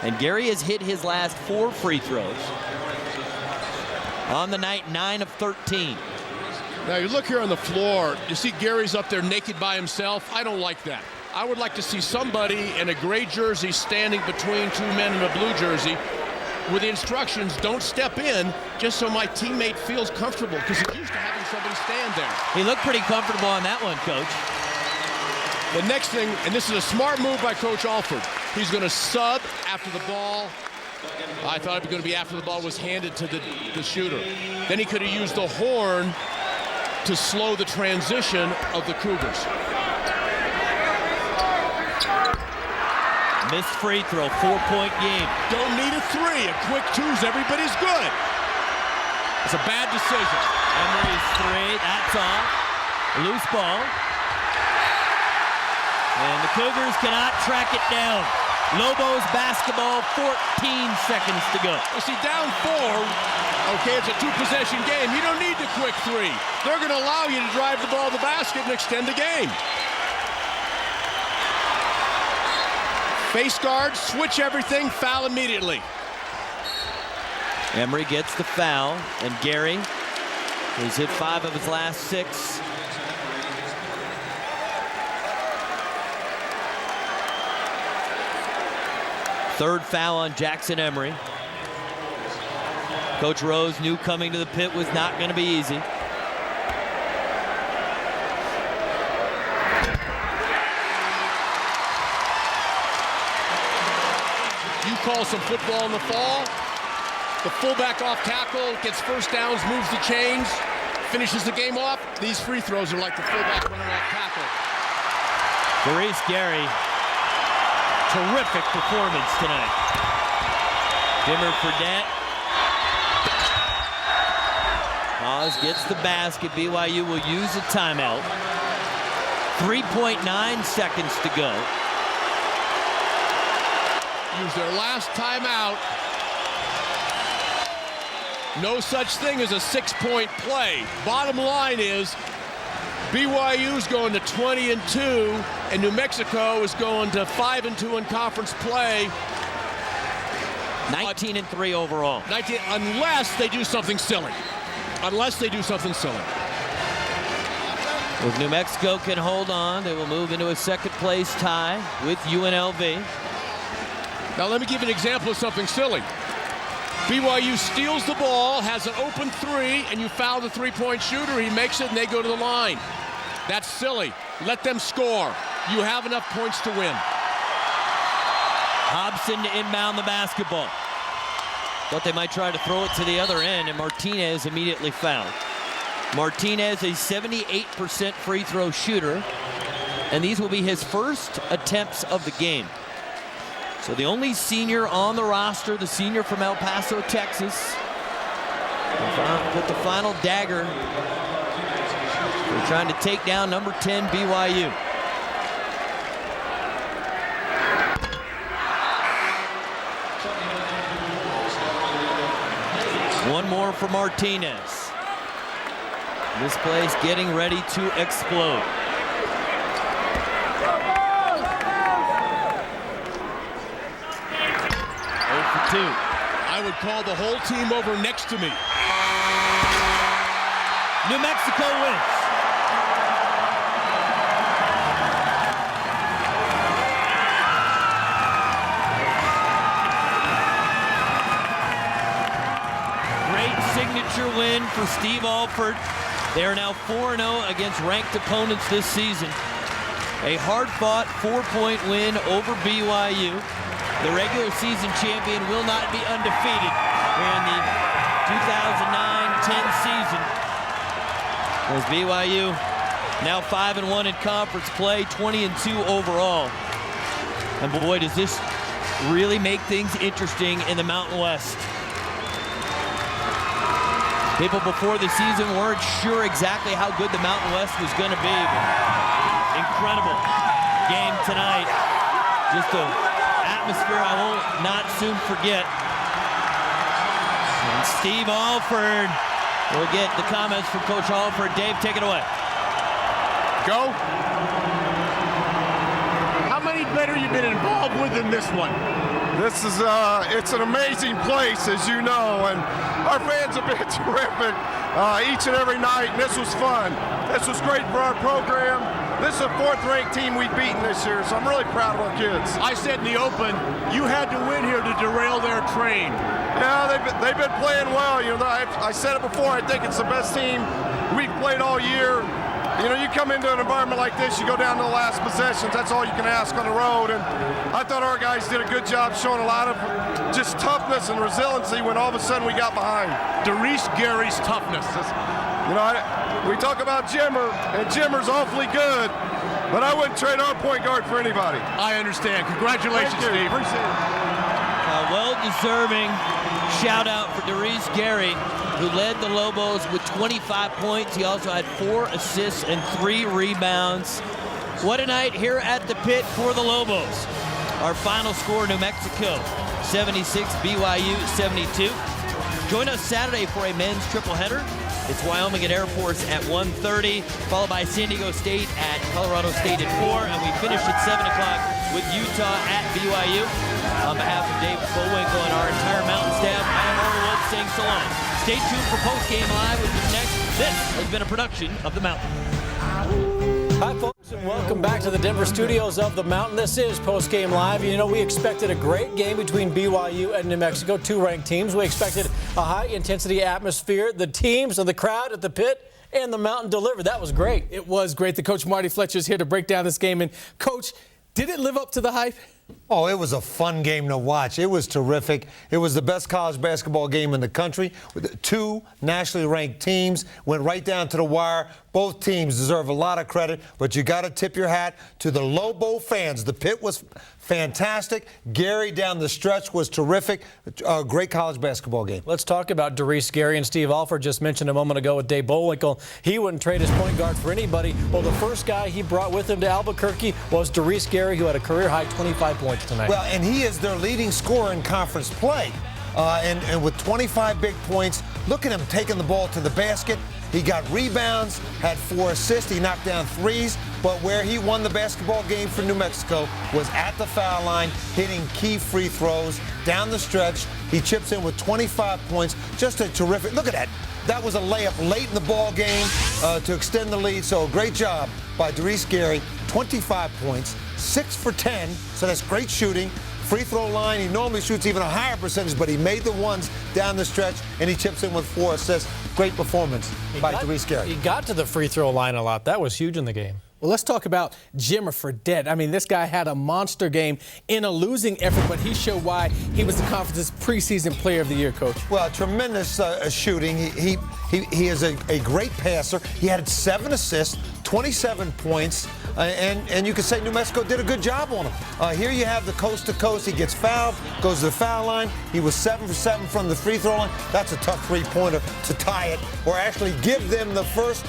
And Gary has hit his last 4 free throws. On the night, 9 of 13. Now you look here on the floor, you see Gary's up there naked by himself. I don't like that. I would like to see somebody in a gray jersey standing between 2 men in a blue jersey with the instructions, don't step in, just so my teammate feels comfortable, because he's used to having somebody stand there. He looked pretty comfortable on that one, Coach. The next thing, and this is a smart move by Coach Alford, he's going to sub after the ball. I thought it was going to be after the ball was handed to the shooter. Then he could have used the horn to slow the transition of the Cougars. Missed free throw, 4-point game. Don't need a 3, a quick 2's everybody's good. It's a bad decision. Emery's 3, that's off. Loose ball. And the Cougars cannot track it down. Lobos basketball, 14 seconds to go. You see, down 4, okay, it's a 2-possession game. You don't need the quick 3. They're going to allow you to drive the ball to the basket and extend the game. Face guard, switch everything, foul immediately. Emery gets the foul, and Gary has hit 5 of his last 6. Third foul on Jackson Emery. Coach Rose knew coming to the Pit was not going to be easy. You call some football in the fall. The fullback off tackle, gets first downs, moves the chains, finishes the game off. These free throws are like the fullback running off tackle. Dairese Gary, terrific performance tonight. Dimmer Fredette. Oz gets the basket. BYU will use a timeout. 3.9 seconds to go. Use their last timeout. No such thing as a 6-point play. Bottom line is BYU's going to 20-2, and New Mexico is going to 5-2 in conference play. 19-3 overall. 19, unless they do something silly. Unless they do something silly. If New Mexico can hold on, they will move into a second-place tie with UNLV. Now let me give you an example of something silly. BYU steals the ball, has an open 3, and you foul the 3-point shooter. He makes it, and they go to the line. That's silly. Let them score. You have enough points to win. Hobson to inbound the basketball. Thought they might try to throw it to the other end, and Martinez immediately fouled. Martinez, a 78% free throw shooter, and these will be his first attempts of the game. So the only senior on the roster, the senior from El Paso, Texas, put the final dagger. They're trying to take down number 10 BYU. One more for Martinez. This place getting ready to explode. I would call the whole team over next to me. New Mexico wins. Great signature win for Steve Alford. They are now 4-0 against ranked opponents this season. A hard-fought 4-point win over BYU. The regular season champion will not be undefeated here in the 2009-10 season. As BYU now 5-1 in conference play, 20-2 overall. And boy, does this really make things interesting in the Mountain West. People before the season weren't sure exactly how good the Mountain West was going to be. But incredible game tonight. Just a atmosphere I will not soon forget. And Steve Alford will get the comments from Coach Alford. Dave, take it away. Go. How many better you been involved with in this one? This is it's an amazing place, as you know, and our fans have been terrific each and every night, and this was fun. This was great for our program. This is a fourth-ranked team we've beaten this year, so I'm really proud of our kids. I said in the open, you had to win here to derail their train. Yeah, they've been playing well. You know, I said it before. I think it's the best team we've played all year. You know, you come into an environment like this, you go down to the last possessions. That's all you can ask on the road. And I thought our guys did a good job showing a lot of just toughness and resiliency when all of a sudden we got behind. Dairese Gary's toughness. You know, we talk about Jimmer, and Jimmer's awfully good, but I wouldn't trade our point guard for anybody. I understand. Congratulations, Steve. Appreciate it. A well-deserving shout-out for Dairese Gary, who led the Lobos with 25 points. He also had 4 assists and 3 rebounds. What a night here at the pit for the Lobos. Our final score, New Mexico 76, BYU 72. Join us Saturday for a men's triple-header. It's Wyoming at Air Force at 1:30, followed by San Diego State at Colorado State at 4, and we finish at 7 o'clock with Utah at BYU. On behalf of Dave Bullwinkle and our entire Mountain staff, I am Earl Wood saying so long. Stay tuned for Post Game Live, which is next. This has been a production of The Mountain. Hi, folks, and welcome back to the Denver studios of The Mountain. This is Post Game Live. You know, we expected a great game between BYU and New Mexico, 2 ranked teams. We expected a high-intensity atmosphere. The teams and the crowd at the pit and the Mountain delivered. That was great. It was great. The Coach Marty Fletcher is here to break down this game. And, Coach, did it live up to the hype? Oh, it was a fun game to watch. It was terrific. It was the best college basketball game in the country. With 2 nationally ranked teams, went right down to the wire. Both teams deserve a lot of credit, but you got to tip your hat to the Lobo fans. The pit was fantastic. Gary down the stretch was terrific. A great college basketball game. Let's talk about Dairese Gary and Steve Alford. Just mentioned a moment ago with Dave Bullwinkle. He wouldn't trade his point guard for anybody. Well, the first guy he brought with him to Albuquerque was Dairese Gary, who had a career-high 25 points tonight. Well, and he is their leading scorer in conference play. And with 25 big points, look at him taking the ball to the basket. He got rebounds, had 4 assists. He knocked down 3s. But where he won the basketball game for New Mexico was at the foul line, hitting key free throws down the stretch. He chips in with 25 points. Just a terrific. Look at that. That was a layup late in the ball game to extend the lead. So great job by Dairese Gary. 25 points, 6 for 10. So that's great shooting. Free throw line, he normally shoots even a higher percentage, but he made the ones down the stretch, and he chips in with 4 assists. Great performance by Dairese Gary. He got to the free throw line a lot. That was huge in the game. Well, let's talk about Jimmer Fredette. I mean, this guy had a monster game in a losing effort, but he showed why he was the conference's preseason player of the year, Coach. Well, tremendous shooting. He is a great passer. He had 7 assists, 27 points, and you could say New Mexico did a good job on him. Here you have the coast to coast. He gets fouled, goes to the foul line. He was 7 for 7 from the free throw line. That's a tough three-pointer to tie it or actually give them the first